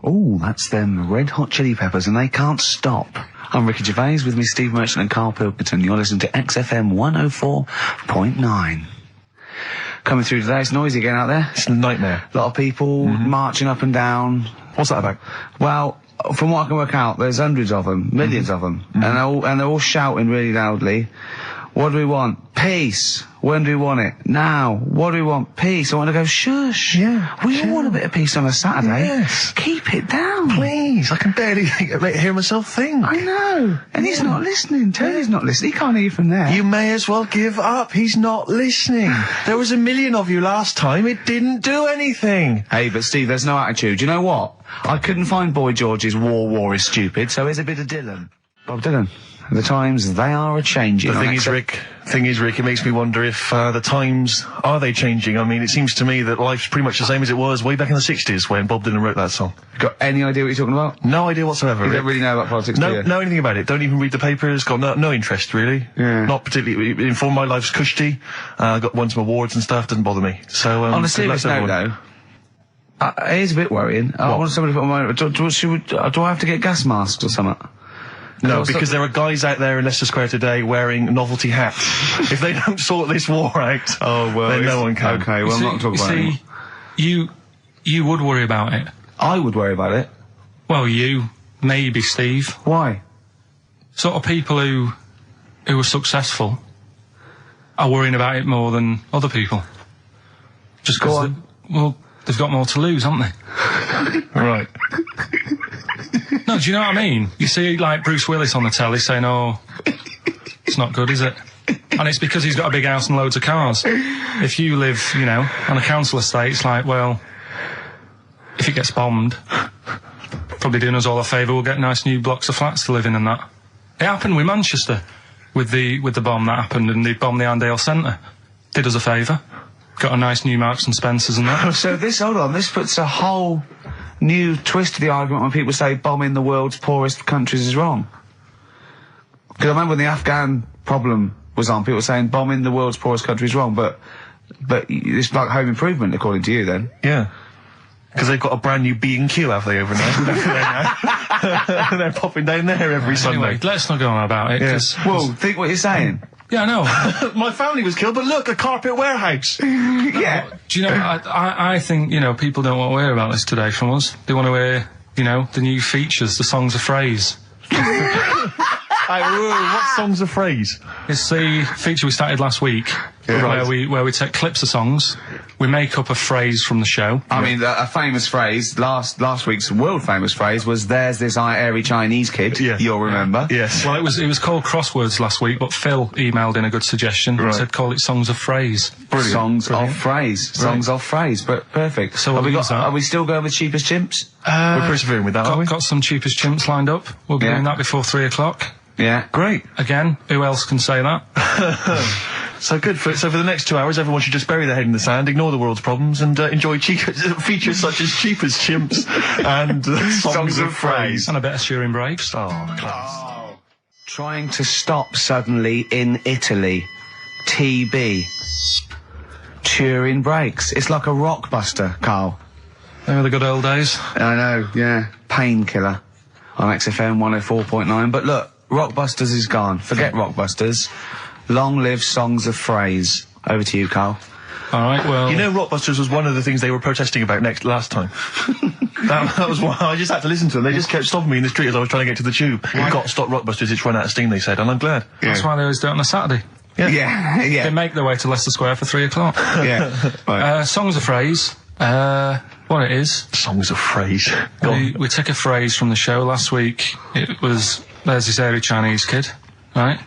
Oh, that's them Red Hot Chili Peppers, and they can't stop. I'm Ricky Gervais, with me Steve Merchant and Karl Pilkington. You're listening to XFM 104.9. Coming through today, it's noisy again out there. It's a nightmare. A lot of people marching up and down. What's that about? Well, from what I can work out, there's hundreds of them, millions of them, and they're all shouting really loudly. What do we want? Peace. When do we want it? Now. What do we want? Peace. I want to go, shush. Yeah. We all want a bit of peace on a Saturday. Yes. Keep it down. Please, I can barely hear myself think. I know. And he's not listening. Tony's not listening. He can't hear you from there. You may as well give up. He's not listening. There was 1 million of you last time. It didn't do anything. Hey, but Steve, there's no attitude. You know what? I couldn't find Boy George's War is Stupid, so here's a bit of Dylan. Bob Dylan. The times, they are a-changing. The thing is, Rick, it makes me wonder if the times, are they changing? I mean, it seems to me that life's pretty much the same as it was way back in the 60s when Bob Dylan wrote that song. Got any idea what you're talking about? No idea whatsoever. You don't really know about politics, do you? Know anything about it. Don't even read the papers. Got no interest, really. Yeah. Not particularly informed. My life's cushy. Won some awards and stuff. Doesn't bother me. So, on a serious note, though, it is a bit worrying. I want somebody to put on my... Do I have to get gas masks or something? No, because there are guys out there in Leicester Square today wearing novelty hats. If they don't sort this war out, then no one can. Okay, well, I'm not talking about it. You would worry about it. I would worry about it. Well, you, maybe Steve. Why? Sort of people who are successful are worrying about it more than other people. Just because, they've got more to lose, haven't they? Right. No, do you know what I mean? You see, like, Bruce Willis on the telly saying, oh, it's not good, is it? And it's because he's got a big house and loads of cars. If you live, you know, on a council estate, it's like, well, if it gets bombed, probably doing us all a favour, we'll get nice new blocks of flats to live in and that. It happened with Manchester, with the bomb that happened, and they bombed the Arndale Centre. Did us a favour. Got a nice new Marks and Spencers and that. So this puts a whole new twist to the argument when people say bombing the world's poorest countries is wrong. Because I remember when the Afghan problem was on, people were saying bombing the world's poorest country is wrong, but it's like home improvement, according to you, then. Yeah. Because they've got a brand new B&Q, have they, over there? They're popping down there every Sunday. Anyway, let's not go on about it. Yeah. Well, think what you're saying. Yeah, I know. My family was killed, but look, a carpet warehouse. Yeah. Do you know, I think, you know, people don't want to hear about this today from us. They want to hear, you know, the new features, the songs of phrase. What song's a phrase? It's the feature we started last week, where we take clips of songs, we make up a phrase from the show. I mean, a famous phrase, last week's world famous phrase was, there's this airy Chinese kid, you'll remember. Yes. Well, it was called Crosswords last week, but Phil emailed in a good suggestion and said call it Songs of Phrase. Brilliant. Songs of phrase. Songs of phrase, but perfect. So are we still going with Cheapest Chimps? We're persevering with that, are we? Got some Cheapest Chimps lined up. We'll be doing that before 3 o'clock. Yeah. Great. Again, who else can say that? So good. So for the next 2 hours, everyone should just bury their head in the sand, ignore the world's problems, and enjoy features such as Cheapest Chimps and songs of phrase. And a bit of Shearing Braves. Oh, class. Trying to stop suddenly in Italy. TB. Turin Brakes. It's like a rockbuster, Karl. They were the good old days. I know, yeah. Painkiller on XFM 104.9. But look, Rockbusters is gone. Forget Rockbusters. Long live Songs of Phrase. Over to you, Karl. All right, well... You know, Rockbusters was one of the things they were protesting about last time. that was why I just had to listen to them. They just kept stopping me in the street as I was trying to get to the tube. We've got to stop Rockbusters, it's run out of steam, they said, and I'm glad. Yeah. That's why they always do it on a Saturday. Yeah. They make their way to Leicester Square for 3 o'clock. Yeah. Right. Songs of Phrase. What it is... Songs of Phrase. We took a phrase from the show last week. It was, there's this airy Chinese kid, right?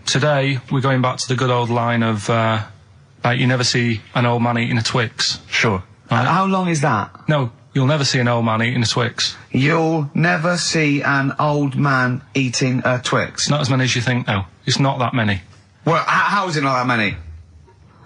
Today, we're going back to the good old line of, like, you never see an old man eating a Twix. Sure. Right? How long is that? No, you'll never see an old man eating a Twix. You'll never see an old man eating a Twix? Not as many as you think, no. It's not that many. Well, how is it not that many?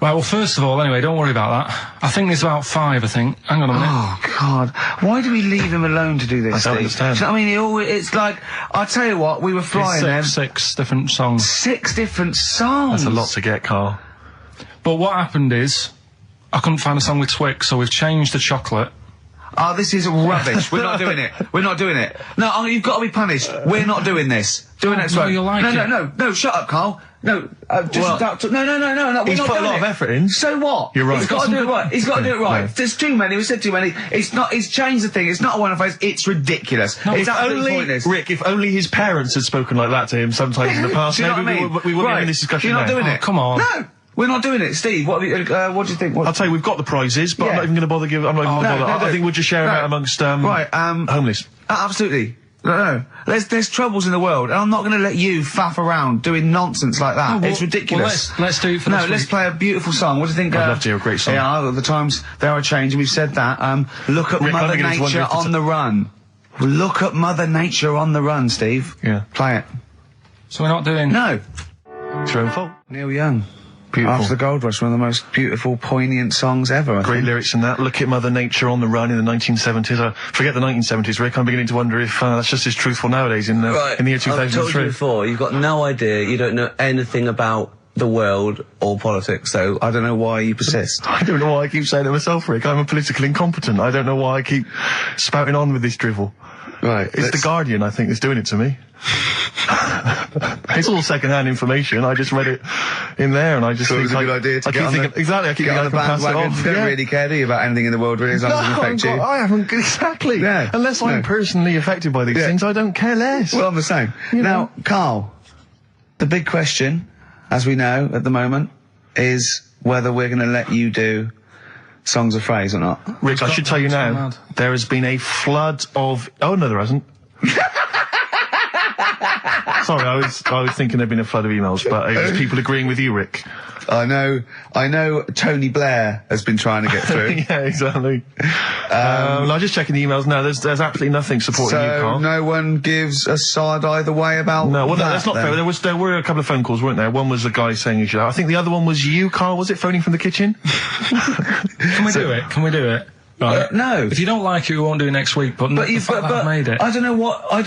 Right, well, first of all, anyway, don't worry about that. I think there's about 5, I think. Hang on a minute. Oh, God. Why do we leave him alone to do this, I don't understand. I mean, it's like, I'll tell you what, we were flying them. 6 different songs. 6 different songs? That's a lot to get, Karl. But what happened is, I couldn't find a song with Twix, so we've changed the chocolate. Oh, this is rubbish. We're not doing it. We're not doing it. No, oh, you've got to be punished. We're not doing this. Do it next week. you'll like it. No, shut up, Carl. No, just no. We're He's not put a doing lot it. of effort in. So what? You're right. He's got to do it right. He's got to do it right. No. There's too many. We said too many. It's not. He's changed the thing. It's not a one-off phrase. It's ridiculous. It's absolutely pointless. Rick, if only his parents had spoken like that to him sometimes in the past, Do you know maybe what I mean? we wouldn't be having this discussion You're not now. doing it. Come on. No, we're not doing it. Steve, what do you think? I'll tell you, we've got the prizes, but I'm Yeah. not even going to bother giving. I'm not even going to bother. I think we'll just share them out amongst homeless. Absolutely. No. There's troubles in the world, and I'm not going to let you faff around doing nonsense like that. It's ridiculous. Well, let's do it for this let's week. play a beautiful song. What do you think? I'd love to hear a great song. Yeah, the times they are changing. We've said that. Look at Rick, Mother I'm beginning to wonder Nature if it's on the run. Look at Mother Nature on the run, Steve. Yeah. Play it. So we're not doing... No. It's your own fault. Neil Young. Beautiful. After the Gold Rush, one of the most beautiful, poignant songs ever, I Great think. lyrics in that. Look at Mother Nature on the run in the 1970s. Forget the 1970s, Rick. I'm beginning to wonder if that's just as truthful nowadays in the year 2003. I've told you before, you've got no idea, you don't know anything about the world or politics, so I don't know why you persist. I don't know why I keep saying it myself, Rick. I'm a political incompetent. I don't know why I keep spouting on with this drivel. Right. It's The Guardian, I think, that's doing it to me. It's all second-hand information. I just read it in there, and I just So think it was a good idea to I get keep on thinking, the, exactly. I keep get thinking on I the can pass it bandwagon. off. You don't Yeah. really care, do you, about anything in the world, really, as long as it doesn't affect you? I haven't exactly. Yeah. Unless I'm No. personally affected by these Yeah. things, I don't care less. Well, I'm the same. Now, Carl, the big question, as we know at the moment, is whether we're going to let you do songs of phrase or not. Rick, I should tell you now, mad. there has been a flood of... Oh, no, there hasn't. Sorry, I was thinking there'd been a flood of emails, but it was people agreeing with you, Rick. I know Tony Blair has been trying to get through. Yeah, exactly. I'm just checking the emails now. There's absolutely nothing supporting you, So Carl. no one gives a side either way about No, well, that, that's not then. fair. There were a couple of phone calls, weren't there? One was a guy saying you should. I think the other one was you, Carl. Was it phoning from the kitchen? Can we do it? Can we do it? Right. No. If you don't like it, we won't do it next week, but the fact that I've made it. I don't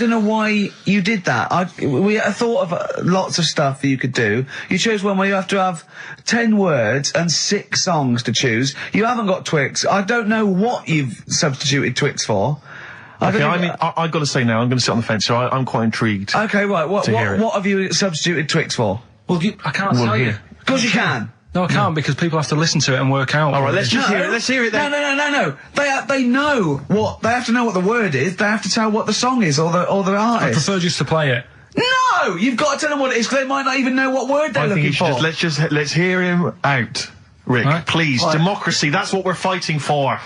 know why you did that. We thought of lots of stuff that you could do. You chose one where you have to have 10 words and 6 songs to choose. You haven't got Twix. I don't know what you've substituted Twix for. Okay, I've got to say now, I'm going to sit on the fence, so I'm quite intrigued. Okay, right. What hear it. have you substituted Twix for? Well, I can't tell you. Of course you can. No, I can't because people have to listen to it and work out. All right, let's just hear it. Let's hear it then. No. They know what they have to know what the word is. They have to tell what the song is or the I artist. prefer just to play it. No, you've got to tell them what it is because they might not even know what word they're I think looking you should for. let's hear him out, Rick. Right. Please, Right. democracy. That's what we're fighting for.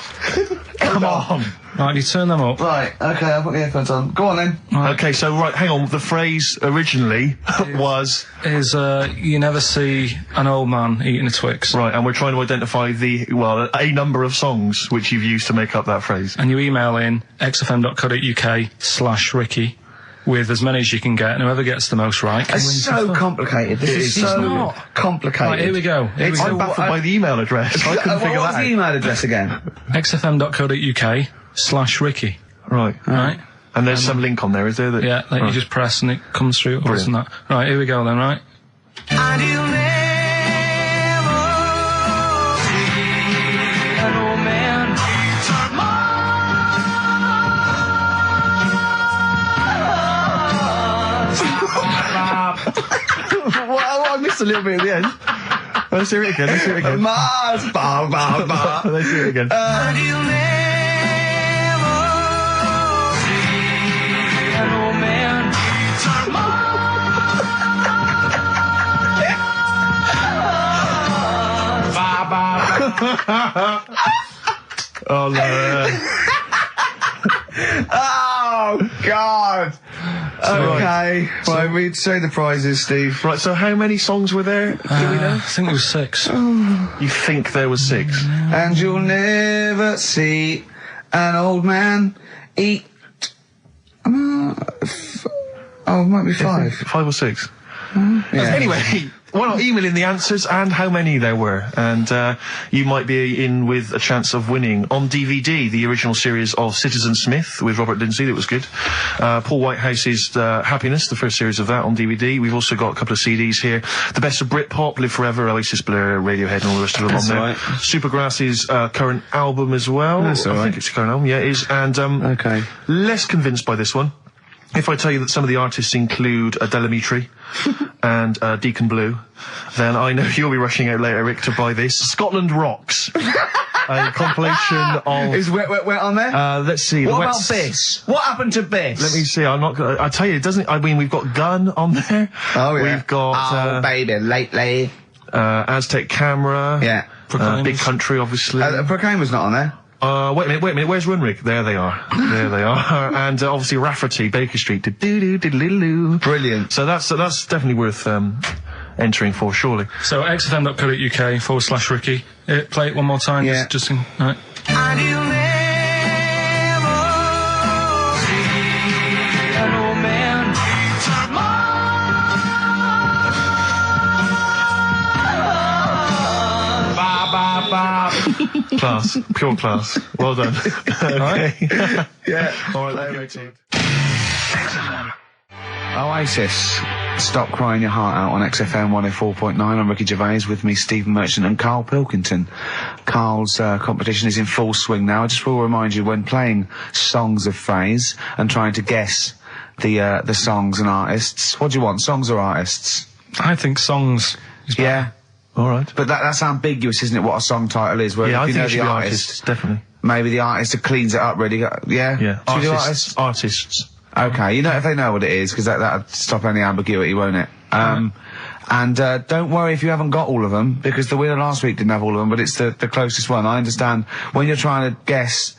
Come on. Right, you turn them up. Right, okay, I'll put the headphones on. Go on then. Right. Okay, so hang on. The phrase originally was Is you never see an old man eating a Twix. right, and we're trying to identify a number of songs which you've used to make up that phrase. And you email in xfm.co.uk/Ricky with as many as you can get, and whoever gets the most right can win It's some so stuff. complicated. This is It's so not. complicated. Right, here we go. Here we It's go. I'm baffled by the email address. I couldn't figure what's that the out. email address again? xfm.co.uk/Ricky. Right. Right? And there's some link on there, is there? That, Yeah, that you right. just press and it comes through. Or Brilliant. that. Right, here we go then, right? And you'll never see an old man Well, I missed a little bit at the end. Let's hear it again. Let's hear it again. Mars, ba, ba, ba. Let's hear it again. and you'll never see an old man Oh, no. Oh, God. Okay. Right, we'd say the prizes, Steve. Right, so how many songs were there? Do we know? I think it was 6. You think there was 6? And you'll never see an old man eat... it might be 5. 5 or 6? Anyway, why not email in the answers and how many there were, and you might be in with a chance of winning on DVD the original series of Citizen Smith with Robert Lindsay. That was good. Paul Whitehouse's Happiness, the first series of that, on DVD. We've also got a couple of CDs here. The Best of Britpop, Live Forever, Oasis, Blur, Radiohead, and all the rest of them on there. Right. Supergrass's current album as well. That's all I right. think it's a current album. Yeah, it is. And Okay. less convinced by this one. If I tell you that some of the artists include Delamitri and Deacon Blue, then I know you'll be rushing out later, Rick, to buy this. Scotland Rocks. A compilation of... Is Wet on there? let's see. What the about Wets- Biss? What happened to Biss? Let me see, I'm not gonna... I tell you, it doesn't... I mean, we've got Gun on there. Oh, yeah. We've got... baby, lately. Aztec Camera. Yeah. Big Country, obviously. Proclaimer's not on there. Wait a minute, where's Runrig? There they are. There they are. And obviously Rafferty, Baker Street. Do-do-do-do-do-do. Brilliant. So that's definitely worth entering for, surely. So xfm.co.uk/Ricky. Play it one more time. Yeah. Just in, right. And you'll never see an old man Class. Pure class. Well done. Okay. Yeah. All right, let's go. Oasis. Stop Crying Your Heart Out on XFM 104.9. I'm Ricky Gervais, with me Stephen Merchant and Karl Pilkington. Karl's competition is in full swing now. I just will remind you, when playing songs of phrase and trying to guess the songs and artists, what do you want, songs or artists? I think songs is better. Yeah. All right. But that's ambiguous, isn't it, what a song title is? Where Yeah, I if you think know it should the be artist, artists, definitely. maybe the artist that cleans it up really. Yeah? Yeah. Should we do Artists. Okay, you know, if they know what it is, because that'll stop any ambiguity, won't it? And don't worry if you haven't got all of them, because the winner last week didn't have all of them, but it's the closest one. I understand when you're trying to guess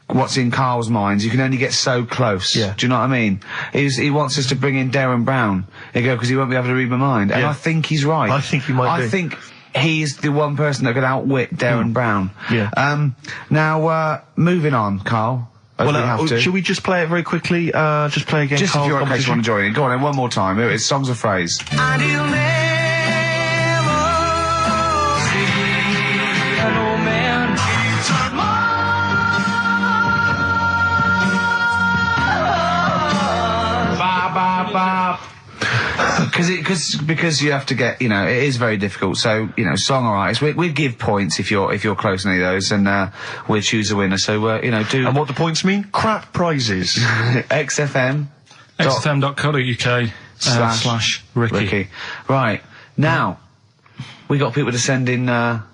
what's in Karl's mind, you can only get so close. Yeah. Do you know what I mean? He wants us to bring in Darren Brown, because he won't be able to read my mind. And Yeah. I think he's right. I think he might be. I think he's the one person that could outwit Darren Brown. Yeah. Now, moving on, Karl. As we have to. Should we just play it very quickly? Just play again. Just if Karl's you're okay, you want to competition? join in. Go on then, one more time. Here it is, songs of phrase. and you'll never see an old man Because you have to get, you know, it is very difficult. So, you know, song or artist, we'd give points if you're close to any of those, and we'll choose a winner. So, you know, do And what do points mean? Crap prizes. XFM xfm.co.uk /Ricky. Ricky. Right now, we got people to send in a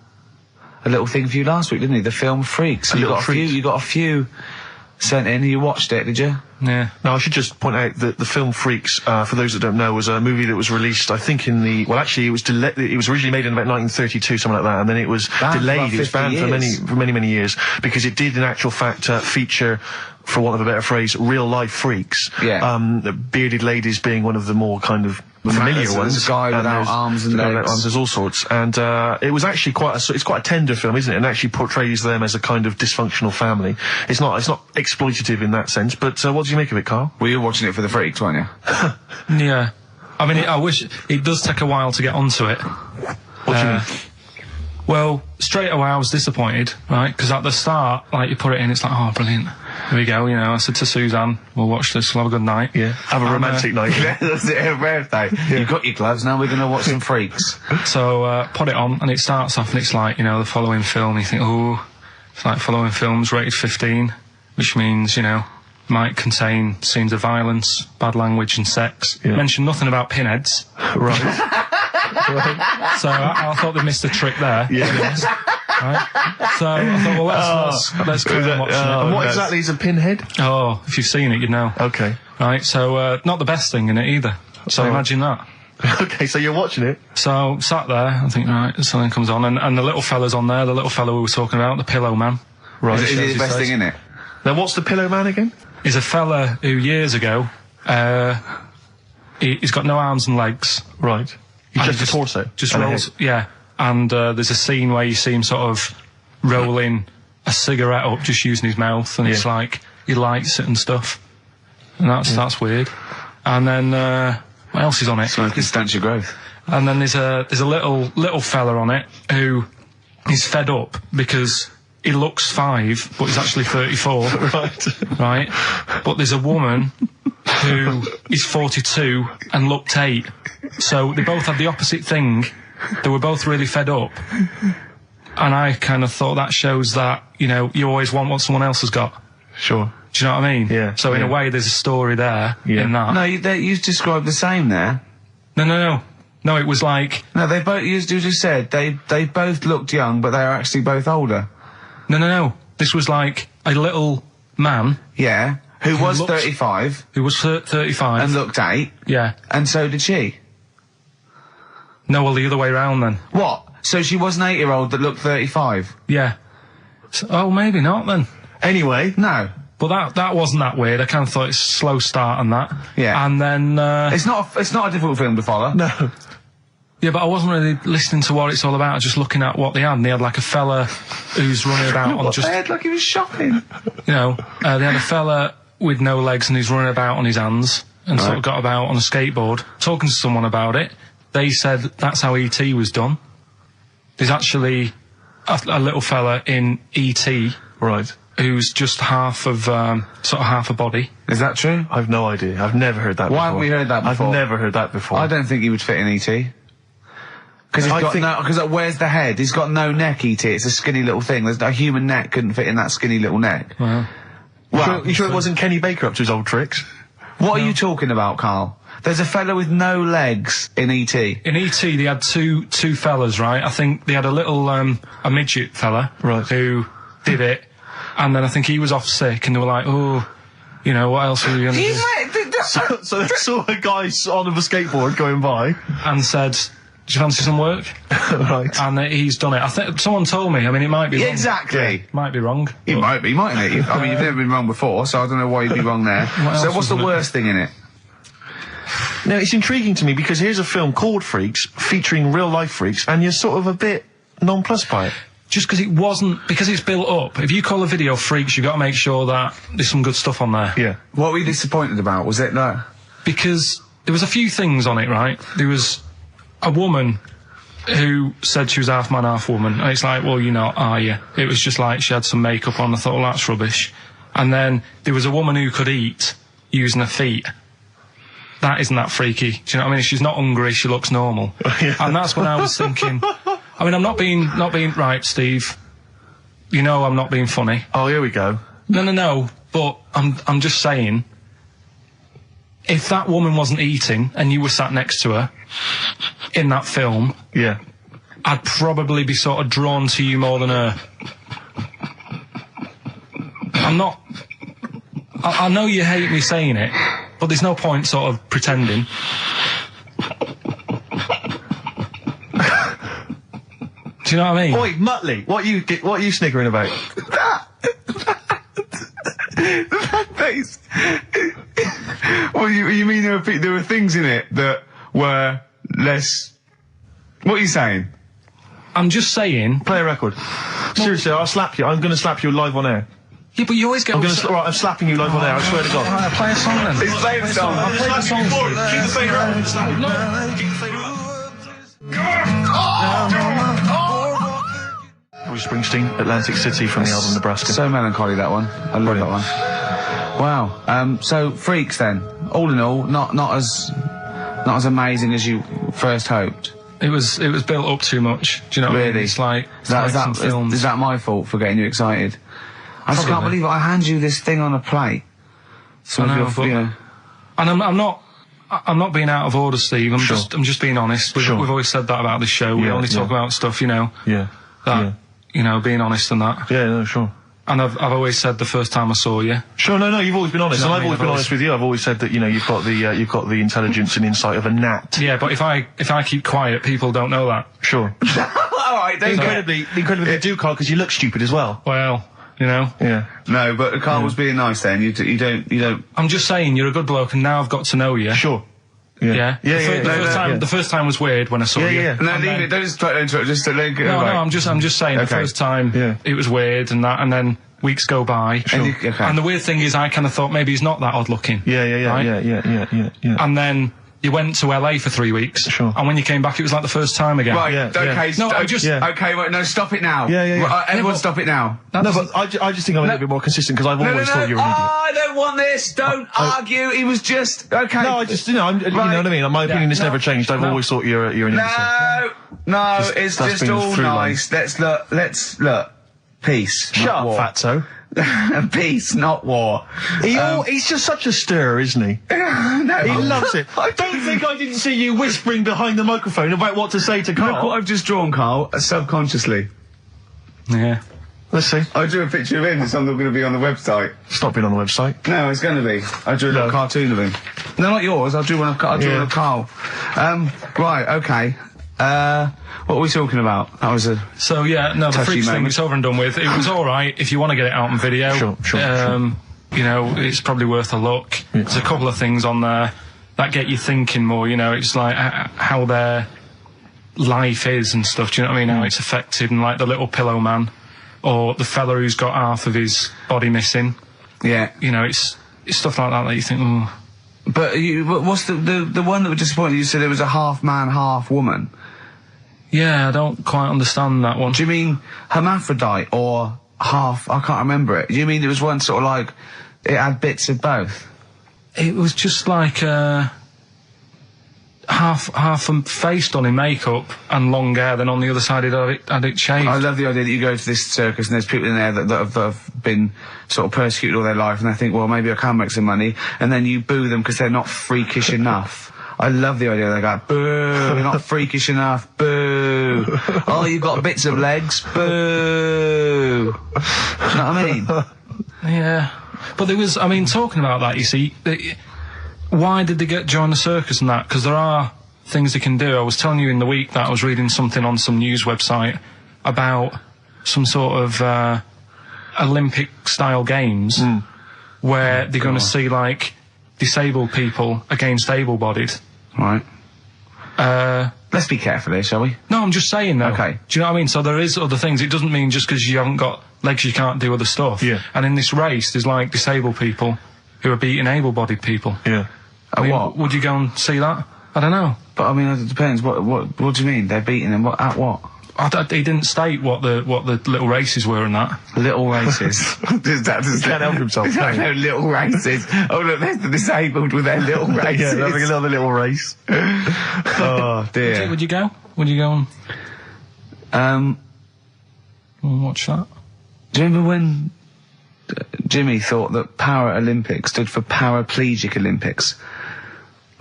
little thing for you last week, didn't you? The film Freaks. You little got Freaks. You got a few sent in. You watched it, did you? Yeah. Now, I should just point out that the film Freaks, for those that don't know, was a movie that was released, I think, it was delayed. It was originally made in about 1932, something like that, and then it was Banned for delayed. about It was 50 banned years. for many years, because it did, in actual fact, feature, for want of a better phrase, real-life freaks. Yeah. Bearded ladies being one of the more kind of familiar There's ones. a guy without there's arms and the guy without legs. arms, there's all sorts. And it was actually it's quite a tender film, isn't it? And actually portrays them as a kind of dysfunctional family. It's not exploitative in that sense. But what do you make of it, Karl? Well, you were watching it for the Freaks, weren't you? Yeah. I mean, I wish it does take a while to get onto it. What do you mean? Well, straight away I was disappointed, right? Because at the start, like, you put it in, it's like, oh, brilliant. Here we go, you know. I said to Suzanne, we'll watch this, we'll have a good night. Yeah. Have a And, romantic night. That's it, her birthday. You've got your gloves, now we're going to watch some Freaks. So, put it on, and it starts off, and it's like, you know, the following film, you think, oh, it's like following films rated 15, which means, you know, might contain scenes of violence, bad language, and sex. Yeah. Mention nothing about pinheads. Right. So I thought they missed a trick there. Yeah. Right? So I thought, well, let's carry on watching And it. what exactly is a pinhead? Oh, if you've seen it, you'd know. Okay. Right, so not the best thing in it either. So Oh. imagine that. Okay, so you're watching it. So sat there, I think, right, something comes on, and the little fella's on there, the little fella we were talking about, the Pillow Man. Right. Is it the best thing in it? Now, what's the Pillow Man again? He's a fella who years ago, he's got no arms and legs. Right. He's And just a torso. Just and a rolls, head. yeah. And there's a scene where you see him sort of rolling a cigarette up, just using his mouth, and it's Yeah. like he lights it and stuff. And that's weird. And then What else is on it? Smoking stunts your growth. And then there's a little fella on it who is fed up because he looks 5, but he's actually 34. Right. But there's a woman who is 42 and looked 8. So they both had the opposite thing. They were both really fed up. And I kind of thought that shows that, you know, you always want what someone else has got. Sure. Do you know what I mean? Yeah. So in a way, there's a story there in that. No, you described the same there. No. No, it was like... No, they both, you just said, they both looked young, but they are actually both older. No. This was like a little man... Yeah, who was looked- 35. Who was 35. And looked 8. Yeah. And so did she. No, well, the other way round then. What? So she was an 8-year-old that looked 35? Yeah. So, oh, maybe not then. Anyway. No. But that wasn't that weird. I kind of thought it's a slow start on that. Yeah. And then... It's not a difficult film to follow. No. Yeah, but I wasn't really listening to what it's all about, just looking at what they had. And they had like a fella who's running about on just... They had like he was shopping. You know, they had a fella with no legs and he's running about on his hands and sort of got about on a skateboard, talking to someone about it. They said that's how E.T. was done. There's actually a little fella in E.T. Right. who's just half of, sort of half a body. Is that true? I've no idea. I've never heard that before. Why haven't we heard that before? I've never heard that before. I don't think he would fit in E.T. Because where's the head? He's got no neck, E.T. It's a skinny little thing. There's a human neck couldn't fit in that skinny little neck. Well, You sure it wasn't Kenny Baker up to his old tricks? What are you talking about, Carl? There's a fella with no legs in E.T. in E.T. they had two fellas, right? I think they had a little, a midget fella. Right. Who did it. And then I think he was off sick and they were like, oh, you know, what else are we going to do? So they saw a guy on a skateboard going by. And said, do you fancy some work? Right. And he's done it. I think someone told me. I mean, it might be wrong. Exactly. Might be wrong. It might be, mightn't it? I mean, you've never been wrong before, so I don't know why you'd be wrong there. else So what's was the there? worst thing in it? Now, it's intriguing to me because here's a film called Freaks, featuring real-life freaks, and you're sort of a bit nonplussed by it. Just because it wasn't, because it's built up. If you call a video Freaks, you've got to make sure that there's some good stuff on there. Yeah. What were you disappointed about? Was it that? Because there was a few things on it, right? There was a woman who said she was half man, half woman. And it's like, well, you're not, are you? It was just like she had some makeup on. I thought, well, that's rubbish. And then there was a woman who could eat using her feet. That isn't that freaky. Do you know what I mean? She's not hungry, she looks normal. Yeah. And that's when I was thinking, I mean, I'm not being right, Steve. You know I'm not being funny. Oh, here we go. No, but I'm just saying, if that woman wasn't eating and you were sat next to her in that film, Yeah. I'd probably be sort of drawn to you more than her. I'm not... I know you hate me saying it, but there's no point sort of pretending. Do you know what I mean? Oi, Muttley, what are you sniggering about? That face. Well, you mean there were things in it that were less... What are you saying? I'm just saying... Play a record. Seriously, I'll slap you. I'm going to slap you live on air. Yeah, but you always get... Alright, I'm slapping you live on air, I swear to God. Alright, play a song then. He's playing a song. I'll play the song. Keep the fader up. Bruce Springsteen, Atlantic City from the album Nebraska. So melancholy, that one. I love that one. Wow. So Freaks then. All in all, not as amazing as you first hoped. It was built up too much. Do you know what I mean? Really? It's like some films. Is that my fault for getting you excited? I just can't Probably. believe it. I hand you this thing on a plate. So I know, if but- you know, And I'm not being out of order, Steve. I'm just being honest. We've always said that about this show. We Yeah, only talk about stuff, you know, Yeah. that you know, being honest and that. Yeah, no, sure. And I've always said the first time I saw you. Sure, no, you've always been honest, You know and what I I've always mean? been honest with you. I've always said that, you know, you've got the intelligence and insight of a gnat. Yeah, but if I keep quiet, people don't know that. Sure. all right, don't incredibly they do, Carl, because you look stupid as well. Well, you know. Yeah. No, but Carl was being nice then. You don't. I'm just saying, you're a good bloke, and now I've got to know you. Sure. Yeah. Yeah. The first time was weird when I saw you. Yeah. No, And leave then- it. Don't just try to interrupt. Just to let it No, right. I'm just saying the Okay. first time Yeah. it was weird and that, and then weeks go by. And you- okay. And the weird thing is, I kind of thought maybe he's not that odd looking. Yeah. Right? Yeah. And then you went to LA for 3 weeks. Sure. And when you came back, it was like the first time again. Right, Yeah, okay, No, I'm just... Yeah. okay, wait, no, stop it now. Yeah. Right, everyone but- stop it now. That No, doesn't- but I just think I'm a little bit more consistent because I've always thought you were an idiot. I don't want this, don't argue, he was just, okay. No, I just, you know what I mean? My opinion has no, never changed. I've no. always thought you're an idiot. No, it's that's just been all through nice. Let's look. Peace. Shut not up, war. fatso. Peace, not war. He's just such a stirrer, isn't he? No, He loves it. Don't think I didn't see you whispering behind the microphone about what to say to Look what Carl. I've just drawn, Carl, subconsciously. Yeah. Let's see. I drew a picture of him, it's not going to be on the website. It's not been on the website. No, it's going to be. I drew a little cartoon of him. No, not yours, I drew one of Carl. Right, okay. What were we talking about? That was a... So, yeah, no, the Touchy Freaks thing, moment. it's over and done with. It was alright if you want to get it out on video. Sure. You know, it's probably worth a look. There's a couple of things on there that get you thinking more, you know, it's like how their life is and stuff, do you know what I mean? How it's affected, and like the little pillow man, or the fella who's got half of his body missing. Yeah. You know, it's stuff like that you think, oh. But what's the one that was disappointing? You said it was a half man, half woman. Yeah, I don't quite understand that one. Do you mean hermaphrodite or half? I can't remember it. Do you mean it was one sort of like it had bits of both? It was just like half a face done in makeup and long hair, then on the other side it had it shaved. I love the idea that you go to this circus and there's people in there that have been sort of persecuted all their life, and they think, well, maybe I can make some money, and then you boo them because they're not freakish enough. I love the idea they go, boo, you're not freakish enough, boo. Oh, you've got bits of legs, boo. Do you know what I mean? Yeah. But there was, I mean, talking about that, you see, why did they join the circus and that? Because there are things they can do. I was telling you in the week that I was reading something on some news website about some sort of Olympic-style games where they're going to see, like, disabled people against able-bodied. Right. Let's be careful here, shall we? No, I'm just saying, though. Okay. Do you know what I mean? So there is other things. It doesn't mean just because you haven't got legs you can't do other stuff. Yeah. And in this race, there's, like, disabled people who are beating able-bodied people. Yeah. I mean, what? Would you go and see that? I don't know. But I mean, it depends. What do you mean? They're beating them? At what? He didn't state what the little races were and that. Little races. Does that can't help himself, No, can he? little races. Oh look, there's the disabled with their little races. Yeah, they're having another little race. Oh dear. Would you go? Would you go and watch that? Do you remember when Jimmy thought that Paralympics stood for Paraplegic Olympics?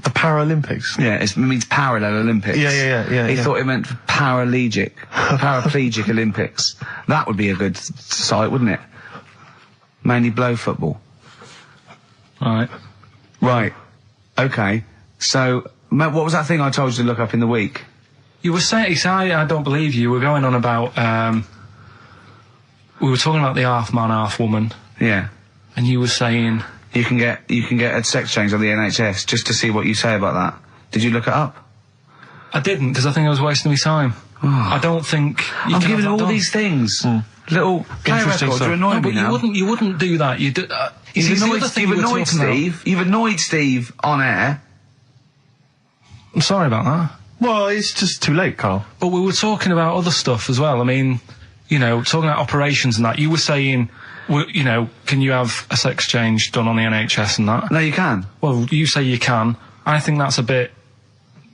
The Paralympics? Yeah, it means parallel Olympics. Yeah. He thought it meant paraplegic Olympics. That would be a good site, wouldn't it? Mainly blow football. Right. Right. Okay. So, what was that thing I told you to look up in the week? You were saying, I don't believe you. We're going on about, we were talking about the half man, half woman, Yeah. and you were saying, You can get a sex change on the NHS, just to see what you say about that. Did you look it up? I didn't, because I think I was wasting my time. I don't think you I'm can giving have that all done. these things. Little play Interesting records stuff. are annoying No, me but now. you wouldn't do that. You see, You've the annoyed, other thing you've you were annoyed talking about- Steve. You've annoyed Steve on air. I'm sorry about that. Well, it's just too late, Carl. But we were talking about other stuff as well. I mean, you know, talking about operations and that. You were saying, you know, can you have a sex change done on the NHS and that? No, you can. Well, you say you can. I think that's a bit...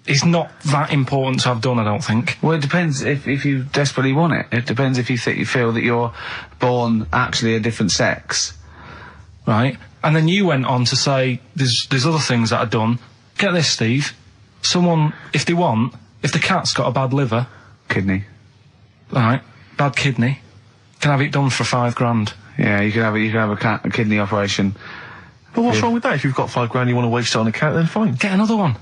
It's not that important to have done, I don't think. Well, it depends if you desperately want it. It depends if you feel that you're born actually a different sex. Right? And then you went on to say there's other things that are done. Get this, Steve. Someone, if the cat's got a bad liver, Kidney. right, bad kidney, can have it done for $5,000. Yeah, you can have a kidney operation. But what's wrong with that? If you've got $5,000 you want to waste it on a cat, then fine. Get another one.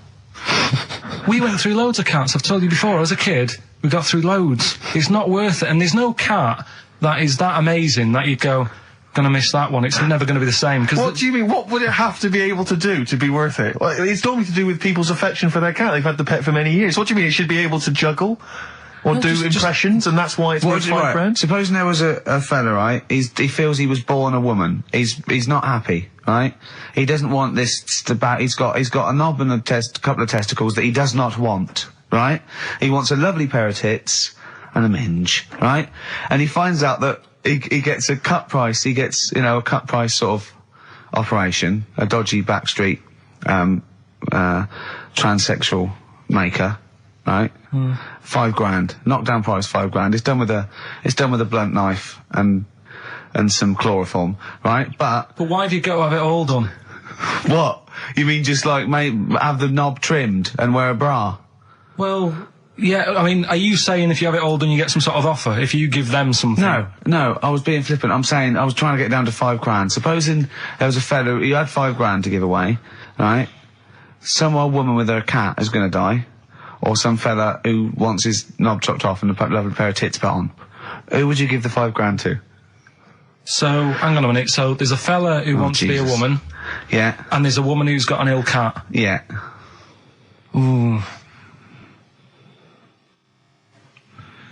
We went through loads of cats. I've told you before, as a kid, we got through loads. It's not worth it. And there's no cat that is that amazing that you'd go, gonna miss that one. It's never gonna be the same. Cause What do you mean? What would it have to be able to do to be worth it? Well, it's normally to do with people's affection for their cat. They've had the pet for many years. What do you mean? It should be able to juggle? Or No, do just- impressions, and that's why it's worth £5 grand? Supposing there was a fella, right? He feels he was born a woman. He's not happy, right? He doesn't want this he's got a knob and a couple of testicles that he does not want, right? He wants a lovely pair of tits and a minge, right? And he finds out that he gets a cut price. He gets, a cut price sort of operation, a dodgy backstreet transsexual maker, right? £5 grand, knockdown price £5 grand. It's done with a blunt knife and some chloroform, right? But why have you got to have it all done? what? You mean just like have the knob trimmed and wear a bra? Well, yeah, I mean, are you saying if you have it all done you get some sort of offer, if you give them something? No, I was being flippant. I'm saying I was trying to get down to £5 grand. Supposing there was a fella who had £5 grand to give away, right? Some old woman with her cat is going to die, or some fella who wants his knob chopped off and a lovely pair of tits put on. Who would you give the £5 grand to? So, hang on a minute. So, there's a fella who wants to be a woman, Yeah, and there's a woman who's got an ill cat. yeah. Ooh.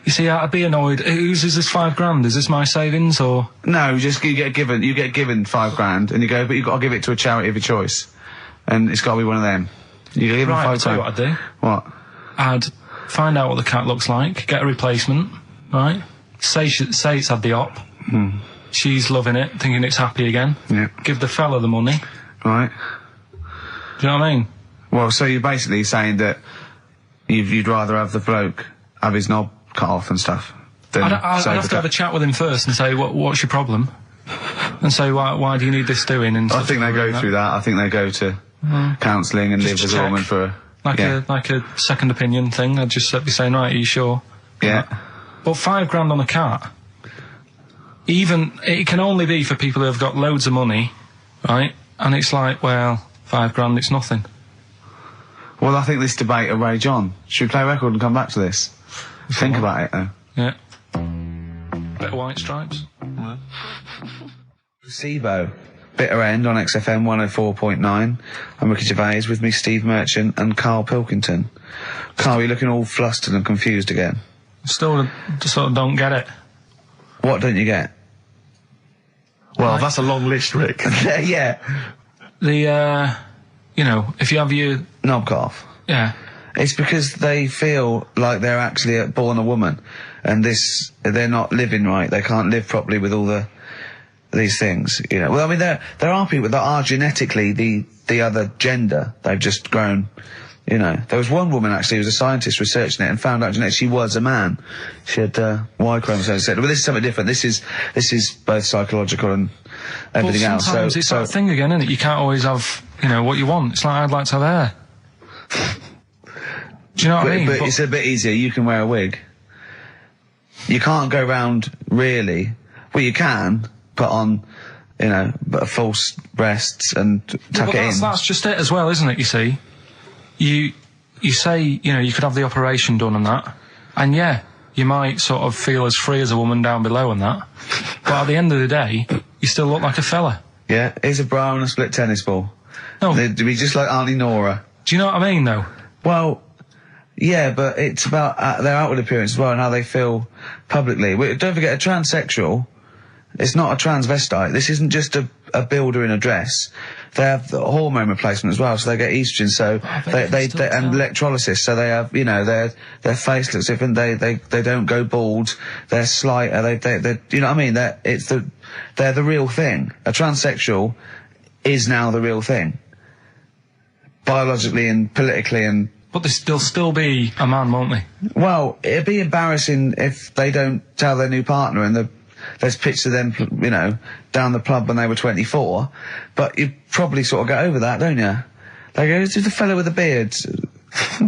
You see, I'd be annoyed. Is this £5 grand? Is this my savings, or...? No, just you get given £5 grand, and you go, but you've got to give it to a charity of your choice, and it's got to be one of them. You give them Right, I'll £5 tell you grand. what I'd do. What? I'd find out what the cat looks like, get a replacement, right? Say it's had the op. She's loving it, thinking it's happy again. Yeah. Give the fella the money. Right. Do you know what I mean? Well, so you're basically saying that you'd rather have the bloke have his knob cut off and stuff than I'd save have the to have a cat. chat with him first and say, what's your problem? And say, why do you need this doing? And I stuff think they like go that. through that. I think they go to counselling and live Just as to a check. woman for Like a second opinion thing. I'd just be saying, right, are you sure? yeah. But £5 grand on a cat, it can only be for people who have got loads of money, right? And it's like, well, £5 grand, it's nothing. Well, I think this debate will rage on. Should we play a record and come back to this? Think about it, though. Yeah. Bit of White Stripes. Placebo. Bitter End on XFM 104.9. I'm Ricky Gervais, with me Steve Merchant and Karl Pilkington. Karl, you're looking all flustered and confused again. Still sort of don't get it. What don't you get? Well, that's a long list, Rick. Yeah. The, if you have your... Knob cut off. Yeah. It's because they feel like they're actually born a woman, and they're not living right. They can't live properly with all these things, Well, I mean, there are people that are genetically the other gender. They've just grown, There was one woman actually who was a scientist researching it and found out genetically she was a man. She had Y chromosomes. But this is something different. This is both psychological and everything Well, else. sometimes it's that thing again, isn't it? You can't always have, what you want. It's like, I'd like to have hair. Do you know what I mean? But it's a bit easier. You can wear a wig. You can't go round really. Well, you can put on, false breasts and tuck but it in. that's just it as well, isn't it? You see, you say you could have the operation done and that, and yeah, you might sort of feel as free as a woman down below and that, but at the end of the day, you still look like a fella. Yeah, here's a bra and a split tennis ball. No, They'd be just like Auntie Nora. do you know what I mean, though? Well, yeah, but it's about their outward appearance as well and how they feel publicly. Don't forget, a transsexual, it's not a transvestite. This isn't just a builder in a dress. They have the hormone replacement as well, so they get estrogen, so they and electrolysis, so they have, their face looks different, they don't go bald, they're slighter, they you know what I mean? They're the real thing. A transsexual is now the real thing. Biologically and politically and... But they'll still be a man, won't they? Well, it'd be embarrassing if they don't tell their new partner and there's pictures of them, down the pub when they were 24. But you probably sort of get over that, don't you? They go, it's just a fella with a beard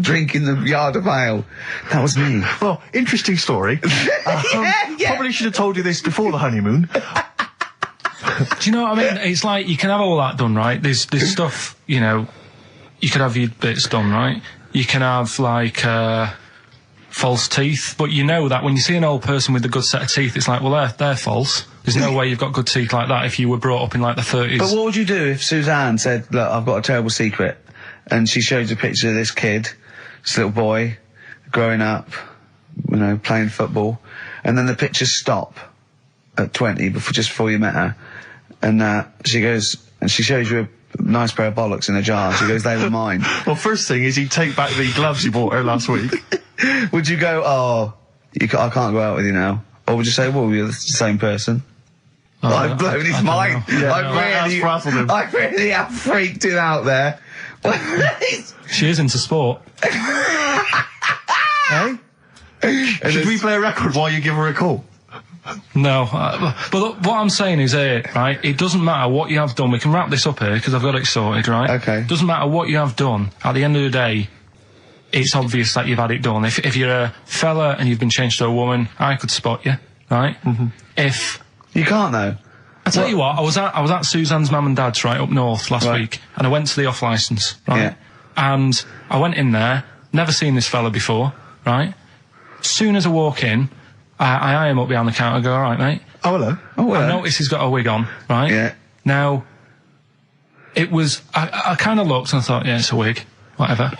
drinking the yard of ale. That was me. Well, interesting story. Probably should have told you this before the honeymoon. Do you know what I mean? It's like, you can have all that done, right? There's stuff, you could have your bits done, right? You can have, like, false teeth, but you know that when you see an old person with a good set of teeth, it's like, well, they're false. There's no way you've got good teeth like that if you were brought up in, like, the 30s. But what would you do if Suzanne said, look, I've got a terrible secret, and she showed you a picture of this kid, this little boy, growing up, you know, playing football, and then the pictures stop at 20 just before you met her, and she goes and she shows you a nice pair of bollocks in a jar. She goes, "They were mine." Well, first thing is you take back the gloves you bought her last week. Would you go, "Oh, I can't go out with you now," or would you say, "Well, you're the same person"? Oh, I've blown his mind. Yeah, I frazzled him. really have freaked him out there. She is into sport. Hey? Should we play a record while you give her a call? No, but look, what I'm saying is here, right? It doesn't matter what you have done. We can wrap this up here because I've got it sorted, right? Okay. Doesn't matter what you have done. At the end of the day, it's obvious that you've had it done. If you're a fella and you've been changed to a woman, I could spot you, right? Mm-hmm. If You can't though. I tell you what, I was at Suzanne's mum and dad's right up north last Right. week, and I went to the off licence, right? Yeah. And I went in there, never seen this fella before, right? Soon as I walk in, I eye him up behind the counter and go, "All right, mate." Oh, hello. Oh, well. I notice he's got a wig on, right? Yeah. Now, it was, I kind of looked and I thought, yeah, it's a wig, whatever.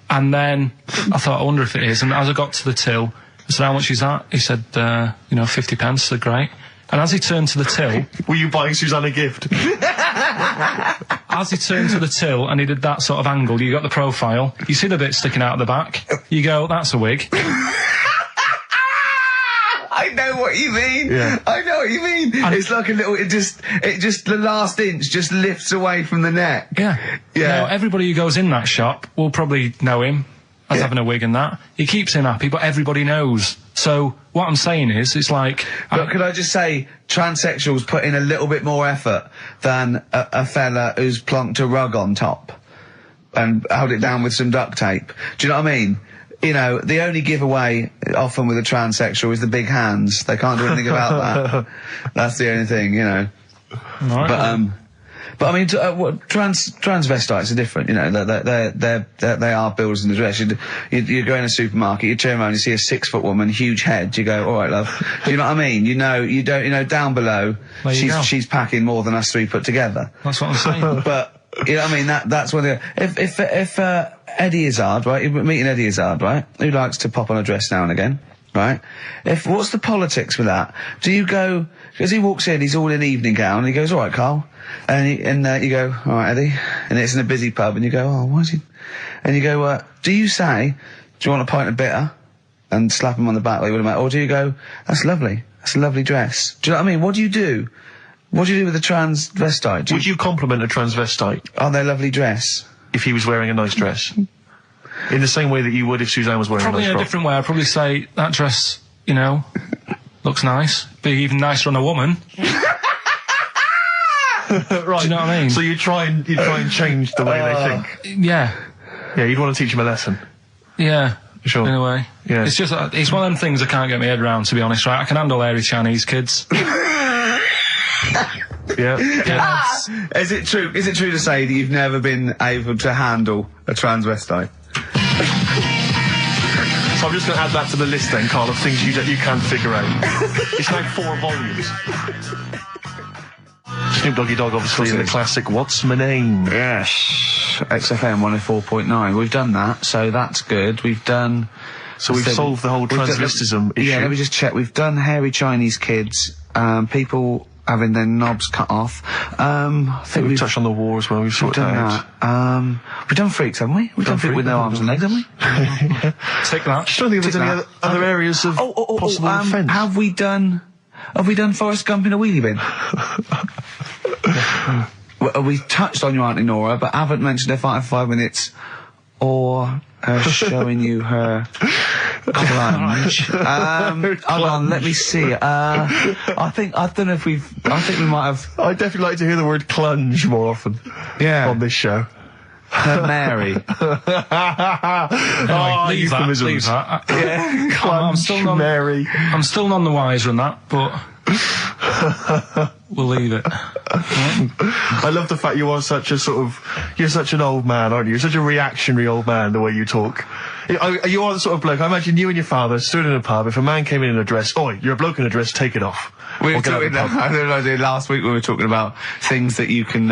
And then I thought, I wonder if it is. And as I got to the till, I said, "How much is that?" He said, 50 pence. I said, "Great." And as he turned to the till, Were you buying Suzanne a gift? as he turned to the till and he did that sort of angle, you got the profile, you see the bit sticking out of the back, you go, "That's a wig." I know what you mean. Yeah. I know what you mean. And it's like a little. It just the last inch just lifts away from the neck. Yeah. Yeah. Now, everybody who goes in that shop will probably know him as Yeah. having a wig and that. He keeps him happy, but everybody knows. So, what I'm saying is, it's like... But could I just say, transsexuals put in a little bit more effort than a fella who's plonked a rug on top and held it down with some duct tape. Do you know what I mean? You know, the only giveaway often with a transsexual is the big hands. They can't do anything about that. That's the only thing, you know. Right. But I mean, transvestites are different. You know, they are builders in the dress. You go in a supermarket, you turn around, you see a 6-foot woman, huge head. You go, "All right, love." Do you know what I mean? You know, down below, There you go. she's packing more than us three put together. That's what I'm saying. But you know what I mean? That's what if Eddie Izzard, right? You're meeting Eddie Izzard, right? Who likes to pop on a dress now and again, right? What's the politics with that? Do you go, because he walks in, he's all in evening gown, and he goes, "All right, Carl," and you go, "All right, Eddie," and it's in a busy pub, and you go, "Oh, why is he?" And you go, do you say, "Do you want a pint of bitter?" and slap him on the back like you would a mate, or do you go, "That's lovely, that's a lovely dress"? Do you know what I mean? What do you do? What do you do with a transvestite? Would you compliment a transvestite On their lovely dress? if he was wearing a nice dress? In the same way that you would if Suzanne was wearing Probably a in nice a frock? different way. I'd probably say, "That dress, you know, looks nice. Be even nicer on a woman." Right. Do you know what I mean? So you try and change the way they think. Yeah. Yeah, you'd want to teach them a lesson. Yeah. Sure. In a way. Yeah. It's just, it's one of them things I can't get my head around, to be honest, right? I can handle hairy Chinese kids. Yeah. Yeah. Is it true to say that you've never been able to handle a transvestite? So I'm just going to add that to the list then, Carl, of things you can figure out. It's now 4 volumes. Snoop Doggy Dogg, obviously, the classic "What's My Name?" Yes. XFM 104.9. We've done that, so that's good. We've done... So we've solved the whole transvestism issue. Yeah, let me just check. We've done hairy Chinese kids, people having their knobs cut off. I think We've touched on the war as well. We've sorted done that out. that. We've done freaks, haven't we? We've done freaks with no arms and legs, haven't we? Take that. Just don't think there's Tick any that. other areas of possible offence. Have we done Forrest Gump in a wheelie bin? Well, we touched on your Auntie Nora, but haven't mentioned her fighting for 5 minutes, or her showing you her clunge. Hold on, let me see. I don't know if we might have I'd definitely like to hear the word "clunge" more often on this show. her Mary. Leave euphemisms. that. Yeah. I'm still not, Mary. I'm still none the wiser on that, but we'll leave it. I love the fact you're such an old man, aren't you? You're such a reactionary old man, the way you talk. You are the sort of bloke, I imagine you and your father stood in a pub, if a man came in a dress, "Oi, you're a bloke in a dress, take it off." We were Or get out talking, the pub. I don't know, last week we were talking about things that you can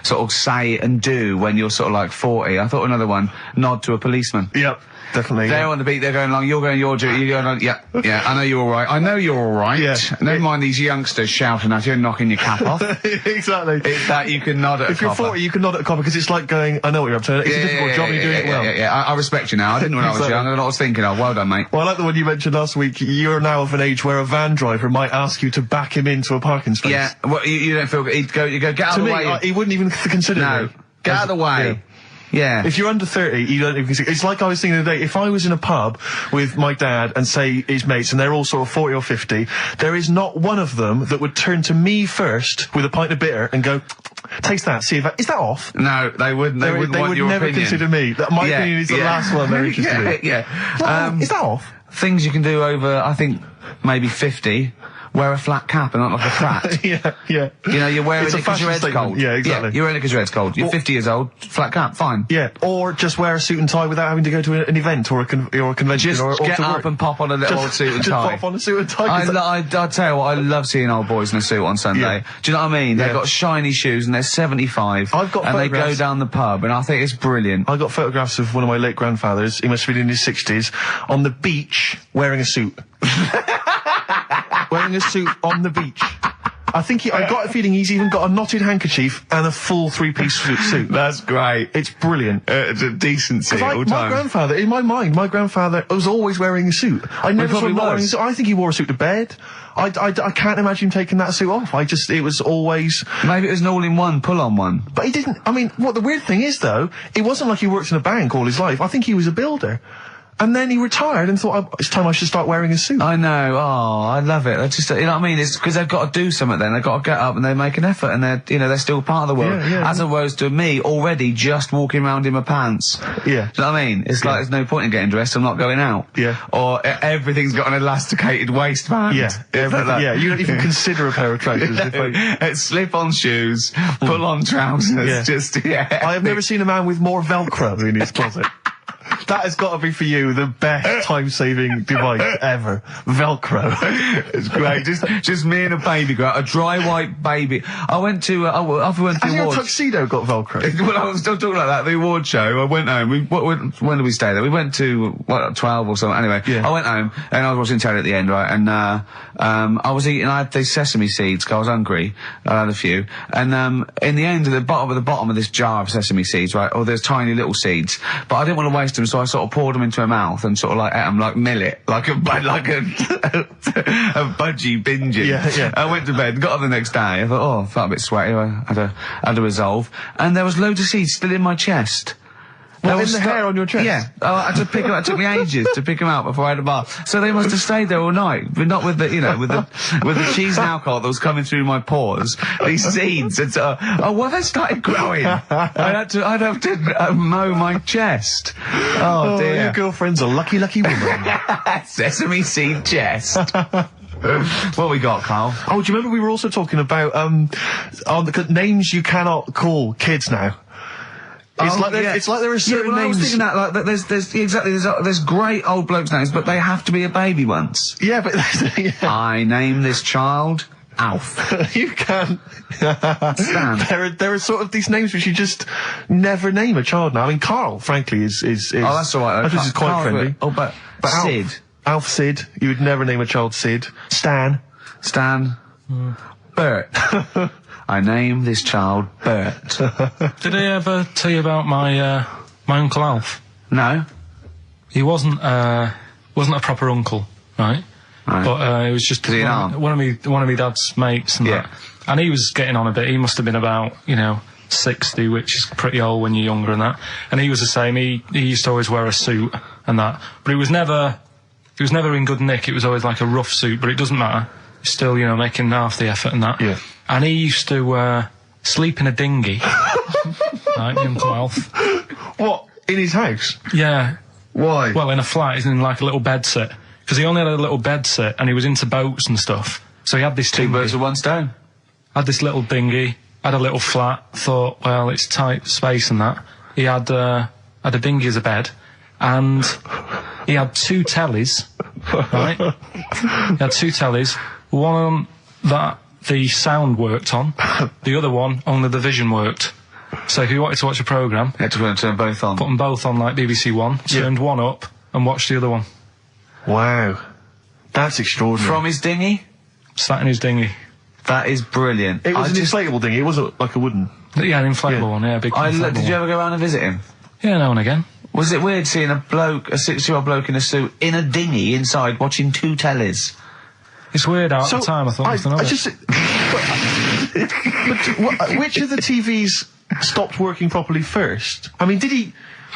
sort of say and do when you're sort of like 40. I thought another one, nod to a policeman. Yep, definitely. They're yeah. on the beat, they're going along, you're going your duty, you're going on, yeah, I know you're alright. I know you're alright. Yeah. Never mind these youngsters shouting at you and knocking your cap off. Exactly. It's that you can nod at If a you're copper. 40, you can nod at a copper because it's like going, I know what you're up to. It's a difficult job and you're doing it well. Yeah, I respect you now. I didn't when I was Exactly. young. I know what I was thinking of. Well done, mate. Well, I like the one you mentioned last week. You're now of an age where a van driver might ask you to back him into a parking space. Yeah, well, you don't feel. You go, get out To of the me, way. he wouldn't even consider No, me. get out of the way. Yeah. If you're under 30, you don't even consider. It's like I was thinking the other day, if I was in a pub with my dad and say his mates and they're all sort of 40 or 50, there is not one of them that would turn to me first with a pint of bitter and go, taste that, see if is that off? No, they wouldn't. They wouldn't want would your never opinion. consider me. My opinion is the last one they're interested in. Yeah. Is that off? Things you can do over, I think, maybe 50. Wear a flat cap and not like a frat. Yeah. You know, you're wearing It's it a because your fashion head's statement. cold. Yeah, exactly. You're wearing it because your head's cold. You're 50 years old, flat cap, fine. Yeah, or just wear a suit and tie without having to go to an event or a convention Just or get to up work. and pop on a little old suit and just tie. pop on a suit and tie. 'cause I tell you what, I love seeing old boys in a suit on Sunday. Yeah. Do you know what I mean? They've Yeah. got shiny shoes and they're 75. I've got and they go photographs. down the pub and I think it's brilliant. I got photographs of one of my late grandfathers, he must have been in his 60s, on the beach wearing a suit. Wearing a suit on the beach. I got a feeling he's even got a knotted handkerchief and a full three-piece suit. That's great. It's brilliant. It's a decency My all time. grandfather, in my mind, my grandfather was always wearing a suit. I never saw probably him not wearing a was. suit. I think he wore a suit to bed. I can't imagine him taking that suit off. It was always... Maybe it was an all-in-one, pull-on one. But he didn't, I mean, what the weird thing is though, it wasn't like he worked in a bank all his life. I think he was a builder. And then he retired and thought, it's time I should start wearing a suit. I know. Oh, I love it. I just, you know what I mean? It's because they've got to do something then. They've got to get up and they make an effort and they're still part of the world. Yeah. As opposed to me already just walking around in my pants. Yeah. Do you know what I mean? It's like there's no point in getting dressed. I'm not going out. Yeah. Or everything's got an elasticated waistband. Yeah. It's like that. Yeah, you don't even consider a pair of trousers. Slip-on shoes, pull-on trousers. Yeah. Just, yeah. I have never seen a man with more Velcro in his closet. That has got to be for you the best time-saving device ever. Velcro. It's great. Just me and a baby girl, a dry white baby. I went to, after we went to Has the your awards. tuxedo got Velcro? Well, I was still talking like that. The award show. I went home. When did we stay there? We went to 12 or something. Anyway, Yeah. I went home and I was watching telly at the end, right? And I was eating. I had these sesame seeds 'cause I was hungry. I had a few. And in the end, at the bottom of this jar of sesame seeds, right? Oh, there's tiny little seeds, but I didn't want to waste them, so I sort of poured them into my mouth and sort of like ate them like millet, like a a budgie binging. Yeah. I went to bed, got up the next day. I thought, I felt a bit sweaty. I had a resolve, and there was loads of seeds still in my chest. What, in the hair on your chest? Yeah. I had to pick them out. It took me ages to pick them out before I had a bath. So they must have stayed there all night, but not with the, with the cheese and alcohol that was coming through my pores. These seeds. They started growing. I'd have to mow my chest. Oh dear. Your girlfriend's a lucky woman. Sesame seed chest. What we got, Carl? Oh, do you remember we were also talking about names you cannot call kids now? It's like there are certain well, I was names. thinking that, like, there's great old blokes' names, but they have to be a baby once. Yeah, but I name this child Alf. you can. Stan. There are sort of these names which you just never name a child now. I mean, Carl, frankly, is Oh, that's all right. I think this is quite Carl's friendly. good. Oh, but Sid. Alf Sid. You would never name a child Sid. Stan. Bert. I name this child Bert. Did I ever tell you about my Uncle Alf? No? He wasn't a proper uncle, right? Right. But it was just he an aunt? one of my dad's mates and Yeah. that. And he was getting on a bit. He must have been about 60, which is pretty old when you're younger and that. And he was the same. He used to always wear a suit and that. But he was never in good nick. It was always like a rough suit, but it doesn't matter. He's still, making half the effort and that. Yeah. And he used to sleep in a dinghy. Right, Uncle Alf. What? In his house? Yeah. Why? Well, in a flat, he's in like a little bed sit. Because he only had a little bed sit and he was into boats and stuff. So he had this Two dinghy. birds with one stone. Had this little dinghy, had a little flat, thought, well, it's tight space and that. He had a dinghy as a bed, and he had two tellies, right? He had two tellies. One that the sound worked on. The other one, only the vision worked. So if you wanted to watch a programme, You had to turn both on. put them both on like BBC One, turned one up and watched the other one. Wow. That's extraordinary. From his dinghy? Sat in his dinghy. That is brilliant. It was an I just- inflatable dinghy, it wasn't like a wooden. Yeah, an inflatable one, yeah, big inflatable Did you one. ever go around and visit him? Yeah, now and again. Was it weird seeing a 60-year-old bloke in a suit, in a dinghy inside, watching 2 tellies? It's weird out at the time, I thought. nothing of I it. just. Which of the TVs stopped working properly first? I mean, did he?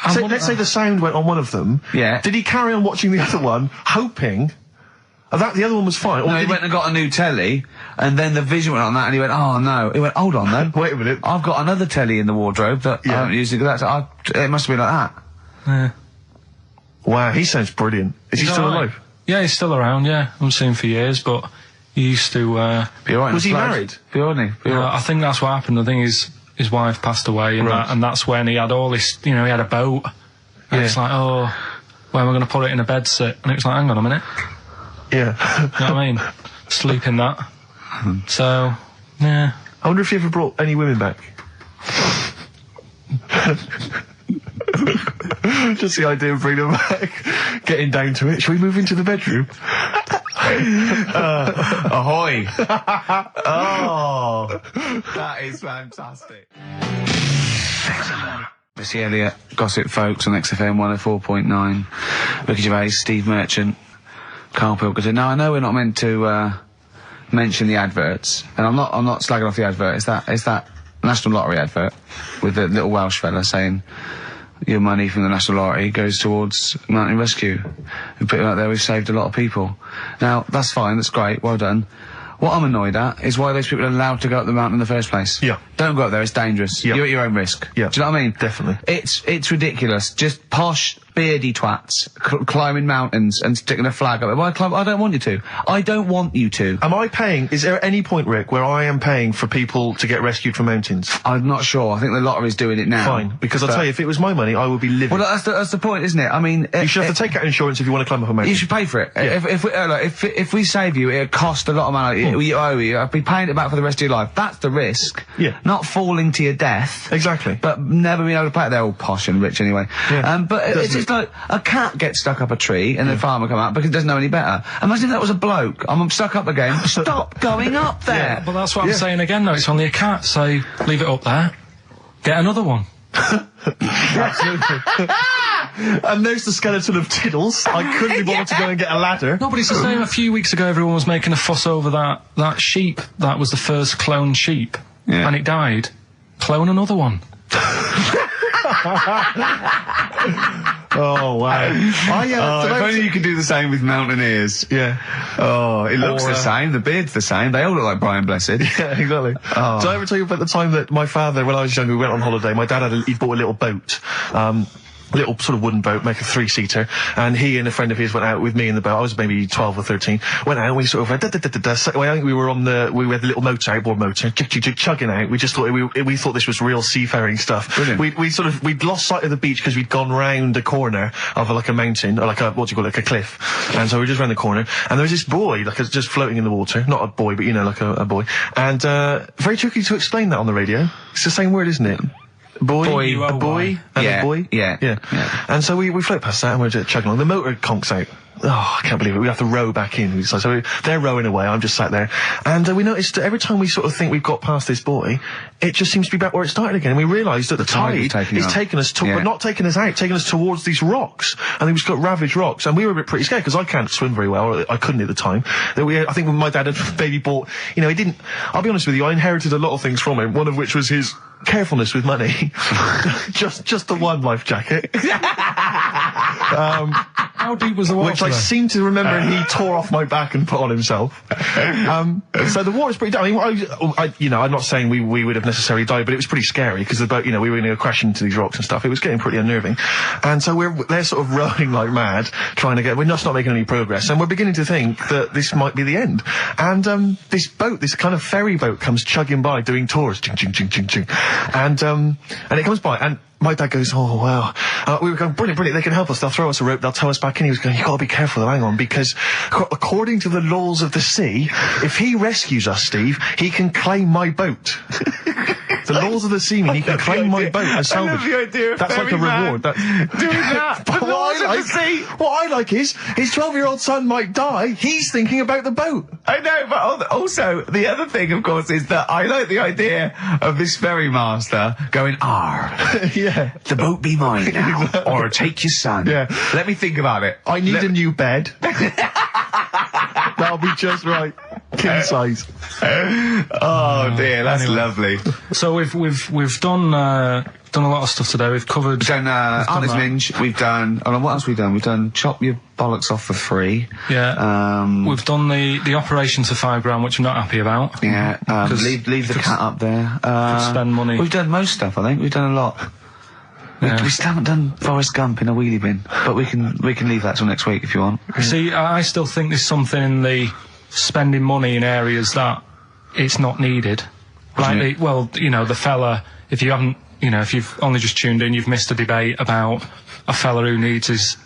Let's say the sound went on one of them. Yeah. Did he carry on watching the other one, hoping that the other one was fine? Or No, he did went and got a new telly, and then the vision went on that, and he went, oh no. He went, hold on then. Wait a minute. I've got another telly in the wardrobe that I haven't used. It must have been like that. Yeah. Wow, he sounds brilliant. Is he He's still alright. alive? Yeah, he's still around, yeah. I haven't seen him for years, but he used to, Be alright. Was he married? Be alright. Be alright. I think that's what happened. I think his wife passed away, and, Right. and that's when he had all this, he had a boat. And Yeah. it's like, oh, where am I going to put it in a bed sit? And it was like, hang on a minute. Yeah. You know what I mean? Sleep in that. So, yeah. I wonder if he ever brought any women back. Just the idea of bringing them back, getting down to it. Shall we move into the bedroom? Ahoy! Oh, That is fantastic. Missy Elliott, Gossip Folks on XFM 104.9. Ricky Gervais, Steve Merchant, Karl Pilkington. Now I know we're not meant to mention the adverts, and I'm not slagging off the advert. It's that National Lottery advert with the little Welsh fella saying your money from the National Lottery goes towards Mountain Rescue. We put it out there. We've saved a lot of people. Now that's fine. That's great. Well done. What I'm annoyed at is why those people are allowed to go up the mountain in the first place. Yeah. Don't go up there, it's dangerous. Yeah. You're at your own risk. Yeah. Do you know what I mean? Definitely. It's ridiculous. Just posh, beardy twats climbing mountains and sticking a flag up there. Why climb? I don't want you to. I don't want you to. am I paying? Is there any point, Rick, where I am paying for people to get rescued from mountains? I'm not sure. I think the lottery's doing it now. Fine, because I'll But- tell you, if it was my money, I would be living. Well, that's the point, isn't it? I mean, you should have to take out insurance if you want to climb up a mountain. You should pay for it. Yeah. If we save you, it'll cost a lot of money. You owe you. I'll be paying it back for the rest of your life. That's the risk. Yeah. Not falling to your death. Exactly. But never being able to play it. They're all posh and rich anyway. Yeah. But it's just like a cat gets stuck up a tree and the farmer come out because he doesn't know any better. Imagine if that was a bloke. I'm stuck up again. Stop going up there. But that's what I'm saying again, though. It's only a cat, so leave it up there. Get another one. Absolutely. And there's the skeleton of Tiddles. I couldn't be bothered to go and get a ladder. No, but it's the same. A few weeks ago, everyone was making a fuss over that sheep. That was the first cloned sheep. Yeah. And it died. Clone another one. Oh, wow. If only you could do the same with mountaineers. Yeah. Oh, it looks the same. The beard's the same. They all look like Brian Blessed. Yeah, exactly. Oh. Did I ever tell you about the time that my father, when I was younger, we went on holiday, my dad he'd bought a little boat, little sort of wooden boat, make a 3-seater, and he and a friend of his went out with me in the boat. I was maybe 12 or 13. Went out and we sort of went, so I think we were we had the little motor, outboard motor, chugging out. We just thought, we thought this was real seafaring stuff. Brilliant. We'd lost sight of the beach because we'd gone round a corner of like a mountain, or like a, what do you call it, like a cliff. And so we were just round the corner, and there was this boy, just floating in the water. Not a boy, but like a boy. And, very tricky to explain that on the radio. It's the same word, isn't it? Boy, a boy, and Yeah, a boy. yeah. And so we float past that and we're just chugging along. The motor conks out. Oh, I can't believe it. We have to row back in. So they're rowing away. I'm just sat there. And we noticed that every time we sort of think we've got past this buoy, it just seems to be back where it started again. And we realised that the tide is taking us but not taking us out, taking us towards these rocks. And we've got ravaged rocks. And we were a bit pretty scared because I can't swim very well, or I couldn't at the time. I think when my dad had maybe bought, he didn't, I'll be honest with you, I inherited a lot of things from him, one of which was his carefulness with money. just the one life jacket. How deep was the water? Which I seem to remember he tore off my back and put on himself. So the water's pretty. I mean, I'm not saying we would have necessarily died, but it was pretty scary because the boat, we were going to crash into these rocks and stuff. It was getting pretty unnerving, and so they're sort of rowing like mad, trying to we're just not making any progress, and we're beginning to think that this might be the end. And this boat, this kind of ferry boat, comes chugging by doing tours, ching ching ching ching ching, and it comes by and. My dad goes, oh, wow. We were going, brilliant, they can help us. They'll throw us a rope, they'll tow us back reckon he was going, you got to be careful though, hang on, because according to the laws of the sea, if he rescues us, Steve, he can claim my boat. The laws of the sea mean he can claim my boat as salvage. I love the idea of that's like a reward. Doing that. But what I like is his 12-year-old son might die. He's thinking about the boat. I know, but also the other thing, of course, is that I like the idea of this ferrymaster going, Yeah. the boat be mine now, or take your son. Yeah. Let me think about it. I need a new bed. That'll be just right. King size. Oh dear, that's Anyway. lovely. So we've done a lot of stuff today. We've covered. We've done Artist that. Minge. We've done. Oh, what else have we done? We've done Chop Your Bollocks Off for Free. Yeah. We've done the operation to £5 which I'm not happy about. Yeah. 'Cause Leave the cat up there. spend money. We've done most stuff. I think we've done a lot. Yeah. We still haven't done Forrest Gump in a wheelie bin, but we can leave that till next week if you want. See, I still think there's something in the spending money in areas that it's not needed. Like, the fella, if you haven't, if you've only just tuned in, you've missed a debate about a fella who needs his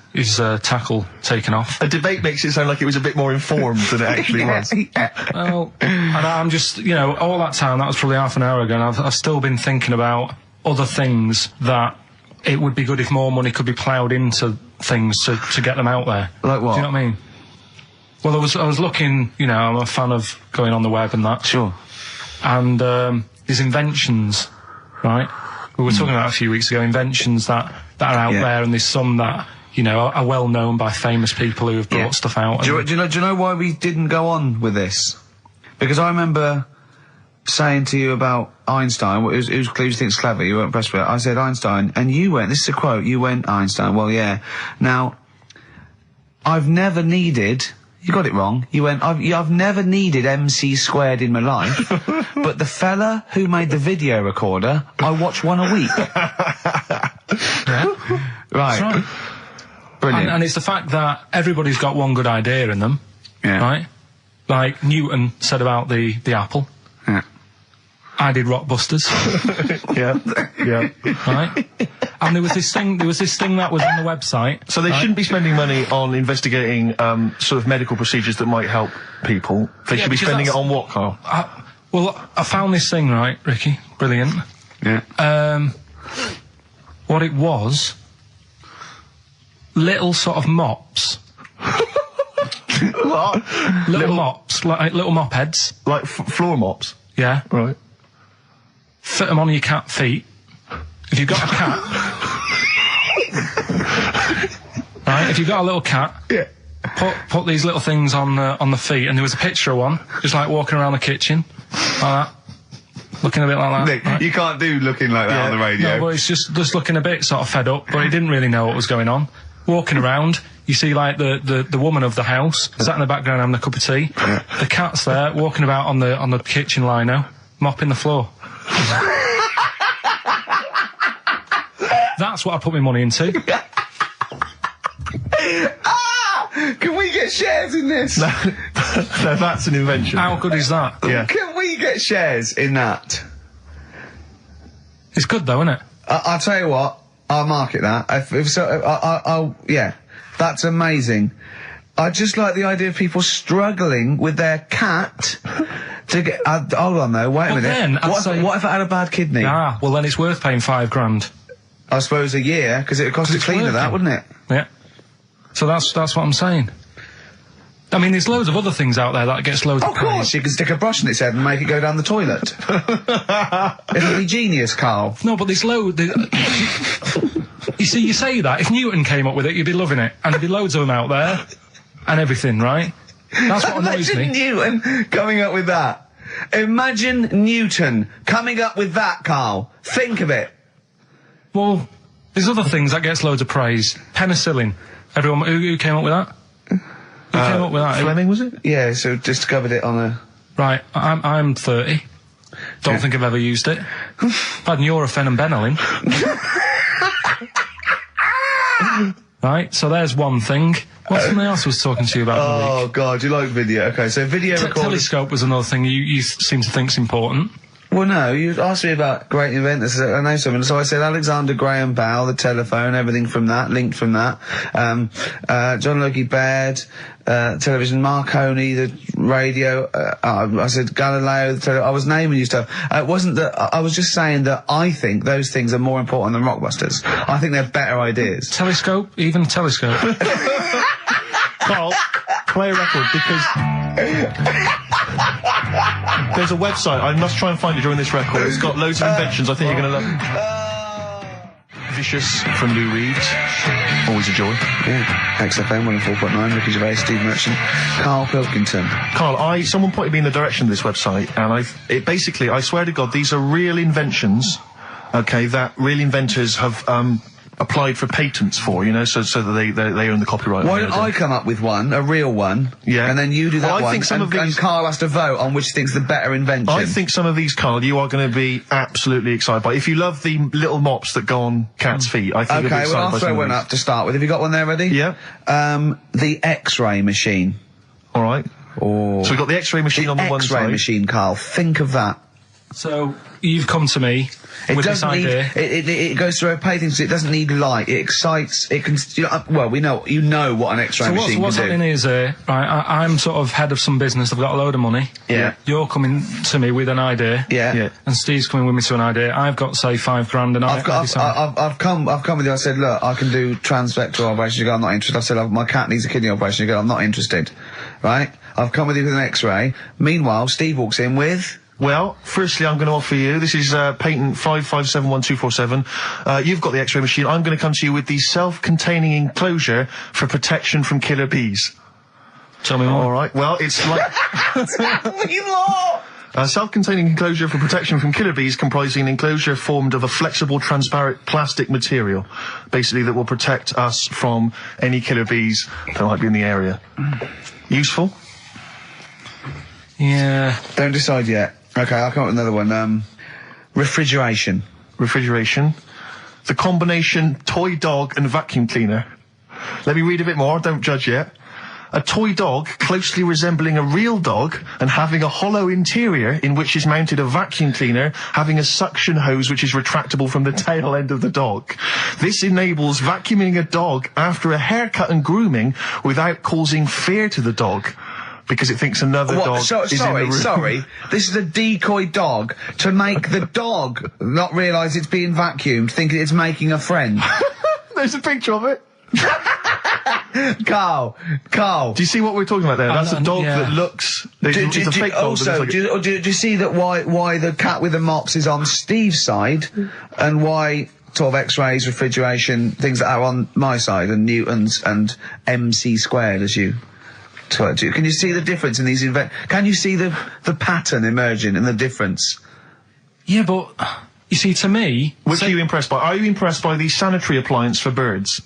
tackle taken off. A debate makes it sound like it was a bit more informed than it actually was. Well, and I'm just, all that time, that was probably half an hour ago, and I've still been thinking about other things that it would be good if more money could be ploughed into things to get them out there. Like what? Do you know what I mean? Well, I was looking, I'm a fan of going on the web and that. Sure. And there's inventions, right? We were talking about a few weeks ago, inventions that are out there, and there's some that, are well known by famous people who have brought stuff out. Do you know why we didn't go on with this? Because I remember saying to you about Einstein, who's clearly thinks clever, you weren't impressed with it. I said Einstein, and you went, this is a quote, you went Einstein, well, yeah. Now, I've never needed, you got it wrong, you went, I've never needed MC squared in my life, but the fella who made the video recorder, I watch one a week. Yeah. Right. That's right. Brilliant. And it's the fact that everybody's got one good idea in them, right? Like Newton said about the apple. Yeah. I did Rockbusters. Yeah. Right? And there was this thing that was on the website. So they shouldn't be spending money on investigating sort of medical procedures that might help people. They should be because spending it that's- on what, Carl? I found this thing, right, Ricky? Brilliant. Yeah. What it was, little sort of mops. What? Little mops, like little mop heads. Like floor mops? Yeah. Right. Fit them on your cat feet. If you've got a cat. Right, if you've got a little cat. Yeah. Put these little things on the feet, and there was a picture of one, just like walking around the kitchen, like that, looking a bit like that. Nick, right? you can't do looking like that on the radio. No, well, it's just looking a bit sort of fed up, but he didn't really know what was going on. Walking around, you see like the woman of the house sat in the background having a cup of tea. Yeah. The cat's there walking about on the kitchen lino, mopping the floor. That's what I put my money into. Can we get shares in this? No, that's an invention. How good is that? Yeah. Can we get shares in that? It's good though, isn't it? I'll tell you what, I'll market that. I'll yeah, that's amazing. I just like the idea of people struggling with their cat to get. Hold on though, wait a minute. Then, what if I had a bad kidney? Ah, well then it's worth paying $5,000. I suppose a year, because it would cost a cleaner working. that, wouldn't it? Yeah. So that's what I'm saying. I mean, there's loads of other things out there that gets loads of Of course, praise. you can stick a brush in its head and make it go down the toilet. It'll be genius, Carl. No, but there's you see, you say that, if Newton came up with it, you'd be loving it. And there'd be loads of them out there, and everything, right? That's what annoys Imagine me. Newton coming up with that. Imagine Newton coming up with that, Carl. Think of it. Well, there's other things that gets loads of praise. Penicillin. Everyone, who came up with that? Who came up with that? Fleming, was it? Yeah, so discovered it on a... Right, I'm 30. Don't think I've ever used it. I've had Nurofen and Benylin. Right, so there's one thing. What's something else I was talking to you about in the week? Oh, God, you like video. Okay, so video recorders... Telescope was another thing you seem to think's important. Well, no, you asked me about great inventors. I know someone, so I said Alexander Graham Bell, the telephone, everything from that, linked from that. John Logie Baird, television, Marconi, the radio. I said Galileo, I was naming you stuff. It wasn't that, I was just saying that I think those things are more important than Rockbusters. I think they're better ideas. Telescope? Even telescope? Carl, play a record, because there's a website. I must try and find it during this record. It's got loads of inventions. I think you're going to love it. Vicious from Lou Reed. Always a joy. Yeah. XFM 104.9, Ricky Gervais, Steve Merchant, Karl Pilkington. Carl, someone pointed me in the direction of this website, and basically, I swear to God, these are real inventions, okay, that real inventors have, applied for patents for, you know, so that they own the copyright. Why don't I come up with one, a real one, yeah, and then you do that well, I one, think some of these, and Carl has to vote on which thing's the better invention. I think some of these, Carl, you are going to be absolutely excited by. If you love the little mops that go on cats' feet, I think you'll be excited well, I'll by throw some one of up to start with. Have you got one there ready? Yeah. The X-ray machine. All right. Oh. So we've got the X-ray machine on the one side. X-ray machine, Carl. Think of that. So, you've come to me with this idea. It goes through a painting, so it doesn't need light. It excites, it can, you know, well, you know what an X-ray machine can do. So what's happening is, right, I'm sort of head of some business, I've got a load of money. Yeah. You're coming to me with an idea. Yeah. And Steve's coming with me to an idea. I've got, say, $5,000 and I've come with you, I said, look, I can do transvector operation. You go, I'm not interested. I said, my cat needs a kidney operation. You go, I'm not interested. Right? I've come with you with an X-ray. Meanwhile, Steve walks in with... Well, firstly, I'm going to offer you, this is patent 5571247. You've got the X-ray machine. I'm going to come to you with the self-containing enclosure for protection from killer bees. Tell me more. All right. Well, it's like... Tell me more! A self-containing enclosure for protection from killer bees, comprising an enclosure formed of a flexible, transparent plastic material, basically that will protect us from any killer bees that might be in the area. Useful? Yeah. Don't decide yet. Okay, I'll come up with another one. Refrigeration. Refrigeration. The combination toy dog and vacuum cleaner. Let me read a bit more, don't judge yet. A toy dog closely resembling a real dog and having a hollow interior in which is mounted a vacuum cleaner having a suction hose which is retractable from the tail end of the dog. This enables vacuuming a dog after a haircut and grooming without causing fear to the dog, because it thinks another dog is in the room. Sorry, this is a decoy dog to make the dog not realise it's being vacuumed, thinking it's making a friend. There's a picture of it. Carl. Do you see what we're talking about there? That's a dog that looks... It's a fake dog. Also, do you see that why the cat with the mops is on Steve's side, and why sort of X-rays, refrigeration, things that are on my side, and Newtons and MC squared, as you... Can you see the difference in these can you see the pattern emerging and the difference? Yeah, but you see, to me, which are you impressed by? Are you impressed by the sanitary appliance for birds?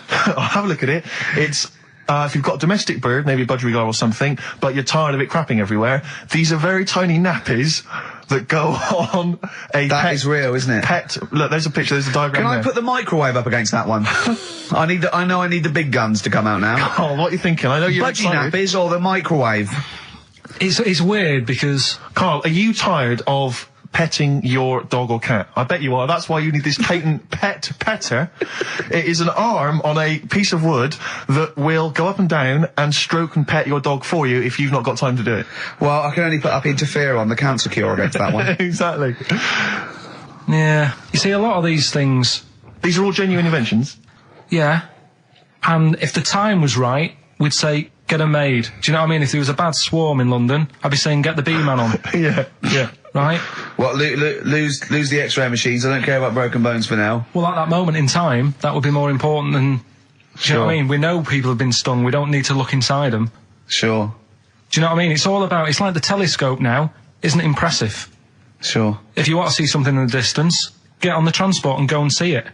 I'll have a look at it. It's if you've got a domestic bird, maybe a budgerigar or something, but you're tired of it crapping everywhere, these are very tiny nappies that go on a That is real, isn't it? Look, there's a picture, there's a diagram Can there. I put the microwave up against that one? I know I need the big guns to come out now. Oh, what are you thinking? I know you're Budgie excited. nappies or the microwave? it's weird because... Carl, are you tired of petting your dog or cat? I bet you are. That's why you need this patent pet petter. It is an arm on a piece of wood that will go up and down and stroke and pet your dog for you if you've not got time to do it. Well, I can only put up interferon, the cancer cure, against that one. Exactly. Yeah. You see, a lot of these things... These are all genuine inventions? Yeah. And if the time was right, we'd say, get them made. Do you know what I mean? If there was a bad swarm in London, I'd be saying, get the bee-man on. Yeah. Right? What, lose the X-ray machines? I don't care about broken bones for now. Well, at that moment in time, that would be more important than... Do you know what I mean? We know people have been stung. We don't need to look inside them. Sure. Do you know what I mean? It's all about... It's like the telescope now. Isn't it impressive? Sure. If you want to see something in the distance, get on the transport and go and see it.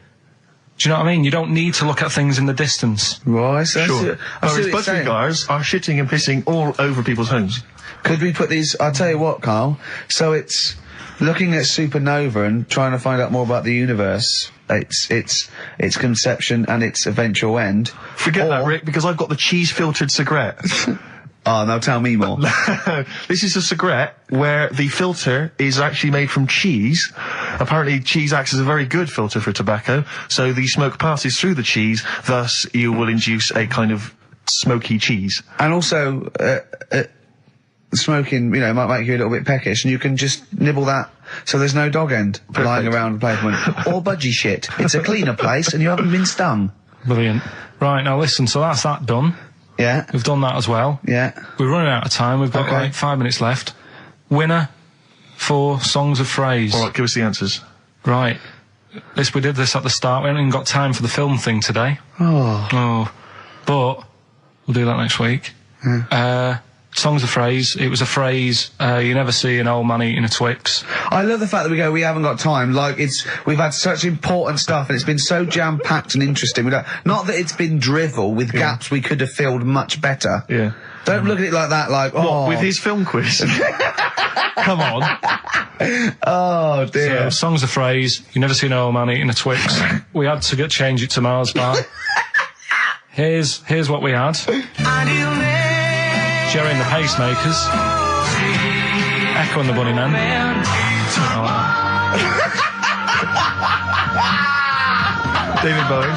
Do you know what I mean? You don't need to look at things in the distance. Right, so sure. Whereas budgerigars are shitting and pissing all over people's homes. Could we put these... I'll tell you what, Carl. So it's looking at supernova and trying to find out more about the universe, its conception and its eventual end. Forget that, Rick, because I've got the cheese-filtered cigarette. Oh, now tell me more. This is a cigarette where the filter is actually made from cheese. Apparently, cheese acts as a very good filter for tobacco, so the smoke passes through the cheese, thus you will induce a kind of smoky cheese. And also, smoking, might make you a little bit peckish, and you can just nibble that so there's no dog end lying around the pavement. Or budgie shit. It's a cleaner place, and you haven't been stung. Brilliant. Right, now listen, so that's that done. Yeah. We've done that as well. Yeah. We're running out of time. We've got like 5 minutes left. Winner for Songs of Phrase. All right, give us the answers. Right. We did this at the start. We haven't even got time for the film thing today. Oh. But we'll do that next week. Songs of Phrase. It was a phrase you never see an old man eating a Twix. I love the fact that we haven't got time. Like, we've had such important stuff, and it's been so jam-packed and interesting. Not that it's been drivel with gaps we could have filled much better. Yeah. Don't look at it like that, like, What, with his film quiz? Come on. Oh, dear. So, Songs of Phrase. You never see an old man eating a Twix. We had to change it to Mars Bar. Here's what we had. Jerry and the Pacemakers. Echo and the Bunnymen. David Bowie.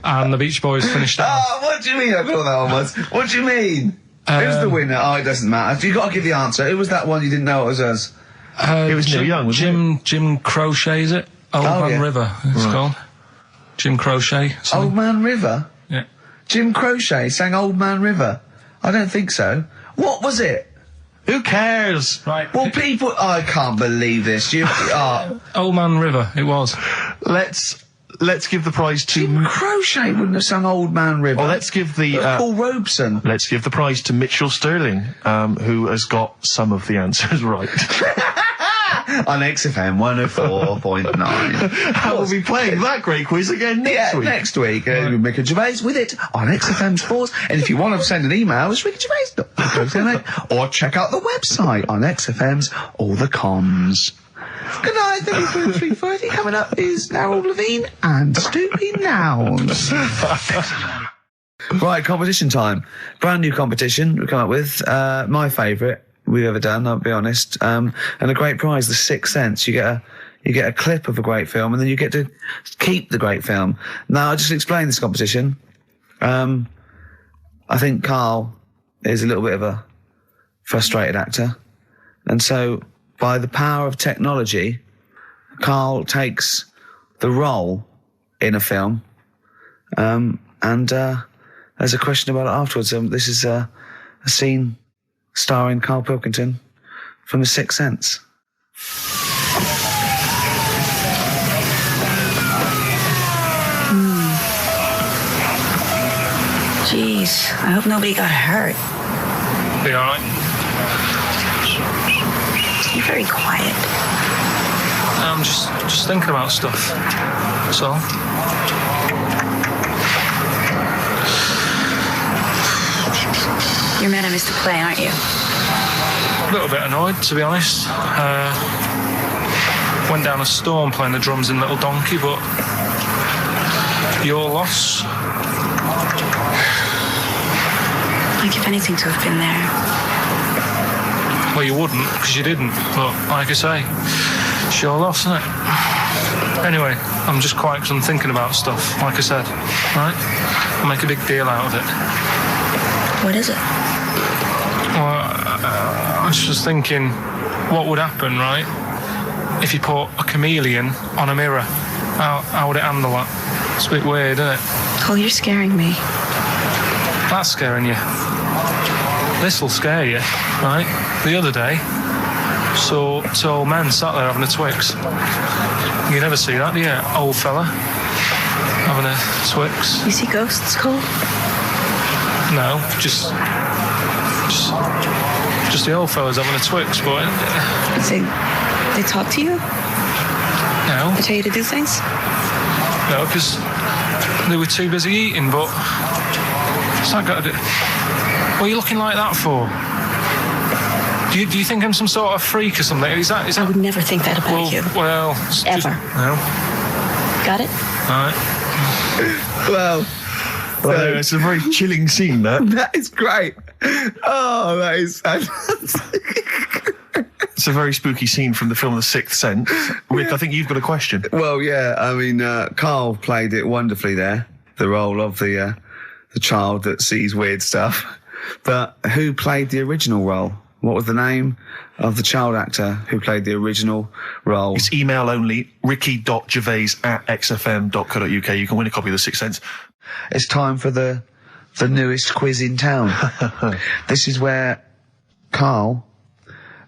And the Beach Boys finished off. Oh, what do you mean I thought that one was? What do you mean? Who's the winner? Oh, it doesn't matter. You've got to give the answer. Who was that one you didn't know it was us? It was Neil Young, wasn't it? Jim Crochet, is it? Old Man River, it's called. Jim Crochet. Old Man River? Yeah. Jim Crochet sang Old Man River? I don't think so. What was it? Who cares? Right. Well, people... I can't believe this. Old Man River, it was. Let's give the prize to... Jim Crochet wouldn't have sung Old Man River. Well, let's give the... Paul Robeson. Let's give the prize to Mitchell Sterling, who has got some of the answers right. On XFM 104.9. We'll be playing that great quiz again next week. Next week. Ricky Gervais with it on XFM Sports. And if you want to send an email, it's rickygervais.com. Or check out the website on XFM's All the Comms. Good night, 3:30. Coming up is Harold Levine and Stoopy Nouns. Right, competition time. Brand new competition we come up with. My favourite we've ever done, I'll be honest. And a great prize, The Sixth Sense. You get a clip of a great film, and then you get to keep the great film. Now, I'll just explain this competition. I think Karl is a little bit of a frustrated actor. And so, by the power of technology, Karl takes the role in a film. And there's a question about it afterwards. This is a scene starring Karl Pilkington from The Sixth Sense. Jeez, I hope nobody got hurt. Be alright. You're very quiet. I'm just thinking about stuff. That's all. You're mad I missed a play, aren't you? A little bit annoyed, to be honest. Went down a storm playing the drums in Little Donkey, but your loss. I'd give anything to have been there. Well, you wouldn't, because you didn't. But like I say, it's your loss, isn't it? Anyway, I'm just quiet because I'm thinking about stuff, like I said. Right? I'll make a big deal out of it. What is it? Well, I was just thinking, what would happen, right, if you put a chameleon on a mirror? How would it handle that? It's a bit weird, isn't it? Oh, you're scaring me. That's scaring you. This'll scare you, right? The other day, saw two old men sat there having a Twix. You never see that, do you? Old fella having a Twix. You see ghosts, Cole? No, just the old fellas having a Twix, but... They talk to you? No. They tell you to do things? No, because they were too busy eating, but... It's not got to do... What are you looking like that for? Do you think I'm some sort of freak or something? Is that... I would never think that about you. Well... Ever. No. Got it? All right. Well, Well, it's a very chilling scene, that. That is great. Oh, that is It's a very spooky scene from the film The Sixth Sense. Rick, I think you've got a question. Well, yeah, I mean, Karl played it wonderfully there, the role of the child that sees weird stuff. But who played the original role? What was the name of the child actor who played the original role? It's email only, ricky.gervais@xfm.co.uk. You can win a copy of The Sixth Sense. It's time for the newest quiz in town. This is where Karl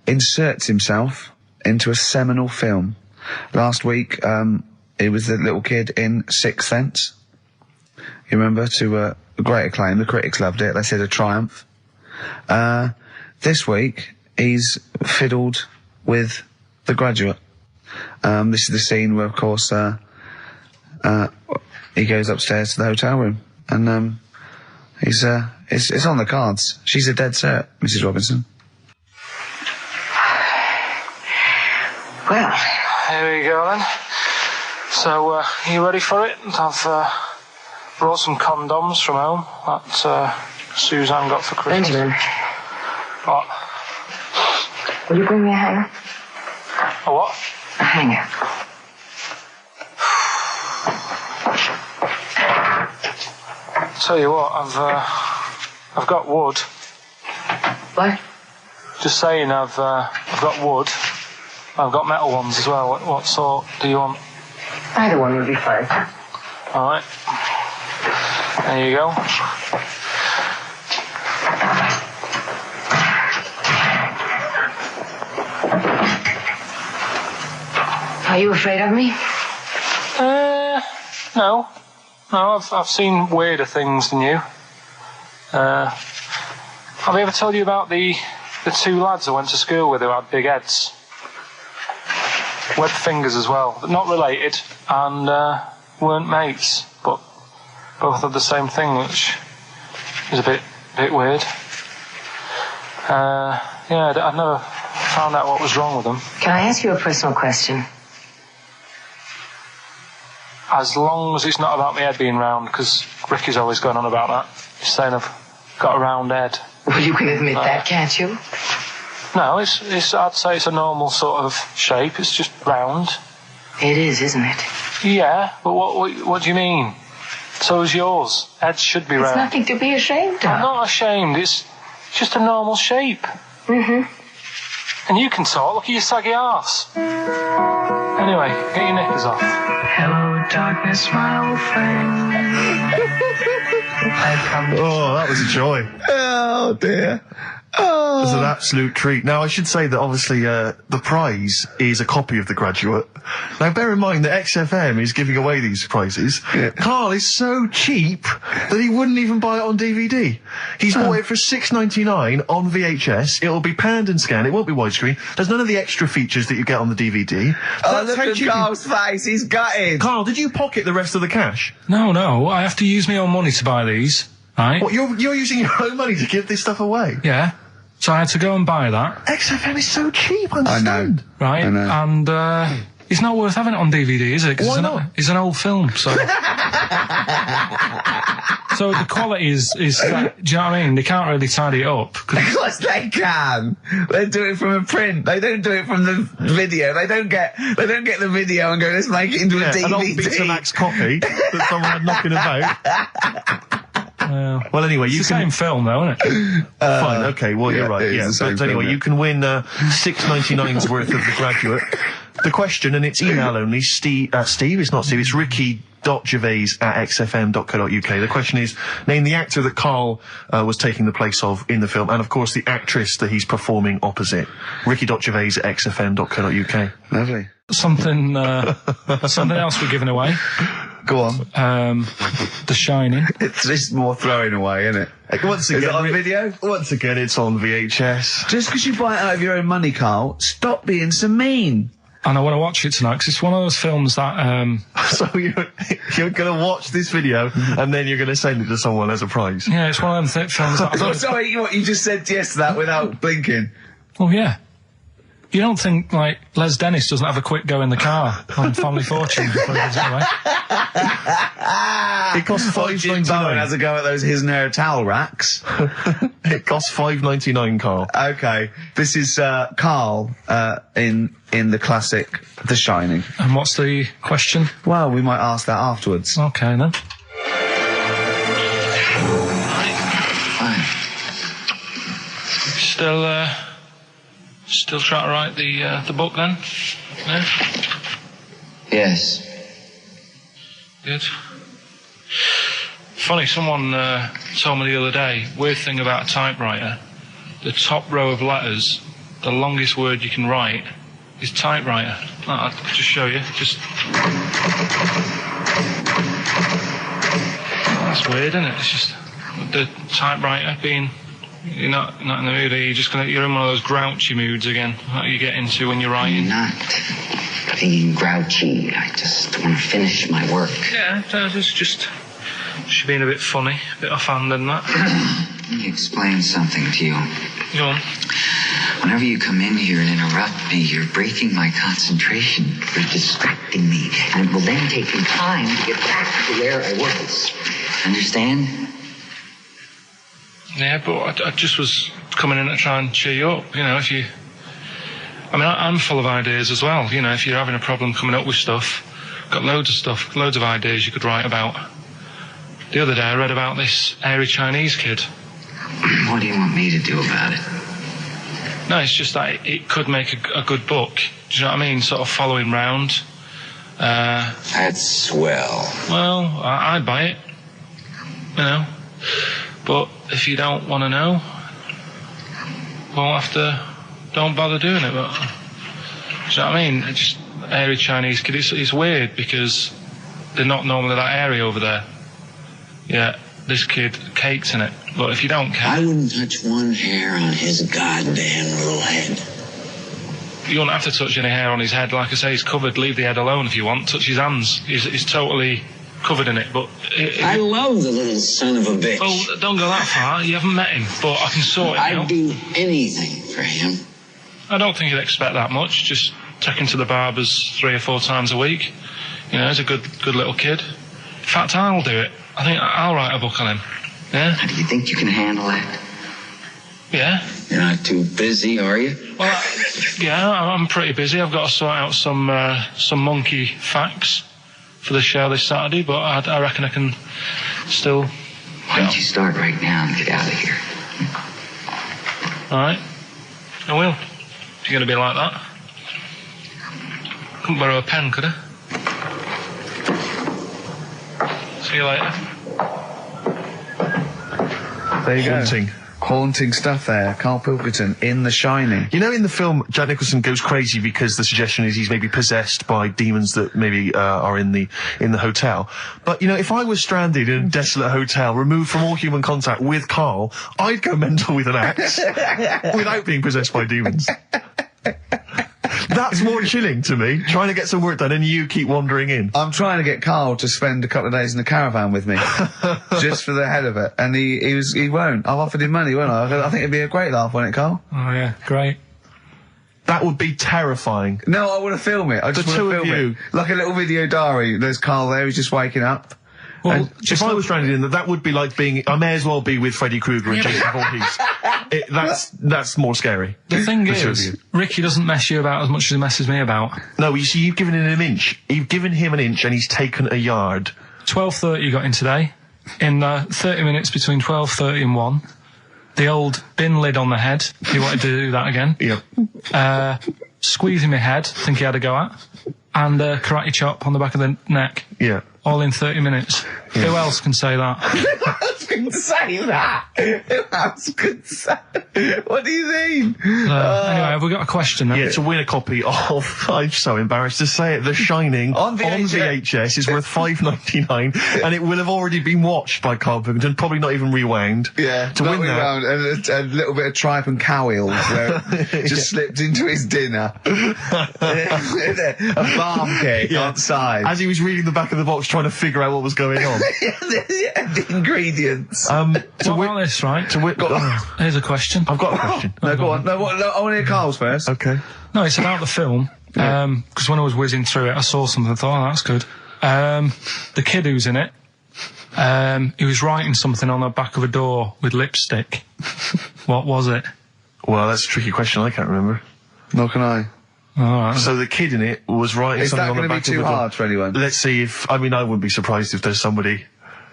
inserts himself into a seminal film. Last week, he was the little kid in Sixth Sense. You remember, to great acclaim. The critics loved it. They said a triumph. This week, he's fiddled with The Graduate. This is the scene where, of course, he goes upstairs to the hotel room, and it's on the cards. She's a dead cert, Mrs. Robinson. Well, Here we go then. So, are you ready for it? I've brought some condoms from home that Suzanne got for Christmas. Benjamin, What? will you bring me a hanger? A what? A hanger. Tell you what, I've got wood. What? Just saying, I've got wood. I've got metal ones as well. What sort do you want? Either one would be fine. All right. There you go. Are you afraid of me? No. No, I've seen weirder things than you. Have I ever told you about the two lads I went to school with who had big heads? Webbed fingers as well. Not related, and weren't mates, but both had the same thing, which is a bit weird. Yeah, I've never found out what was wrong with them. Can I ask you a personal question? As long as it's not about my head being round, because Ricky's always going on about that. He's saying I've got a round head. Well, you can admit that, can't you? No, it's I'd say it's a normal sort of shape. It's just round. It is, isn't it? Yeah, but what do you mean? So is yours. Heads should be It's round. nothing to be ashamed I'm of. not ashamed. It's just a normal shape. Mm-hmm. And you can talk. Look at your saggy arse. Anyway, get your knickers off. Hello, darkness, my old friend. I've come to Oh, that was a joy. Oh, dear. It was an absolute treat. Now, I should say that obviously the prize is a copy of The Graduate. Now, bear in mind that XFM is giving away these prizes. Yeah. Karl is so cheap that he wouldn't even buy it on DVD. He's bought it for $6.99 on VHS. It'll be panned and scanned. It won't be widescreen. There's none of the extra features that you get on the DVD. Oh, look at Karl's face. He's gutted. Karl, did you pocket the rest of the cash? No, I have to use my own money to buy these. Right? What, you're using your own money to give this stuff away? Yeah. So I had to go and buy that. XFM is so cheap, I I know. understand. Right? I know. And it's not worth having it on DVD, is it? 'Cause Why not? It's an old film, so. So the quality is do you know what I mean? They can't really tidy it up. Of course they can. They do it from a print. They don't do it from the video. They don't get the video and go, let's make it into a DVD. An old Betamax copy that someone had knocking about. Well, anyway, It's you the can. same film, though, isn't it? Fine, okay, well, you're yeah, right, it is yeah. the same But anyway, film, yeah. you can win $6.99's worth of The Graduate. The question, and it's email only, Steve, it's not Steve, it's ricky.gervais@xfm.co.uk. The question is, name the actor that Karl was taking the place of in the film, and of course the actress that he's performing opposite. ricky.gervais@xfm.co.uk. Lovely. Something else we're giving away. Go on. The Shining. It's just more throwing away, isn't it? Once Is again, it on video? Once again, it's on VHS. Just because you buy it out of your own money, Karl, stop being so mean. And I want to watch it tonight, because it's one of those films that... So you're going to watch this video, and then you're going to send it to someone as a prize. yeah, it's one of them films that... Oh, sorry, what, you just said yes to that without blinking. Oh, yeah. You don't think, like, Les Dennis doesn't have a quick go in the car on Family Fortune before he gives it away? It costs Jim Bowen has $5.99. a go at those his and her towel racks. It costs $5.99, Carl. Okay, this is Carl in the classic The Shining. And what's the question? Well, we might ask that afterwards. Okay, then. Still trying to write the book then? Yeah? Yes. Good. Funny, someone told me the other day, weird thing about a typewriter, the top row of letters, the longest word you can write is typewriter. I'll just show you. That's weird, isn't it? It's just the typewriter being... You're not in the mood, are you? You're in one of those grouchy moods again, that you get into when you're writing. I'm not being grouchy. I just want to finish my work. Yeah, it's just being a bit funny, a bit offhand and that. Let me explain something to you. Go on. Whenever you come in here and interrupt me, you're breaking my concentration. You're distracting me. And it will then take me time to get back to where I was. Understand? Yeah, but I just was coming in to try and cheer you up, you know, I'm full of ideas as well, you know, if you're having a problem coming up with stuff, got loads of ideas you could write about. The other day I read about this airy Chinese kid. What do you want me to do about it? No, it's just that it could make a good book, do you know what I mean, sort of following round. That's swell. Well, I'd buy it, you know. But if you don't want to know, don't bother doing it. But, do you know what I mean? It's just airy Chinese kid. It's weird because they're not normally that airy over there. Yeah, this kid cakes in it. But if you don't care... I wouldn't touch one hair on his goddamn little head. You won't have to touch any hair on his head. Like I say, he's covered. Leave the head alone if you want. Touch his hands. He's totally... covered in it, but... I love the little son of a bitch. Well, don't go that far. You haven't met him, but I can sort it out. I'd do anything for him. I don't think you'd expect that much. Just take him to the barber's 3 or 4 times a week. You know, he's a good little kid. In fact, I'll do it. I think I'll write a book on him. Yeah? How do you think you can handle that? Yeah? You're not too busy, are you? Well, yeah, I'm pretty busy. I've got to sort out some monkey facts for the show this Saturday, but I reckon I can still... Why don't you start right now and get out of here? Alright. I will. If you're going to be like that. Couldn't borrow a pen, could I? See you later. There you Haunting. go. Haunting stuff there. Karl Pilkington in The Shining. You know, in the film, Jack Nicholson goes crazy because the suggestion is he's maybe possessed by demons that maybe are in the hotel. But, you know, if I was stranded in a desolate hotel, removed from all human contact with Karl, I'd go mental with an axe without being possessed by demons. That's more chilling to me, trying to get some work done and you keep wandering in. I'm trying to get Karl to spend a couple of days in the caravan with me, just for the head of it, and he won't. I've offered him money, won't I? I think it'd be a great laugh, won't it, Karl? Oh yeah, great. That would be terrifying. No, I want to film it. I just want to film it. Like a little video diary. There's Karl there, he's just waking up. Well, if I was stranded in that would be like being... I may as well be with Freddy Krueger and Jason Voorhees. That's more scary. The thing is, Ricky doesn't mess you about as much as he messes me about. No, you see, you've given him an inch. You've given him an inch and he's taken a yard. 12:30 you got in today. In 30 minutes between 12:30 and 1. The old bin lid on the head. He wanted to do that again. Yep. Squeezing my head, think he had a go at. And karate chop on the back of the neck. Yeah. All in 30 minutes. Yeah. Who else can say that? Who else can say that? Who else can say... What do you mean? Anyway, have we got a question then? Yeah, to win a copy of... I'm so embarrassed to say it. The Shining on VHS is worth $5.99 and it will have already been watched by Karl Pilkington, probably not even rewound. Yeah, to win that. And a little bit of tripe and cow eels just slipped into his dinner. A barm cake outside. As he was reading the back of the box trying to figure out what was going on. The ingredients. What about this, right? Here's a question. I've got a question. No, go on. No, I want to hear Karl's first. Okay. No, it's about the film. Because when I was whizzing through it, I saw something and thought, oh, that's good. The kid who's in it, He was writing something on the back of a door with lipstick. What was it? Well, that's a tricky question. I can't remember. Nor can I. Alright. So the kid in it was writing Is something that on the going to be back of the too door. hard for anyone? Let's see if... I mean, I wouldn't be surprised if there's somebody...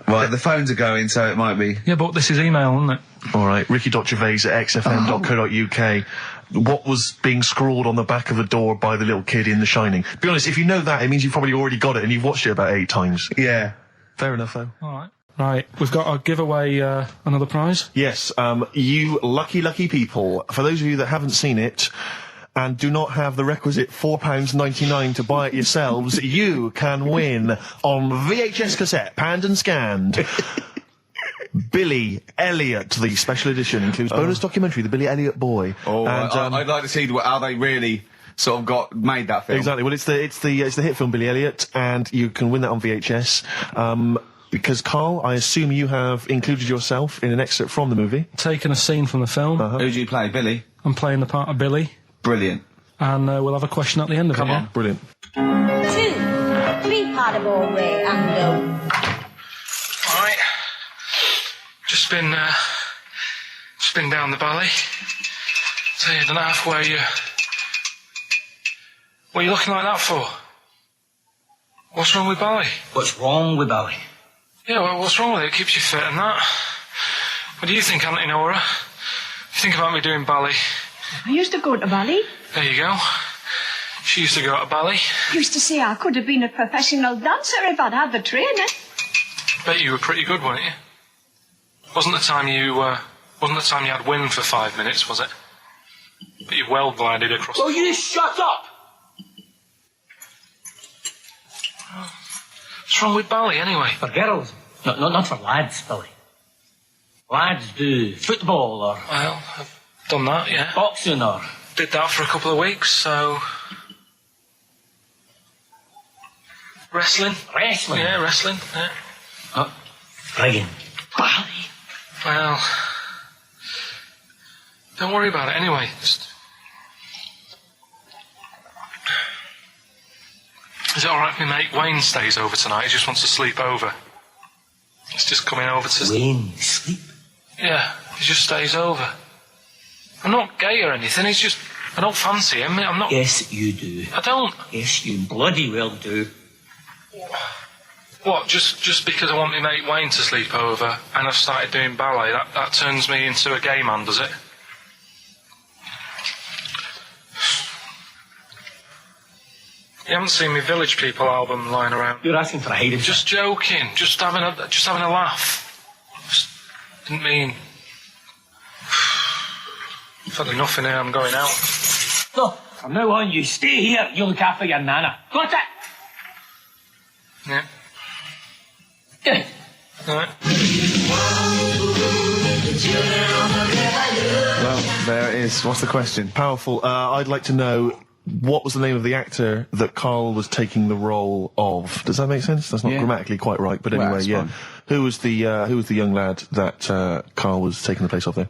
Right, the phones are going, so it might be. Yeah, but this is email, isn't it? All right, Ricky.Gervais at xfm.co.uk. What was being scrawled on the back of a door by the little kid in The Shining? Be honest, if you know that, it means you've probably already got it and you've watched it about 8 times. Yeah. Fair enough, though. Alright. Right, we've got to give away another prize. Yes, you lucky people. For those of you that haven't seen it and do not have the requisite £4.99 to buy it yourselves, you can win on VHS cassette, panned and scanned. Billy Elliot, the special edition, includes bonus documentary, The Billy Elliot Boy. Oh, and, I'd like to see how they really sort of made that film. Exactly. Well, it's the hit film Billy Elliot, and you can win that on VHS. Because Carl, I assume you have included yourself in an excerpt from the movie. Taken a scene from the film. Who do you play, Billy? I'm playing the part of Billy. Brilliant. And we'll have a question at the end of it. Come on. Brilliant. 2, 3-part ball way and Alright. Just been down the valley. So you don't know where you... What are you looking like that for? What's wrong with Bally? What's wrong with Bally? Yeah, well, what's wrong with it? It keeps you fit and that. What do you think, Auntie Nora? You think about me doing Bally? I used to go to Bali. There you go. She used to go to Bally. Used to say I could have been a professional dancer if I'd had the training. Bet you were pretty good, weren't you? Wasn't the time you had wind for 5 minutes, was it? But you well glided across. Will you shut up? What's wrong with Bally, anyway? For girls, not for lads, Billy. Lads do football or Well, I've done that, yeah. boxing or... Did that for a couple of weeks, so... Wrestling? Wrestling? Yeah, wrestling, yeah. Oh, friggin' Bally. Well... Don't worry about it, anyway. Just... Is it alright if my mate Wayne stays over tonight? He just wants to sleep over. He's just coming over to... Wayne, sleep? Yeah, he just stays over. I'm not gay or anything, he's just... I don't fancy him, I'm not... Yes, you do. I don't... Yes, you bloody well do. What, just because I want my mate Wayne to sleep over and I've started doing ballet, that turns me into a gay man, does it? You haven't seen my Village People album lying around. You're asking for a hiding. Just joking, just having a laugh. Just didn't mean... I've had enough in here, I'm going out. No, from now on, you stay here, you look after your nana. Got it? Yeah. Good. Alright. Well, there it is. What's the question? Powerful. I'd like to know what was the name of the actor that Carl was taking the role of. Does that make sense? That's not Yeah. grammatically quite right, but Well, anyway, that's yeah. fine. Who was the young lad that Carl was taking the place of there?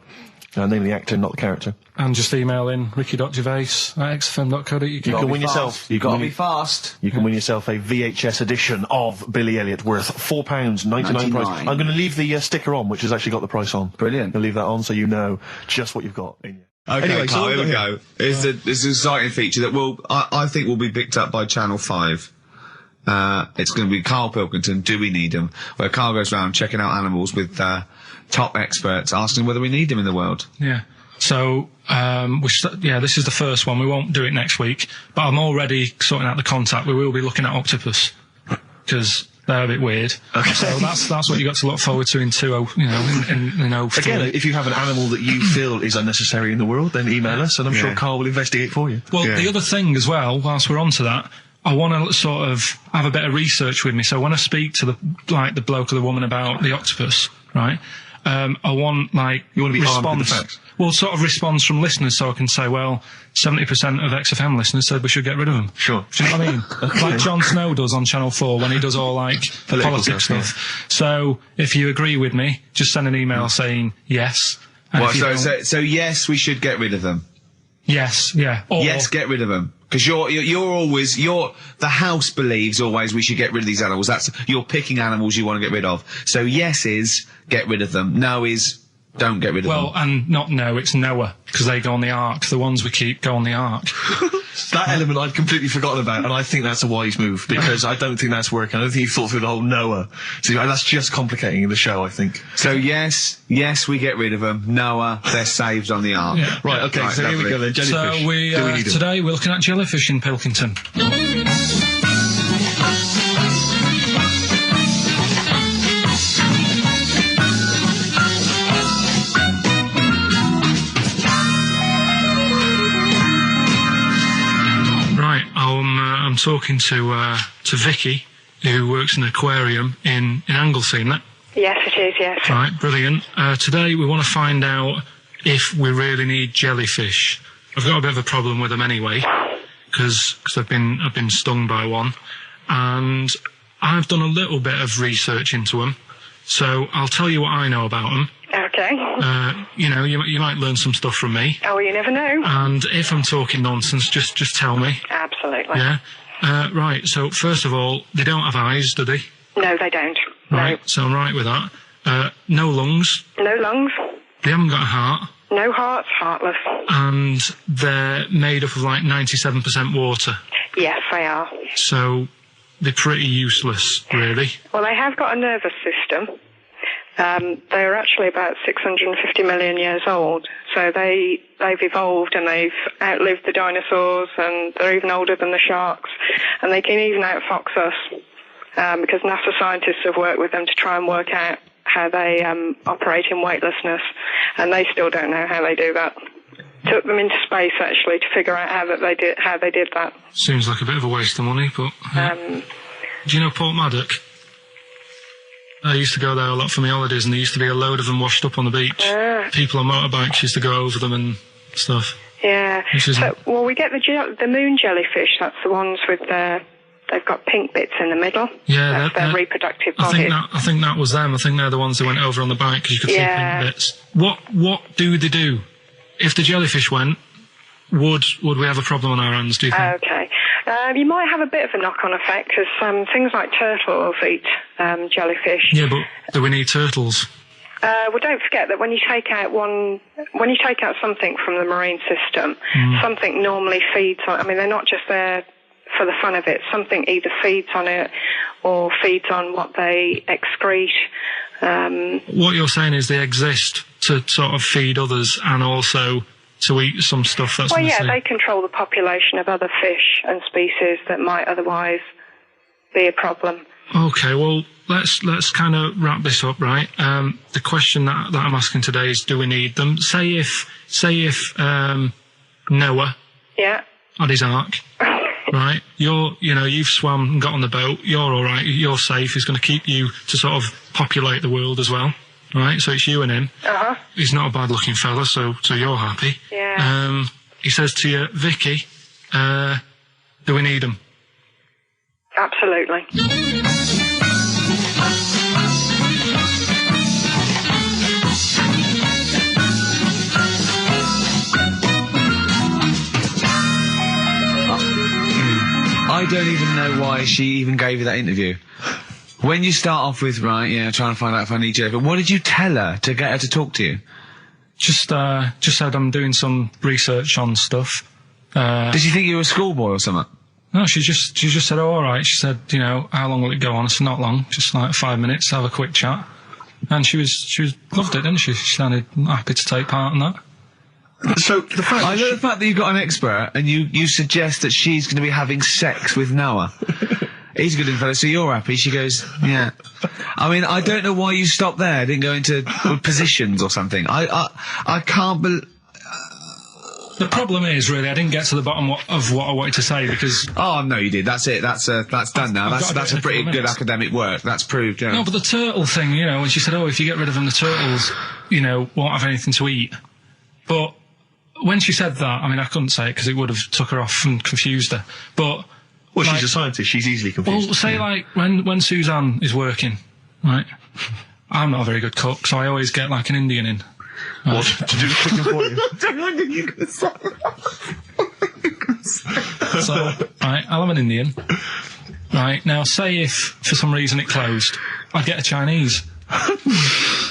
Name of the actor, not the character. And just email in ricky.gervais at xfm.co.uk. You can win yourself. You gotta be fast. You can win yourself a VHS edition of Billy Elliot worth £4.99 price. I'm going to leave the sticker on, which has actually got the price on. Brilliant. I'll leave that on so you know just what you've got in you. Okay, Anyway, Carl, so here we go. It's an exciting feature that I think will be picked up by Channel 5. It's going to be Karl Pilkington, Do We Need Him? Where Karl goes around checking out animals with top experts, asking whether we need them in the world. Yeah. So, this is the first one. We won't do it next week, but I'm already sorting out the contact. We will be looking at octopus, because they're a bit weird. Okay. So that's what you got to look forward to in 03. Again, if you have an animal that you feel is unnecessary in the world, then email us, and I'm sure Carl will investigate for you. Well, the other thing as well, whilst we're on to that, I want to sort of have a bit of research with me. So when I speak to the bloke or the woman about the octopus, right? I want you want to be armed with the facts. Well, sort of response from listeners, so I can say, well, 70% of XFM listeners said we should get rid of them. Sure. Do you know what I mean? Like Jon Snow does on Channel 4 when he does all politics stuff. Yeah. So if you agree with me, just send an email saying yes. Well, so yes, we should get rid of them. Yes, yeah. Or, yes, get rid of them. Because the house believes always we should get rid of these animals. You're picking animals you want to get rid of. So yes is, get rid of them. No is, don't get rid of them. Well, and not no, it's Noah, because they go on the ark. The ones we keep go on the ark. That element I'd completely forgotten about, and I think that's a wise move, because I don't think that's working. I don't think you've thought through the whole Noah. So that's just complicating the show, I think. So yes, we get rid of them. Noah, they're saved on the ark. Yeah. Right, okay, so lovely. here we go then, jellyfish. So today we're looking at jellyfish in Pilkington. I'm talking to Vicky, who works in an aquarium in Anglesey, isn't it? Yes, it is, yes. Right, brilliant. Today we want to find out if we really need jellyfish. I've got a bit of a problem with them anyway, because I've been stung by one, and I've done a little bit of research into them, so I'll tell you what I know about them. Okay. You might learn some stuff from me. Oh, you never know. And if I'm talking nonsense, just tell me. Absolutely. Yeah. Right, so first of all, they don't have eyes, do they? No, they don't. Right, no. So I'm right with that. No lungs. No lungs. They haven't got a heart. No hearts, heartless. And they're made up of like 97% water. Yes, they are. So they're pretty useless, really. Well, they have got a nervous system. They're actually about 650 million years old, so they've evolved and they've outlived the dinosaurs, and they're even older than the sharks, and they can even outfox us, because NASA scientists have worked with them to try and work out how they operate in weightlessness, and they still don't know how they do that. Took them into space actually to figure out how they did that. Seems like a bit of a waste of money, but do you know Port Maddock? I used to go there a lot for my holidays, and there used to be a load of them washed up on the beach. People on motorbikes used to go over them and stuff. Yeah. Well, we get the moon jellyfish. That's the ones with they've got pink bits in the middle. Yeah, that's their reproductive bodies. I think that was them. I think they're the ones that went over on the bike because you could see pink bits. What do they do? If the jellyfish went, would we have a problem on our hands, do you think? Okay. You might have a bit of a knock-on effect, because things like turtles eat jellyfish. Yeah, but do we need turtles? Well, don't forget that when you take out something from the marine system, something normally feeds on. I mean, they're not just there for the fun of it. Something either feeds on it or feeds on what they excrete. What you're saying is they exist to sort of feed others and also to eat some stuff that's in the sea. They control the population of other fish and species that might otherwise be a problem. Okay, well, let's kind of wrap this up, right? The question that I'm asking today is, do we need them? Say if Noah had his ark, right? You've swum and got on the boat. You're all right. You're safe. He's going to keep you to sort of populate the world as well. Right, so it's you and him. He's not a bad-looking fella, so you're happy. Yeah. He says to you, Vicky, do we need him? Absolutely. I don't even know why she even gave you that interview. When you start off with, trying to find out if I need you, but what did you tell her to get her to talk to you? Just said I'm doing some research on stuff. Did she think you were a schoolboy or something? No, she just said, oh, all right. She said, how long will it go on? I said, not long, just like 5 minutes, have a quick chat. And she loved it, didn't she? She sounded happy to take part in that. So the fact I love the fact that you've got an expert and you suggest that she's going to be having sex with Noah. He's a good fella, so you're happy. She goes, yeah. I mean, I don't know why you stopped there. Didn't go into positions or something. I can't believe. The problem is, really, I didn't get to the bottom of what I wanted to say because. Oh no, you did. That's it. That's done now. That's a pretty good academic work. That's proved. Yeah. No, but the turtle thing, when she said, "Oh, if you get rid of them, the turtles, won't have anything to eat." But when she said that, I mean, I couldn't say it because it would have took her off and confused her. But well, she's a scientist. She's easily confused. Well, say like when Suzanne is working, right? I'm not a very good cook, so I always get like an Indian in. What to do cooking for you? I don't think you can say that. So, right, I'll have an Indian. Right, now say if, for some reason, it closed, I'd get a Chinese.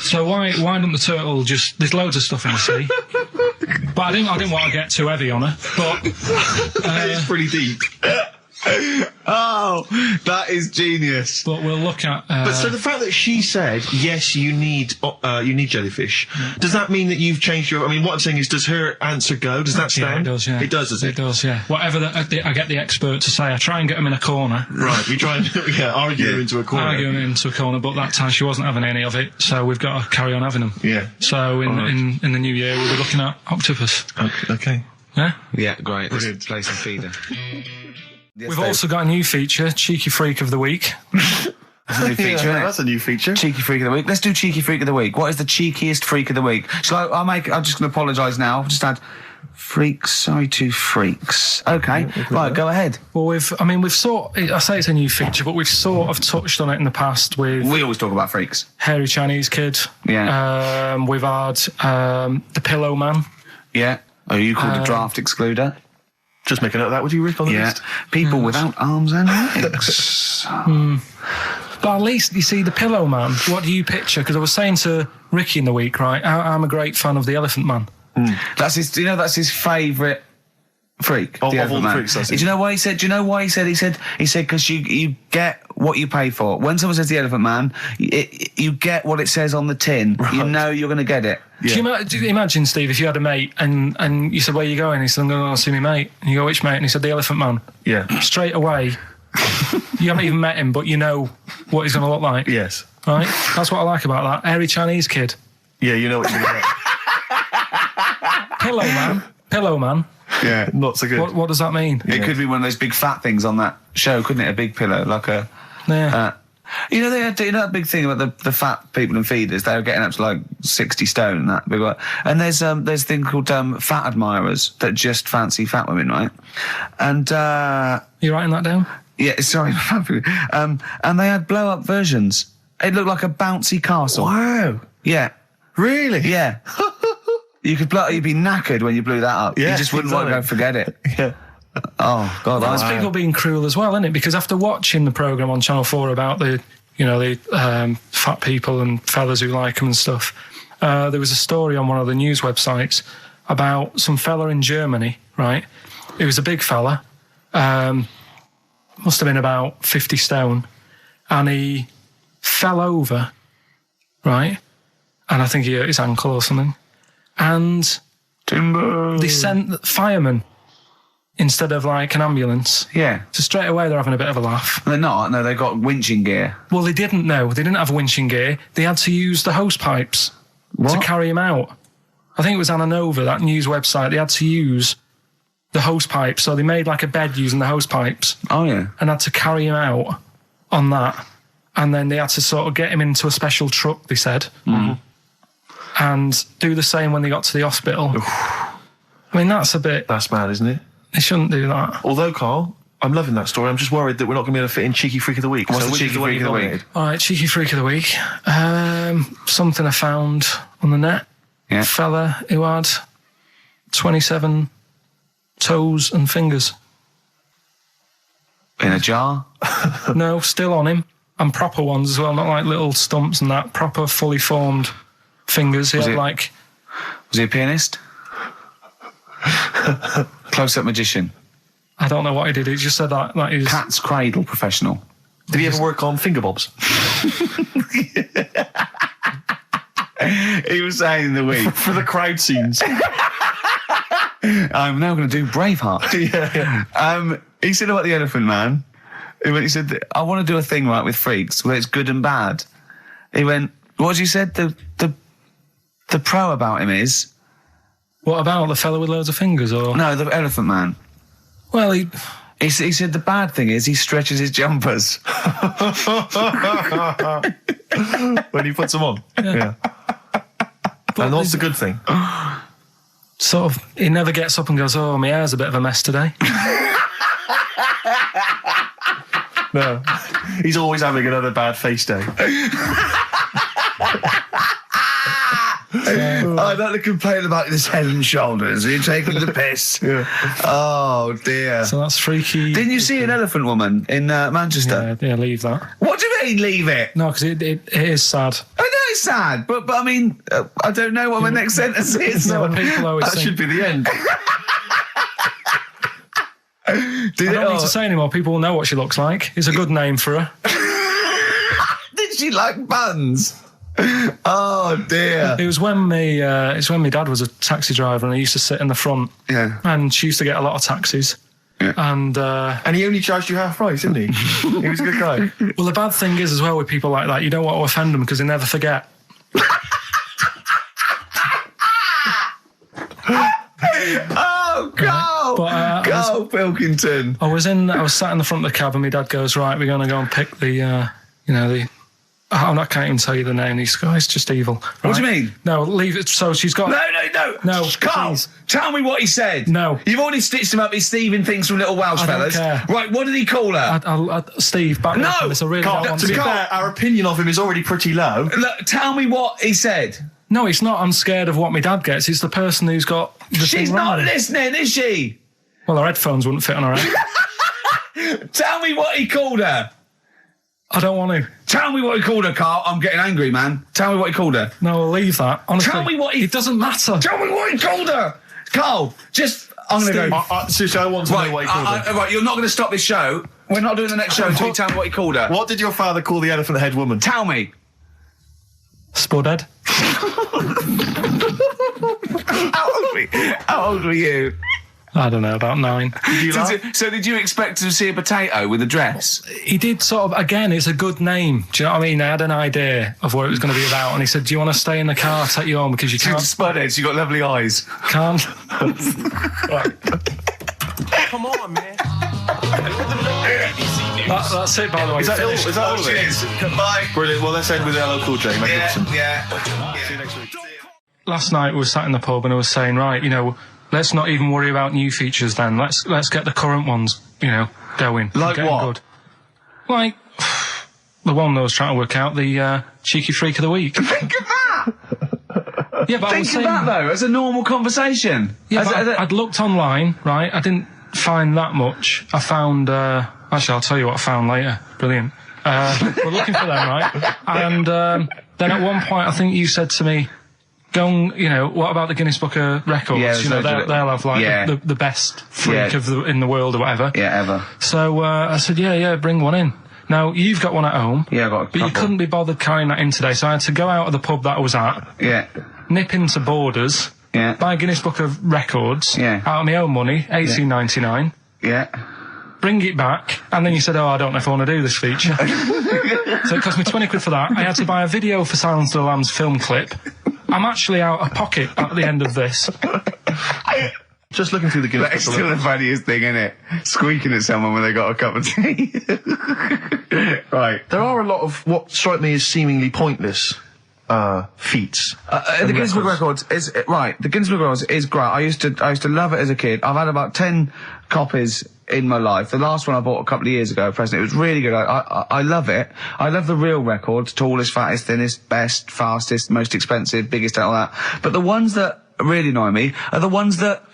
So why don't the turtle just... There's loads of stuff in the sea. But I didn't want to get too heavy on her, but... it's pretty deep. Oh, that is genius. But we'll look at... but so the fact that she said, yes, you need jellyfish, does that mean that you've changed your... I mean, what I'm saying is, does her answer go? Does that stand? Yeah, it does, yeah. It does, does it? It does, yeah. Whatever I get the expert to say, I try and get them in a corner. Right, you try and argue them into a corner. Argue them into a corner, but that time she wasn't having any of it, so we've got to carry on having them. Yeah. So in the new year, we'll be looking at octopus. Okay. Yeah? Yeah, great. Let's play some feeder. Yes, We've also got a new feature, Cheeky Freak of the Week. That's a new feature, isn't it? That's a new feature. Cheeky Freak of the Week. Let's do Cheeky Freak of the Week. What is the cheekiest freak of the week? I'm just going to apologise now. I've just had freaks, sorry to freaks. Okay, right, go ahead. Well, I say it's a new feature, but we've sort of touched on it in the past with... We always talk about freaks. Hairy Chinese Kid. Yeah. We've had the Pillow Man. Yeah. Oh, you called a draft excluder? Just make a note of that, would you, Rick, on the list? People without arms and legs. But at least, you see, the Pillow Man, what do you picture? Because I was saying to Ricky in the week, right, I'm a great fan of the Elephant Man. That's his favourite freak. Of all the freaks, Do you know why he said? He said because you get what you pay for. When someone says the Elephant Man, you get what it says on the tin. Right. You know you're going to get it. Yeah. Do you imagine, Steve, if you had a mate and you said, where are you going? He said, I'm going to see my mate. And you go, which mate? And he said, the Elephant Man. Yeah. Straight away, you haven't even met him, but you know what he's going to look like. Yes. Right? That's what I like about that. Hairy Chinese Kid. Yeah, you know what you're going to get. Pillow Man. Yeah. Not so good. What does that mean? It could be one of those big fat things on that show, couldn't it? A big pillow, like a... Yeah. You know, that big thing about the fat people in feeders, they were getting up to like 60 stone and that. Big one. And there's a thing called fat admirers that just fancy fat women, right? And... You writing that down? Yeah, sorry. And they had blow-up versions. It looked like a bouncy castle. Wow. Yeah. Really? Yeah. You'd be knackered when you blew that up. Yeah, you just wouldn't want to go forget it. Yeah. Oh, God. That's people being cruel as well, isn't it? Because after watching the programme on Channel 4 about the fat people and fellas who like them and stuff, there was a story on one of the news websites about some fella in Germany, right? He was a big fella, must have been about 50 stone, and he fell over, right? And I think he hurt his ankle or something. And they sent firemen instead of like an ambulance. Yeah. So straight away they're having a bit of a laugh. They're not. No, they've got winching gear. Well, they didn't know. They didn't have winching gear. They had to use the hose pipes to carry him out. I think it was Anna Nova, that news website. They had to use the hose pipes. So they made like a bed using the hose pipes. Oh, yeah. And had to carry him out on that. And then they had to sort of get him into a special truck, they said. Mm-hmm. And do the same when they got to the hospital. I mean, that's mad, isn't it? They shouldn't do that. Although, Carl, I'm loving that story. I'm just worried that we're not going to be able to fit in Cheeky Freak of the Week. What's the Cheeky Freak of the Week? All right, Cheeky Freak of the Week. Something I found on the net. Yeah. A fella who had 27 toes and fingers. In a jar? No, still on him. And proper ones as well, not like little stumps and that. Proper, fully formed fingers. Was he a pianist? Close-up magician? I don't know what he did. He just said that he was... Cat's cradle professional. Did he ever work on finger bobs? He was saying in the week. For the crowd scenes. I'm now going to do Braveheart. Yeah. He said about the Elephant Man. He said, I want to do a thing right with freaks where it's good and bad. He went, what did you said? The pro about him is... What about the fella with loads of fingers, or...? No, the Elephant Man. Well, he said the bad thing is he stretches his jumpers. When he puts them on. Yeah. And what's the good thing? Sort of, he never gets up and goes, oh, my hair's a bit of a mess today. No. He's always having another bad face day. I don't to complain about this head and shoulders. Are you taking the piss? Oh, dear. So that's freaky. Didn't you see an elephant woman in Manchester? Yeah, leave that. What do you mean, leave it? No, because it is sad. I know it's sad, but I mean, I don't know what my next sentence is. No, people always That think, should be the end. I don't need to say anymore. People will know what she looks like. It's a good name for her. Did she like buns? Oh dear! It was when it's when my dad was a taxi driver, and he used to sit in the front. Yeah. And she used to get a lot of taxis. Yeah. And he only charged you half price, didn't he? He was a good guy. Well, the bad thing is as well with people like that, you don't want to offend them because they never forget. Oh, go! But, go, Pilkington! I was sat in the front of the cab, and my dad goes, "Right, we're going to go and pick the I can't even tell you the name. These guys, just evil." Right? What do you mean? No, leave it. So she's got. No, Carl, please. tell me what he said. No. You've already stitched him up. He's Stephen things from Little Welsh I don't Fellas. care. Right, what did he call her? Steve, back No! up. It's a really Carl, don't want to be fair, our opinion of him is already pretty low. Look, tell me what he said. No, it's not. I'm scared of what my dad gets. It's the person who's got the She's thing not wrong. listening, is she? Well, her headphones wouldn't fit on her head. Tell me what he called her. I don't want to. Tell me what he called her, Carl. I'm getting angry, man. Tell me what he called her. No, I'll leave that. Honestly, Tell me what he... It doesn't matter. Tell me what he called her. Carl, just... I'm going to go... Seriously, I want to know what he called her. Right, you're not going to stop this show. We're not doing the next show until you tell me what he called her. What did your father call the elephant head woman? Tell me. Spudhead. How old were you? I don't know, about 9. So did you expect to see a potato with a dress? He did sort of, again, it's a good name. Do you know what I mean? I had an idea of what it was going to be about, and he said, "Do you want to stay in the car, take you home, because you can't..." Spudhead, you got lovely eyes. Can't. Come on, man. That's it, by the way. Is that all of it? Cheers. Bye. Brilliant. Well, let's end with LL Cool J. Yeah. See you next week. Last night we were sat in the pub and I was saying, right, let's not even worry about new features then. Let's get the current ones, going. Like what? Good. Like the one that I was trying to work out, the cheeky freak of the week. Think of that! Yeah, but Think of that, though, as a normal conversation. Yeah, I'd looked online, right? I didn't find that much. I found... actually, I'll tell you what I found later. Brilliant. We're looking for them, right? And then at one point, I think you said to me, "Go and, what about the Guinness Book of Records? Yeah, they'll have like the best freak in the world or whatever." Yeah, ever. So I said, yeah, bring one in. Now, you've got one at home. Yeah, I got a couple. But you couldn't be bothered carrying that in today, so I had to go out of the pub that I was at. Yeah. Nip into Borders. Yeah. Buy a Guinness Book of Records. Yeah. Out of my own money, $18.99. Yeah. Bring it back, and then you said, "Oh, I don't know if I want to do this feature." So it cost me 20 quid for that. I had to buy a video for Silence of the Lambs film clip. I'm actually out of pocket at the end of this. Just looking through the Guinness. That's still the funniest thing, isn't it? Squeaking at someone when they got a cup of tea. Right. There are a lot of what strike me as seemingly pointless feats. The Guinness Book of Records is right. The Guinness Book of Records is great. I used to love it as a kid. I've had about 10 copies in my life. The last one I bought a couple of years ago, present. It was really good. I love it. I love the real records: tallest, fattest, thinnest, best, fastest, most expensive, biggest, all that. But the ones that really annoy me are the ones that.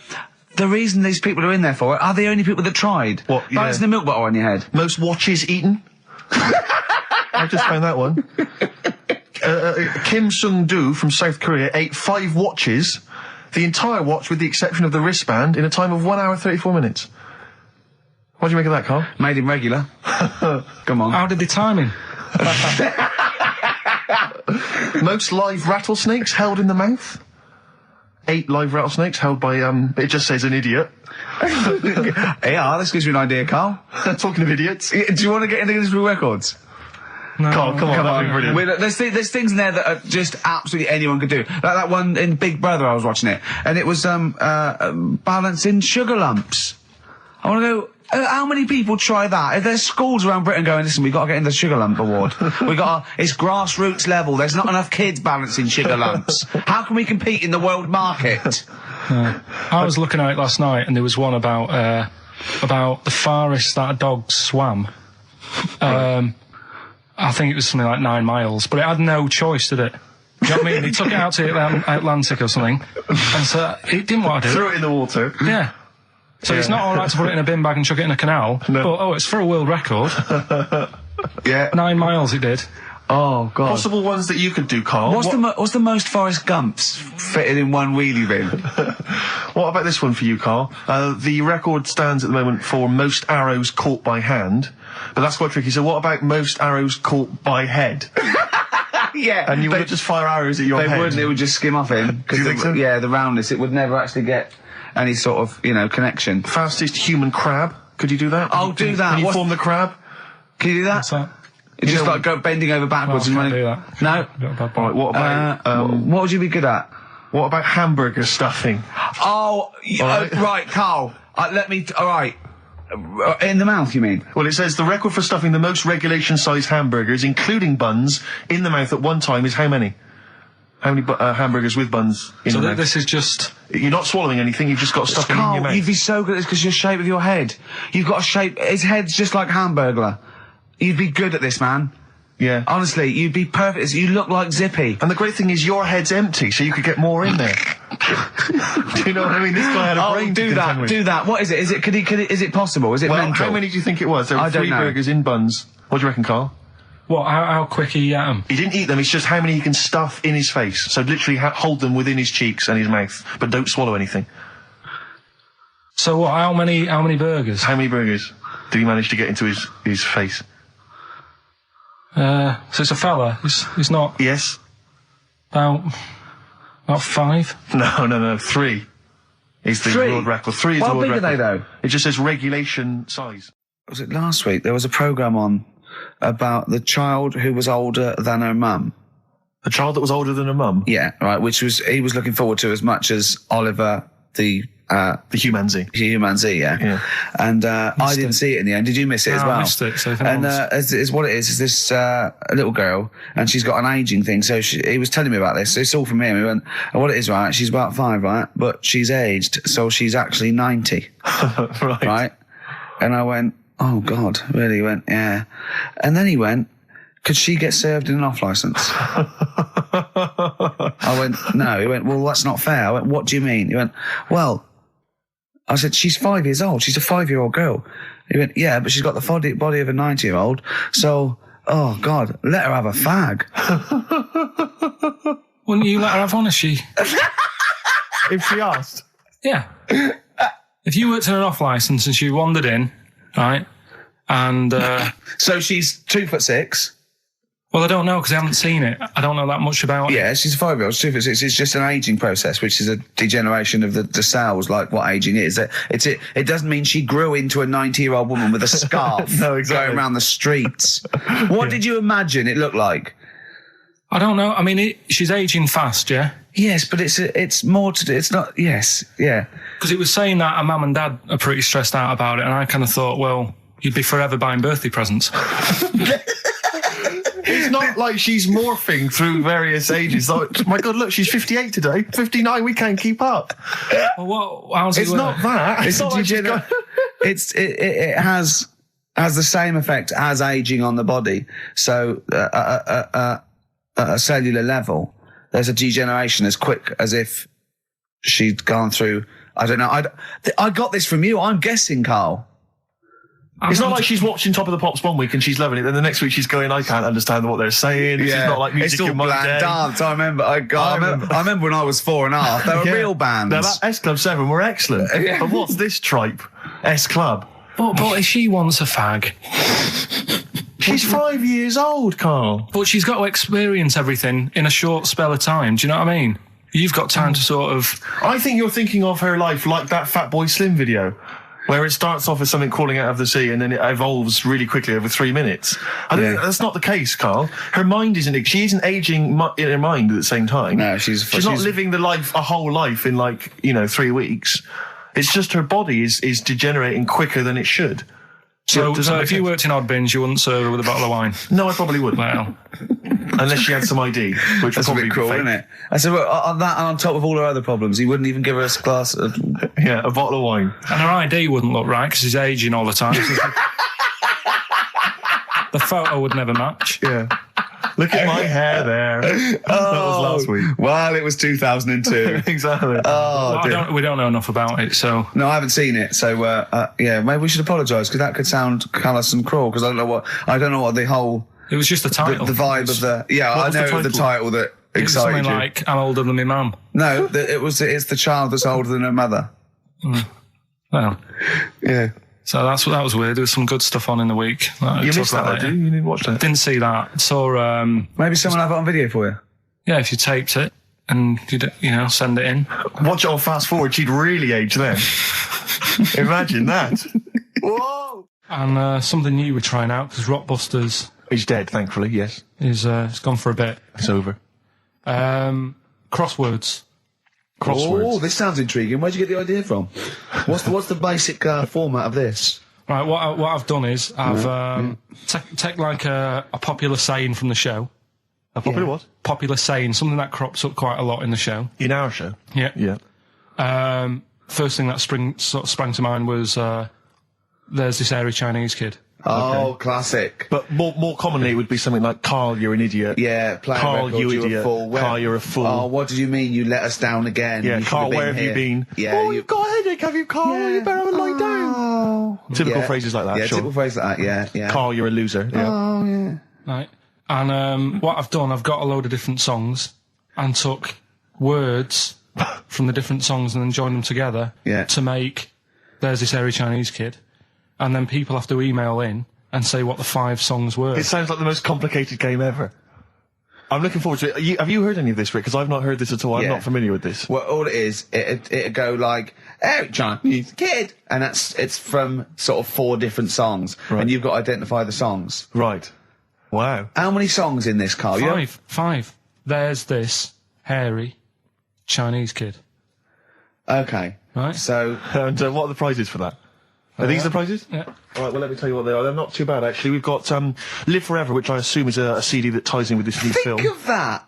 The reason these people are in there for it are the only people that tried. What? Yeah. Balancing the milk bottle on your head. Most watches eaten. I just found that one. Kim Sung-do from South Korea ate 5 watches, the entire watch with the exception of the wristband, in a time of 1 hour 34 minutes. What do you make of that, Carl? Made him regular. Come on. How did they time him? Most live rattlesnakes held in the mouth. 8 live rattlesnakes held by, it just says an idiot. Yeah, this gives you an idea, Carl. Talking of idiots. Do you want to get into Guinness Book of Records? No. Carl, come on, that'd be brilliant. There's things in there that are just absolutely anyone could do. Like that one in Big Brother, I was watching it, and it was balancing sugar lumps. I want to go. How many people try that? If there's schools around Britain going, "Listen, we've got to get in the Sugar Lump Award. It's grassroots level. There's not enough kids balancing sugar lumps. How can we compete in the world market?" I was looking at it last night, and there was one about the farthest that a dog swam. I think it was something like 9 miles, but it had no choice, did it? Do you know what I mean? He took it out to the Atlantic or something, and so he didn't want to do it. Threw it in the water. Yeah. So it's not all right to put it in a bin bag and chuck it in a canal. No. But, it's for a world record. Yeah. 9 miles it did. Oh, God. Possible ones that you could do, Carl. What's the most Forrest Gumps fitted in one wheelie bin? What about this one for you, Carl? The record stands at the moment for most arrows caught by hand, but that's quite tricky. So what about most arrows caught by head? Yeah. And you would just fire arrows at your head? They wouldn't, it would just skim off him. Do you think so? Yeah, the roundness, it would never actually get any sort of, connection. Fastest human crab. Could you do that? I'll do that. Can you form the crab? Can you do that? What's that? It's just like bending over backwards and running. Do that. No? Alright, what about... what would you be good at? What about hamburger stuffing? Right, Carl. Alright. In the mouth, you mean? Well, it says the record for stuffing the most regulation-sized hamburgers, including buns, in the mouth at one time is how many? How many hamburgers with buns in the mouth? This is just... You're not swallowing anything, you've just got stuffing in your mouth. You'd be so good at this because your shape of your head. You've got a shape... His head's just like Hamburglar. You'd be good at this, man. Yeah. Honestly, you'd be perfect. You look like Zippy. And the great thing is your head's empty, so you could get more in there. Do you know what I mean? This guy had a brain to contend with. Do that. What is it? Is it possible? Is it mental? How many do you think it was? There were 3 burgers in buns. What do you reckon, Carl? What, how quick he ate them? He didn't eat them, it's just how many he can stuff in his face. So literally hold them within his cheeks and his mouth, but don't swallow anything. So what, how many burgers? How many burgers did he manage to get into his face? So it's a fella, he's not... Yes. About 5? No, 3. Is the world record. 3 is the world record. How big are they, though? It just says regulation size. Was it last week? There was a programme on about the child who was older than her mum. A child that was older than her mum? Yeah, right, he was looking forward to as much as Oliver, the humanzee. Yeah. And I didn't see it in the end. Did you miss it as well? I missed it. So and is what it is this little girl, and she's got an ageing thing. So he was telling me about this. So it's all from him. He went, what it is, right? She's about 5, right? But she's aged, so she's actually 90. Right? And I went, oh God, really? He went, yeah. And then he went, could she get served in an off licence? I went, no. He went, well, that's not fair. I went, what do you mean? He went, well, I said, she's 5 years old. She's a 5-year-old girl. He went, yeah, but she's got the body of a 90-year-old. So, oh God, let her have a fag. Wouldn't you let her have one if she... if she asked? Yeah. If you worked in an off licence and she wandered in, right, and... So she's 2'6". Well, I don't know because I haven't seen it. I don't know that much about it. Yeah, she's a 5-year-old. 2'6". It's just an ageing process, which is a degeneration of the cells, like what ageing is. It doesn't mean she grew into a 90-year-old woman with a scarf no, exactly. going around the streets. What did you imagine it looked like? I don't know. I mean, she's ageing fast, yeah? Yes, but it's more to do. It's not. Yes, yeah. Because it was saying that her mum and dad are pretty stressed out about it, and I kind of thought, well, you'd be forever buying birthday presents. It's not like she's morphing through various ages. Like, my God, look, she's 58 today. 59, we can't keep up. Well, how's it It's work? not that. It's not like it has the same effect as aging on the body. So at a cellular level, there's a degeneration as quick as if she'd gone through. I don't know. I got this from you. I'm guessing, Carl. It's not like she's watching Top of the Pops one week and she's loving it, then the next week she's going, I can't understand what they're saying. Yeah. She's not like music it's all in my bland day. dance. I remember. I remember when I was 4.5. They were real bands. Now that S Club 7 were excellent. Yeah. But what's this tripe? S Club. But if she wants a fag... She's 5 years old, Carl. But she's got to experience everything in a short spell of time. Do you know what I mean? You've got time to sort of... I think you're thinking of her life like that Fatboy Slim video, where it starts off as something crawling out of the sea and then it evolves really quickly over 3 minutes. I think that's not the case, Carl. Her mind isn't... She isn't aging in her mind at the same time. No, she's not living a whole life in 3 weeks. It's just her body is degenerating quicker than it should. So if you worked in odd bins, you wouldn't serve her with a bottle of wine? No, I probably wouldn't. Well... Unless she had some ID, which That's would probably a bit cruel, be fake. isn't it? I said, well, on that and on top of all her other problems, he wouldn't even give her a glass of... Yeah, a bottle of wine. And her ID wouldn't look right because she's aging all the time. The photo would never match. Yeah. Look at my hair there. That was last week. Well, it was 2002. Exactly. Oh, well, we don't know enough about it, so... No, I haven't seen it, so, yeah, maybe we should apologise, because that could sound callous and cruel, because I don't know what the whole... It was just the title. The vibe of the... Yeah, I know the title that excited something you. like, I'm older than my mum. No, it's the child that's older than her mother. Well... Yeah. So that was weird. There was some good stuff on in the week. You missed that, did you? You didn't watch that? Didn't see that. Saw... Maybe someone have it on video for you? Yeah, if you taped it and, send it in. Watch it on fast forward, she'd really age then. Imagine that. Whoa! And something new we're trying out, because Rockbusters... He's dead, thankfully, yes. It's gone for a bit. It's over. Crosswords. Oh, this sounds intriguing. Where'd you get the idea from? What's the basic format of this? Right, what I've done is I've take like a popular saying from the show. A popular what? Popular saying, something that crops up quite a lot in the show. In our show? Yeah. Yeah. First thing that sprang to mind was there's this hairy Chinese kid. Oh, okay. Classic. But more commonly it would be something like, Carl, you're an idiot. Yeah, Carl, you idiot. You're a fool. Carl, you're a fool. Oh, what did you mean you let us down again? Yeah, Carl, where have you been? Yeah, you've got a headache, have you, Carl? Yeah. You better lie down. Typical phrases like that, yeah, sure. Typical phrases like that, yeah. Carl, you're a loser. Yeah. Oh, yeah. Right. And what I've done, I've got a load of different songs and took words from the different songs and then joined them together to make There's This Hairy Chinese Kid. And then people have to email in and say what the 5 songs were. It sounds like the most complicated game ever. I'm looking forward to it. Have you heard any of this, Rick? Because I've not heard this at all. I'm not familiar with this. Well, all it is, it'd go like, "Hey, Chinese kid," and it's from sort of 4 different songs, and you've got to identify the songs. Right. Wow. How many songs in this, Carl? 5. There's this hairy Chinese kid. Okay. Right. So, and what are the prizes for that? Are these the prizes? Yeah. All right, well, let me tell you what they are. They're not too bad, actually. We've got Live Forever, which I assume is a CD that ties in with this new film. Think of that!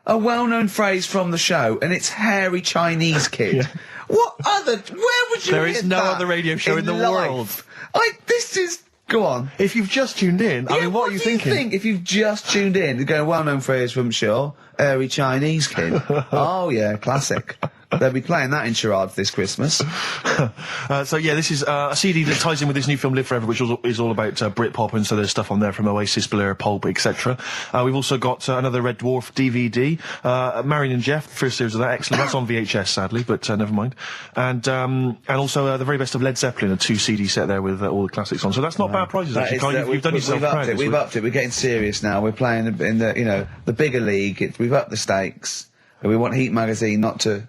A well-known phrase from the show, and it's hairy Chinese kid. Where would you There is no other radio show in the world. This is... Go on. If you've just tuned in, I mean, what are you thinking? Think if you've just tuned in, you're going, well-known phrase from Shaw, hairy Chinese kid. Oh, yeah, classic. They'll be playing that in charades this Christmas. So yeah, this is a CD that ties in with this new film Live Forever, which is all about Britpop, and so there's stuff on there from Oasis, Blur, Pulp, etc. We've also got another Red Dwarf DVD, Marion and Jeff, first series of that, excellent. That's on VHS, sadly, but never mind. And also the very best of Led Zeppelin, a 2 CD set there with all the classics on. So that's not bad prizes, actually. You've done yourself proud. We've upped it. We're getting serious now. We're playing in the the bigger league. We've upped the stakes. And we want Heat Magazine not to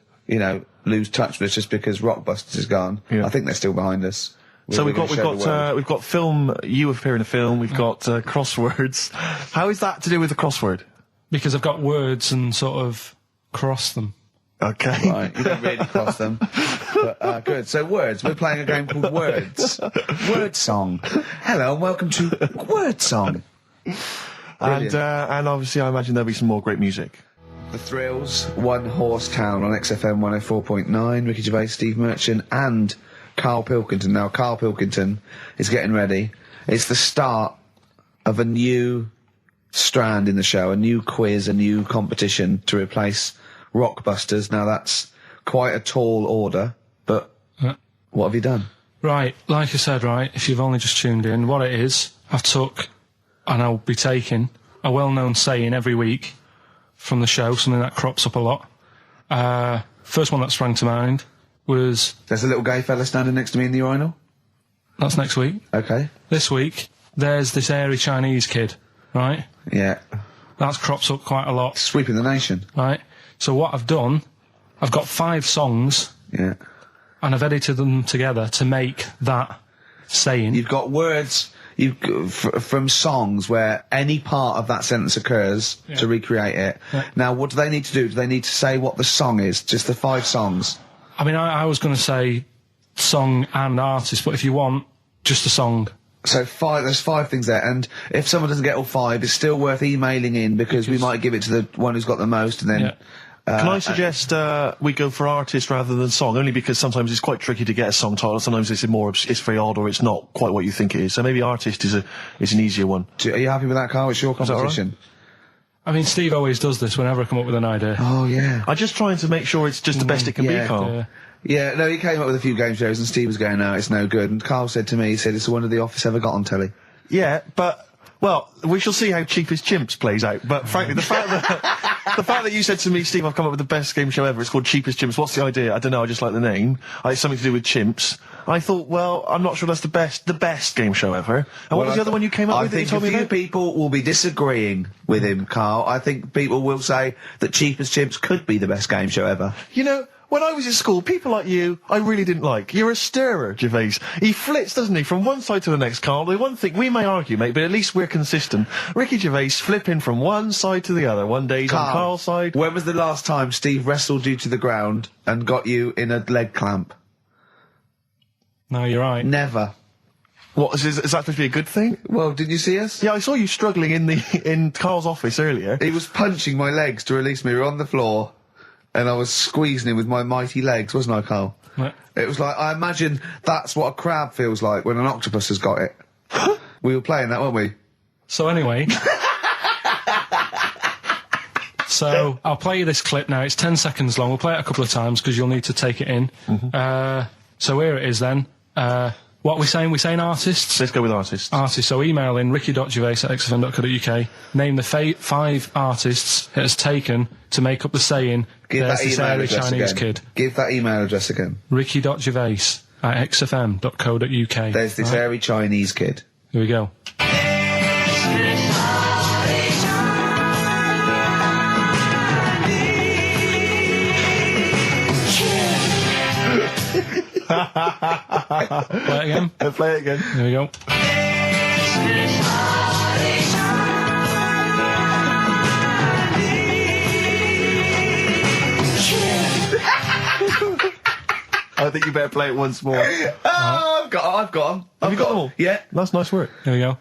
lose touch with us just because Rockbusters is gone. Yeah. I think they're still behind us. So we've got film. You appear in a film. We've got crosswords. How is that to do with the crossword? Because I've got words and sort of cross them. Okay. Right, you don't really cross them. But, good. So words. We're playing a game called Words. Word Song. Hello and welcome to Word Song. And obviously I imagine there'll be some more great music. The Thrills, One Horse Town on XFM 104.9, Ricky Gervais, Steve Merchant and Karl Pilkington. Now, Karl Pilkington is getting ready. It's the start of a new strand in the show, a new quiz, a new competition to replace Rockbusters. Now, that's quite a tall order, but what have you done? Right, like I said, if you've only just tuned in, what it is, I've took, and I'll be taking, a well-known saying every week from the show, something that crops up a lot. First one that sprang to mind was... There's a little gay fella standing next to me in the urinal? That's next week. Okay. This week, there's this hairy Chinese kid, right? Yeah. That crops up quite a lot. Sweeping the nation. Right. So what I've done, I've got 5 songs. Yeah. And I've edited them together to make that saying. You've got words... from songs where any part of that sentence occurs to recreate it. Yeah. Now, what do they need to do? Do they need to say what the song is? Just the 5 songs? I mean, I was going to say song and artist, but if you want, just a song. So there's 5 things there, and if someone doesn't get all 5, it's still worth emailing in because we might give it to the one who's got the most, and then... Yeah. Can I suggest we go for artist rather than song? Only because sometimes it's quite tricky to get a song title. Sometimes it's very odd, or it's not quite what you think it is. So maybe artist is an easier one. Are you happy with that, Carl? It's your competition. I mean, Steve always does this whenever I come up with an idea. Oh, yeah. I'm just trying to make sure it's just the best it can be, Carl. Yeah, no, he came up with a few game shows and Steve was going, no, it's no good. And Carl said to me, he said, it's the one of The Office ever got on telly. Yeah, but, well, we shall see how Cheapest Chimps plays out. But frankly, the fact that you said to me, Steve, I've come up with the best game show ever, it's called Cheapest Chimps, what's the idea? I don't know, I just like the name. It's something to do with chimps. I thought, well, I'm not sure that's the best game show ever. And what was the other one you came up with that you told me about? I think a few people will be disagreeing with him, Carl. I think people will say that Cheapest Chimps could be the best game show ever. You know, when I was at school, people like you, I really didn't like. You're a stirrer, Gervais. He flits, doesn't he, from one side to the next, Carl. The one thing, we may argue, mate, but at least we're consistent. Ricky Gervais flipping from one side to the other. One day he's on Carl's side. When was the last time Steve wrestled you to the ground and got you in a leg clamp? No, you're right. Never. What, is that supposed to be a good thing? Well, did you see us? Yeah, I saw you struggling in Carl's office earlier. He was punching my legs to release me. We were on the floor, and I was squeezing him with my mighty legs, wasn't I, Carl? What? It was like, I imagine that's what a crab feels like when an octopus has got it. We were playing that, weren't we? So anyway... So, I'll play you this clip now. It's 10 seconds long. We'll play it a couple of times, because you'll need to take it in. So here it is then. What are we saying? We're saying artists? Let's go with artists. Artists. So email in ricky.gervais@xfm.co.uk. Name the 5 artists it has taken to make up the saying, there's this hairy Chinese kid. Give that email address again. ricky.gervais@xfm.co.uk. There's this hairy Chinese kid. Here we go. Play it again. Play it again. There we go. I think you better play it once more. Oh, I've got them. Have you got them all? Yeah. That's nice work. There we go.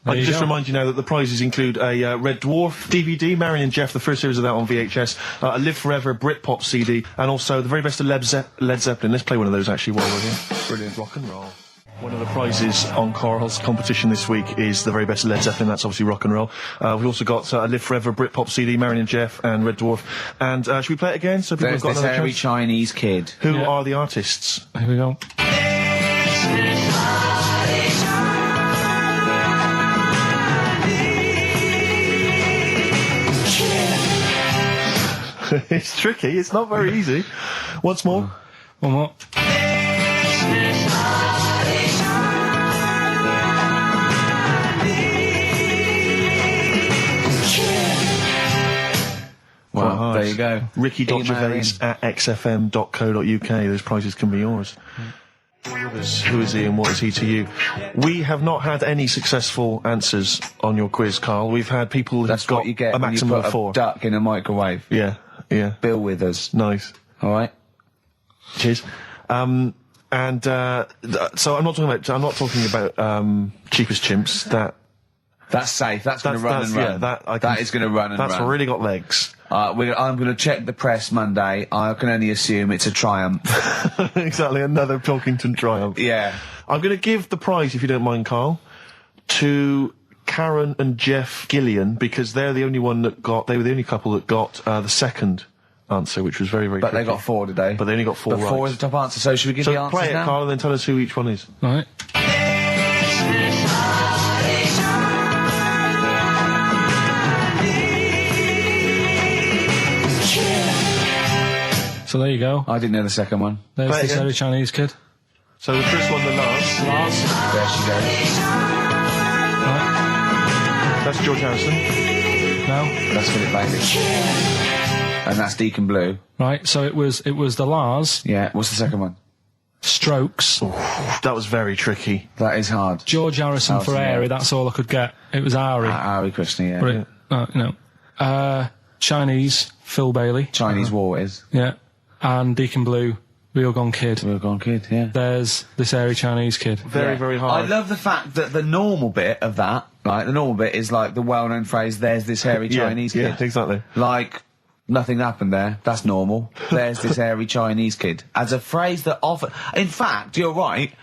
I just remind you now that the prizes include a Red Dwarf DVD, Marion and Jeff, the first series of that on VHS, a Live Forever Britpop CD, and also the very best of Led Zeppelin. Let's play one of those actually while we're here. Brilliant. Rock and roll. One of the prizes on Carl's competition this week is the very best of Led Zeppelin. That's obviously rock and roll. We've also got a Live Forever Britpop CD, Marion and Jeff, and Red Dwarf. And should we play it again? So people have got another hairy chance? Chinese kid. Who are the artists? Here we go. It's tricky. It's not very easy. Once more. One more. Well, there you go. Ricky.gervais@xfm.co.uk. Those prizes can be yours. Who is he and what is he to you? We have not had any successful answers on your quiz, Carl. We've had people who've got what you get a maximum when you put of 4. a duck in a microwave. Yeah, yeah. Bill Withers. Nice. All right. Cheers. So I'm not talking about Cheapest Chimps. That's safe. That's going to run and run. Yeah, that is going to run and run. That's really got legs. I'm going to check the press Monday. I can only assume it's a triumph. Exactly, another Pilkington triumph. Yeah. I'm going to give the prize, if you don't mind, Carl, to Karen and Jeff Gillian, because they're the only one that got. They were the only couple that got the second answer, which was very, very. But tricky. they got 4 today. But they only got 4 right. 4 is the top answer. So should we give the answers play it, now? Carl, and then tell us who each one is. All right. So there you go. I didn't know the second one. There's this hairy Chinese kid. So the first one, the Lars. There she goes. Right. That's George Harrison. No. That's Philip Bailey. And that's Deacon Blue. Right. So it was the Lars. Yeah. What's the second one? Strokes. That was very tricky. That is hard. George Harrison for Airy. That's all I could get. It was Ari. Ari Krishna, yeah. But Chinese, Phil Bailey. Chinese War is. Yeah. And Deacon Blue, Real Gone Kid. Real Gone Kid, yeah. There's this hairy Chinese kid. Very, very hard. I love the fact that the normal bit of that, like, the normal bit is like the well-known phrase, there's this hairy Chinese kid. Yeah, exactly. Like, Nothing happened there. That's normal. There's this hairy Chinese kid. As a phrase that often... In fact, you're right.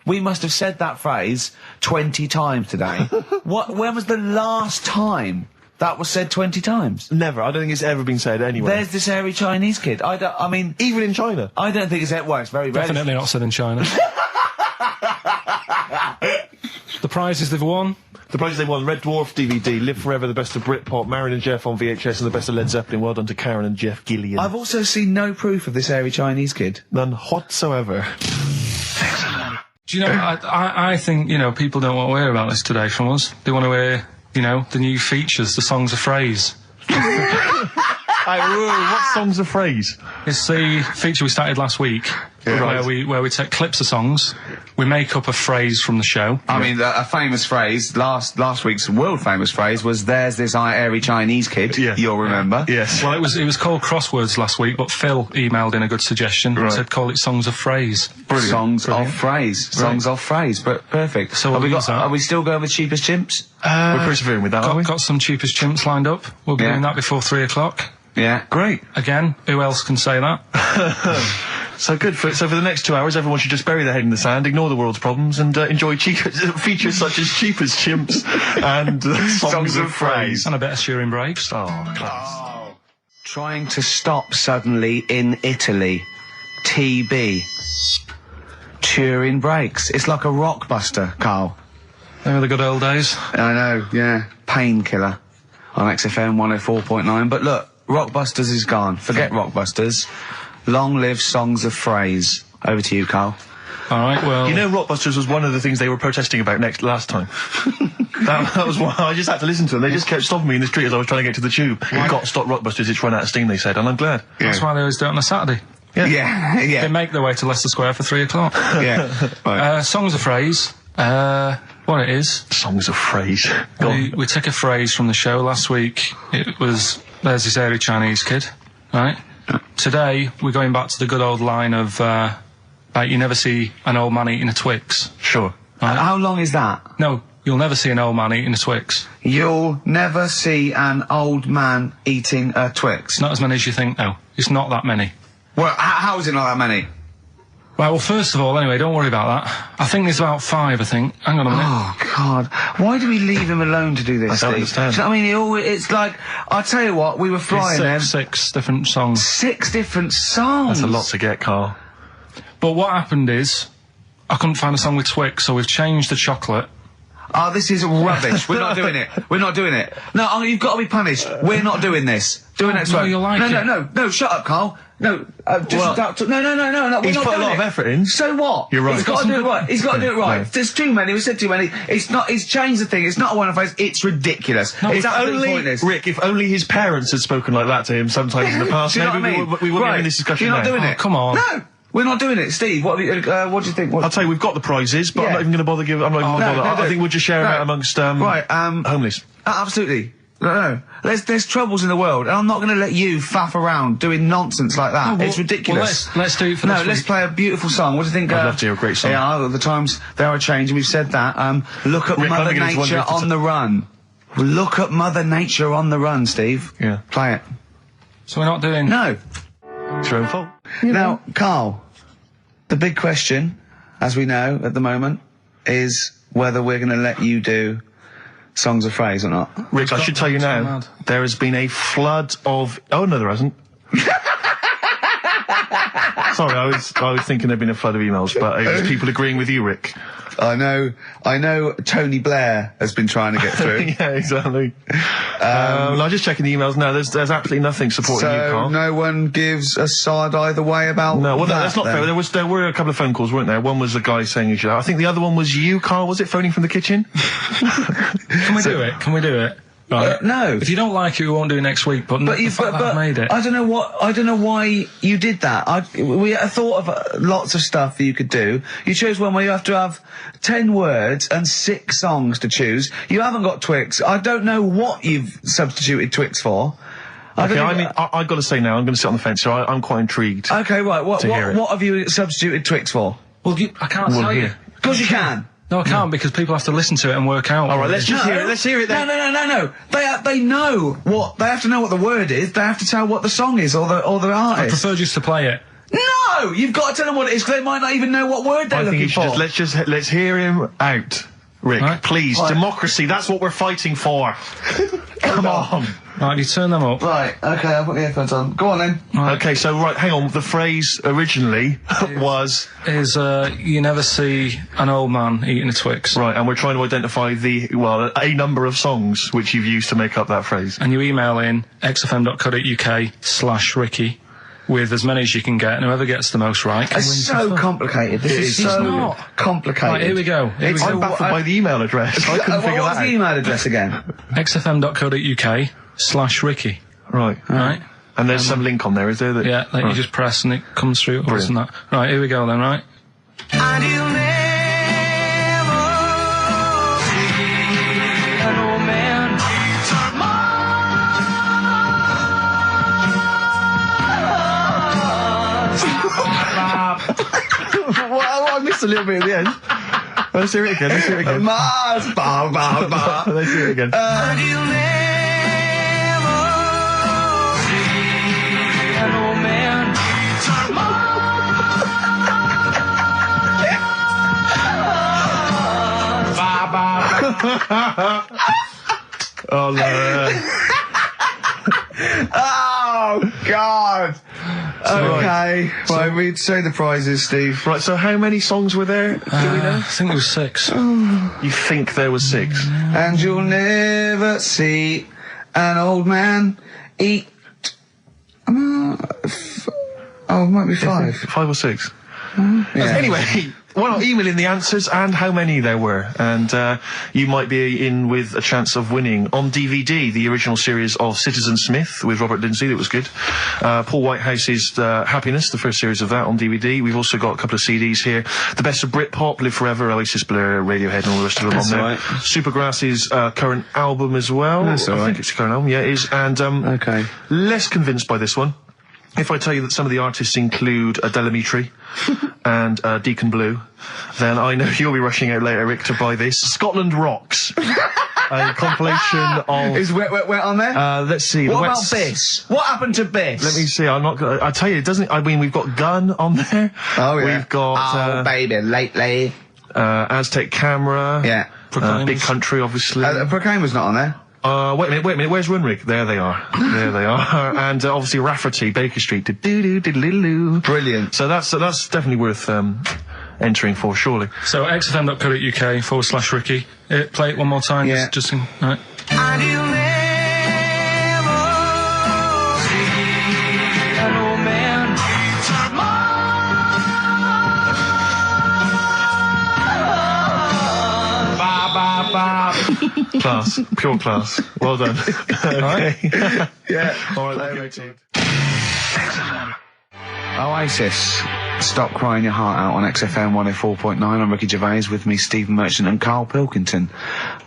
We must have said that phrase 20 times today. When was the last time that was said 20 times? Never. I don't think it's ever been said anywhere. There's this hairy Chinese kid. I mean... Even in China? I don't think it's... Well, it's very rare. Definitely not said in China. The prizes they've won? The prizes they won: Red Dwarf DVD, Live Forever, the best of Britpop, Marin and Jeff on VHS, and the best of Led Zeppelin. Well done to Karen and Jeff Gillian. I've also seen no proof of this hairy Chinese kid. None whatsoever. Do you know, I think, you know, people don't want to hear about this today from us. They want to hear, you know, the new features, the songs of phrase. What songs of phrase? It's the feature we started last week, where we take clips of songs, we make up a phrase from the show. I mean, a famous phrase, last week's world famous phrase was, there's this hairy Chinese kid, you'll remember. Yes. Well, it was called Crosswords last week, but Phil emailed in a good suggestion and said call it Songs of Phrase. Brilliant. Songs of phrase. Songs of phrase, but perfect. So are we still going with Cheapest Chimps? We're persevering with that, aren't we? Got some Cheapest Chimps lined up. We'll be doing that before 3 o'clock. Yeah. Great. Again, who else can say that? So good. So for the next 2 hours, everyone should just bury their head in the sand, ignore the world's problems, and enjoy features such as Cheapest Chimps and songs of phrase. And a bit of Shearing Breaks. Oh, class. Trying to stop suddenly in Italy. TB. Cheering Breaks. It's like a rockbuster, Carl. They were the good old days. I know, yeah. Painkiller on XFM 104.9. But look, Rockbusters is gone. Forget Rockbusters. Long live Songs of Phrase. Over to you, Carl. All right, well... You know, Rockbusters was one of the things they were protesting about last time. that was why I just had to listen to them. They just kept stopping me in the street as I was trying to get to the tube. You've got to stop Rockbusters, it's run out of steam, they said, and I'm glad. Yeah. That's why they always do it on a Saturday. Yeah. They make their way to Leicester Square for 3 o'clock. Yeah. Right. Songs of Phrase. What it is... Songs of Phrase. We took a phrase from the show last week. It was, there's this hairy Chinese kid, right? Today, we're going back to the good old line of, you never see an old man eating a Twix. Sure. Right? How long is that? No, you'll never see an old man eating a Twix. You'll never see an old man eating a Twix? Not as many as you think, no. It's not that many. Well, how is it not that many? Right, well, first of all, anyway, don't worry about that. I think there's about 5, I think. Hang on a minute. Oh, God. Why do we leave him alone to do this, I don't understand. I mean, it's like, I'll tell you what, we were flying them. 6 different songs. 6 different songs? That's a lot to get, Carl. But what happened is, I couldn't find a song with Twix, so we've changed the chocolate. Oh, this is rubbish. We're not doing it. We're not doing it. No, you've got to be punished. We're not doing this. Do it next week. You'll like it. No, shut up, Carl. No, no. He's put a lot of effort in. So what? You're right. He's got to do it right. He's got to do it right. No. There's too many. We said too many. It's not. He's changed the thing. It's not a one-off phrase. It's ridiculous. No, it's absolutely pointless. Rick, if only his parents had spoken like that to him sometimes in the past, do you know maybe what I mean? we wouldn't have this discussion. You're not doing it. Come on. No. We're not doing it, Steve. What do you think? I'll tell you, we've got the prizes, but I'm not even going to bother giving. I'm not even going to bother. I think we'll just share them out amongst homeless. Absolutely. No. There's troubles in the world, and I'm not going to let you faff around doing nonsense like that. No, it's ridiculous. Well, let's do it for this week. Let's play a beautiful song. What do you think? I'd love to hear a great song. Yeah, the times they are changing. We've said that. Look at Mother Nature on the run. Look at Mother Nature on the run, Steve. Yeah. Play it. So we're not doing... No. It's your own fault. Now, Carl, the big question, as we know at the moment, is whether we're going to let you do Songs of Phrase or not. Rick, I should tell you now, there has been a flood of... Oh, no, there hasn't. Sorry, I was thinking there'd been a flood of emails, but it was people agreeing with you, Rick. I know Tony Blair has been trying to get through. Yeah, exactly. I'm just checking the emails now. There's absolutely nothing supporting you, Carl. No one gives a side either way about No, well, that's not then. fair. There were a couple of phone calls, weren't there? One was a guy saying you should. I think the other one was you, Carl. Was it phoning from the kitchen? Can we do it? Can we do it? Right. No. If you don't like it, we won't do it next week. But I've made it. I don't know why you did that. We thought of lots of stuff that you could do. You chose one where you have to have 10 words and 6 songs to choose. You haven't got Twix. I don't know what you've substituted Twix for. Okay, I've got to say now, I'm going to sit on the fence, so I'm quite intrigued. Okay, right. What have you substituted Twix for? Well, I can't tell you. Of course you can. No, I can't because people have to listen to it and work out. All right, let's just hear it. Let's hear it then. No. They know what they have to know what the word is. They have to tell what the song is or the artist. I prefer just to play it. No, you've got to tell them what it is because they might not even know what word they're looking for. Let's hear him out, Rick. Right. Please, democracy. That's what we're fighting for. Come on. Right, you turn them up. Right. Okay, I'll put the earphones on. Go on then. Right. Okay, so hang on. The phrase originally is you never see an old man eating a Twix. Right, and we're trying to identify a number of songs which you've used to make up that phrase. And you email in xfm.co.uk/Ricky with as many as you can get, and whoever gets the most right. It's so complicated. This is so complicated. Right, here we go. I'm baffled by the email address. I couldn't figure that out. What's the email address again? xfm.co.uk/Ricky. Right. And there's some link on there, is there? Yeah, that you just press and it comes through. Brilliant. That. Right, here we go then, right? And you'll never see an old man Well, I missed a little bit at the end. Let's hear it again. Mars, ba, ba, ba. Let's hear it again. And you'll never see an old man Oh, Lord. Oh, God. Okay. Right, we'd say the prizes, Steve. Right, so how many songs were there? Do we know? I think there was 6. You think there was 6? And you'll never see an old man eat... it might be 5. 5 or 6. Yeah. Anyway, well, email in the answers and how many there were, and you might be in with a chance of winning on DVD the original series of Citizen Smith with Robert Lindsay. That was good. Paul Whitehouse's Happiness, the first series of that on DVD. We've also got a couple of CDs here. The Best of Britpop, Live Forever, Oasis, Blur, Radiohead, and all the rest of them on there. Right. Supergrass's current album as well. That's all right. I think it's a current album. Yeah, it is. And okay. Less convinced by this one. If I tell you that some of the artists include Delamitri and Deacon Blue, then I know you'll be rushing out later, Rick, to buy this. Scotland Rocks. A compilation of... Is Wet on there? Let's see. What about Biss? What happened to Biss? Let me see. I'm not gonna... I tell you, it doesn't... I mean, we've got Gun on there. Oh, yeah. We've got... baby, lately. Aztec Camera. Yeah. Big Country, obviously. Proclaimer's not on there. Wait a minute, where's Runrig? There they are. And obviously Rafferty, Baker Street. Brilliant. So that's definitely worth entering for, surely. So xfm.co.uk/Ricky. Play it one more time. Yeah. Just in, right. And you'll never see an old man Class. Pure class. Well done. Okay. Yeah. All right, let's go. Oasis. Stop Crying Your Heart Out on XFM 104.9. I'm Ricky Gervais, with me Stephen Merchant and Karl Pilkington.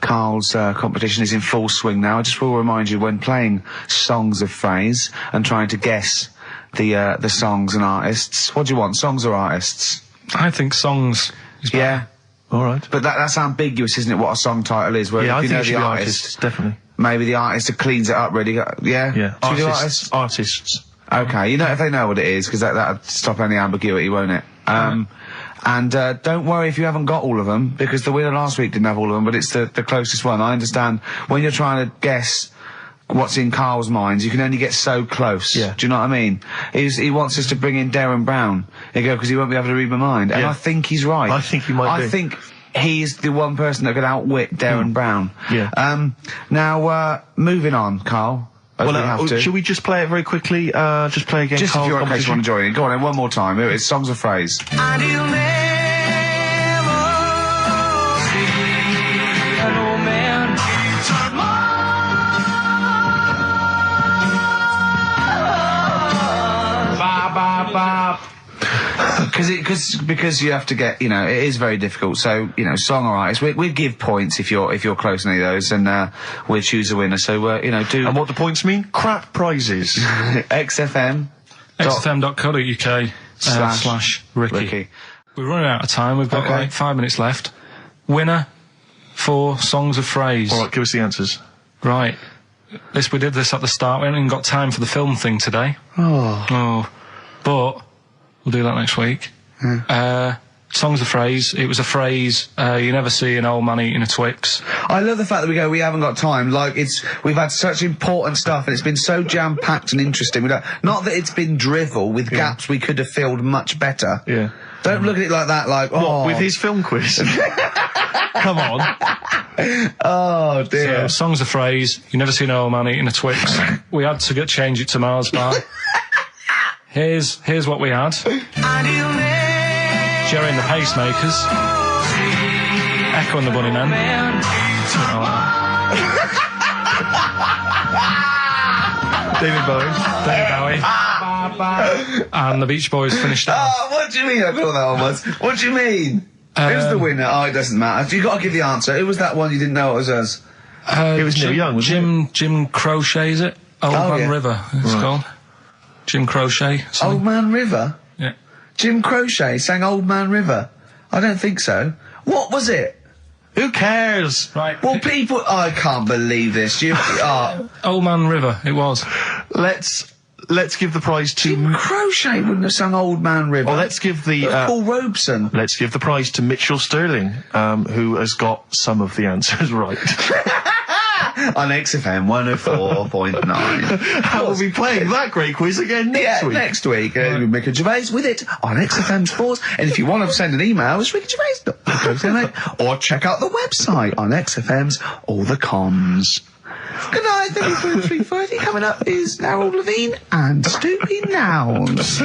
Karl's competition is in full swing now. I just will remind you, when playing songs of phrase and trying to guess the songs and artists, what do you want, songs or artists? I think songs is better. Yeah. All right. But that's ambiguous, isn't it, what a song title is? Where Yeah, if I you think know it should the be artist, artists, definitely. maybe the artist cleans it up really. Yeah? Yeah. Should we do artists? Artists. Okay, you know, if they know what it is, because that'll stop any ambiguity, won't it? And don't worry if you haven't got all of them, because the winner last week didn't have all of them, but it's the closest one. I understand when you're trying to guess what's in Karl's mind, you can only get so close. Yeah. Do you know what I mean? He wants us to bring in Darren Brown. He go, because he won't be able to read my mind. And Yeah. I think he's right. I think he might be. I think he's the one person that could outwit Darren Brown. Yeah. Now, moving on, Karl. Well, should we just play it very quickly? Just play again. Just if you're in case you want to join in. Go on then, one more time. It's songs of phrase. And you'll never see an old man because you have to get, you know, it is very difficult. So, you know, song or artist, we'd give points if you're close to any of those, and we'll choose a winner. So, you know, do. And what do points mean? Crap prizes. XFM. xfm.co.uk/Ricky. We're running out of time. We've got like 5 minutes left. winner for Songs of Phrase. All right, give us the answers. Right. We did this at the start. We haven't even got time for the film thing today. Oh. But we'll do that next week. Songs of Phrase. It was a phrase you never see an old man eating a Twix. I love the fact that we haven't got time. Like, we've had such important stuff and it's been so jam-packed and interesting. Not that it's been drivel with gaps we could have filled much better. Yeah. Don't look at it like that, like, What, with his film quiz? Come on. Oh, dear. So, Songs of Phrase. You never see an old man eating a Twix. We had to change it to Mars Bar. Here's what we had. Jerry and the Pacemakers. Echo and the Bunnymen. David Bowie. And the Beach Boys finished it off. What do you mean? I thought that one was. What do you mean? Who's the winner? It doesn't matter. You got to give the answer. Who was that one you didn't know it was us? It was Neil Young, wasn't it? Jim Crochet, is it? Old Man River, it's called. Jim Crochet. Something. Old Man River? Yeah. Jim Crochet sang Old Man River? I don't think so. What was it? Who cares? Right. Well, people... I can't believe this. Old Man River, it was. Let's give the prize to... Jim Crochet wouldn't have sung Old Man River. Well, let's give the... Paul Robeson. Let's give the prize to Mitchell Sterling, who has got some of the answers right. On XFM 104.9. How will we be playing that great quiz again next week? Next week. Ricky Gervais with it on XFM Sports. And if you want to send an email, it's rickygervais.com. Or check out the website on XFM's All the Comms. Good night, 3:30. Coming up is Harold Levine and Stupid Nouns.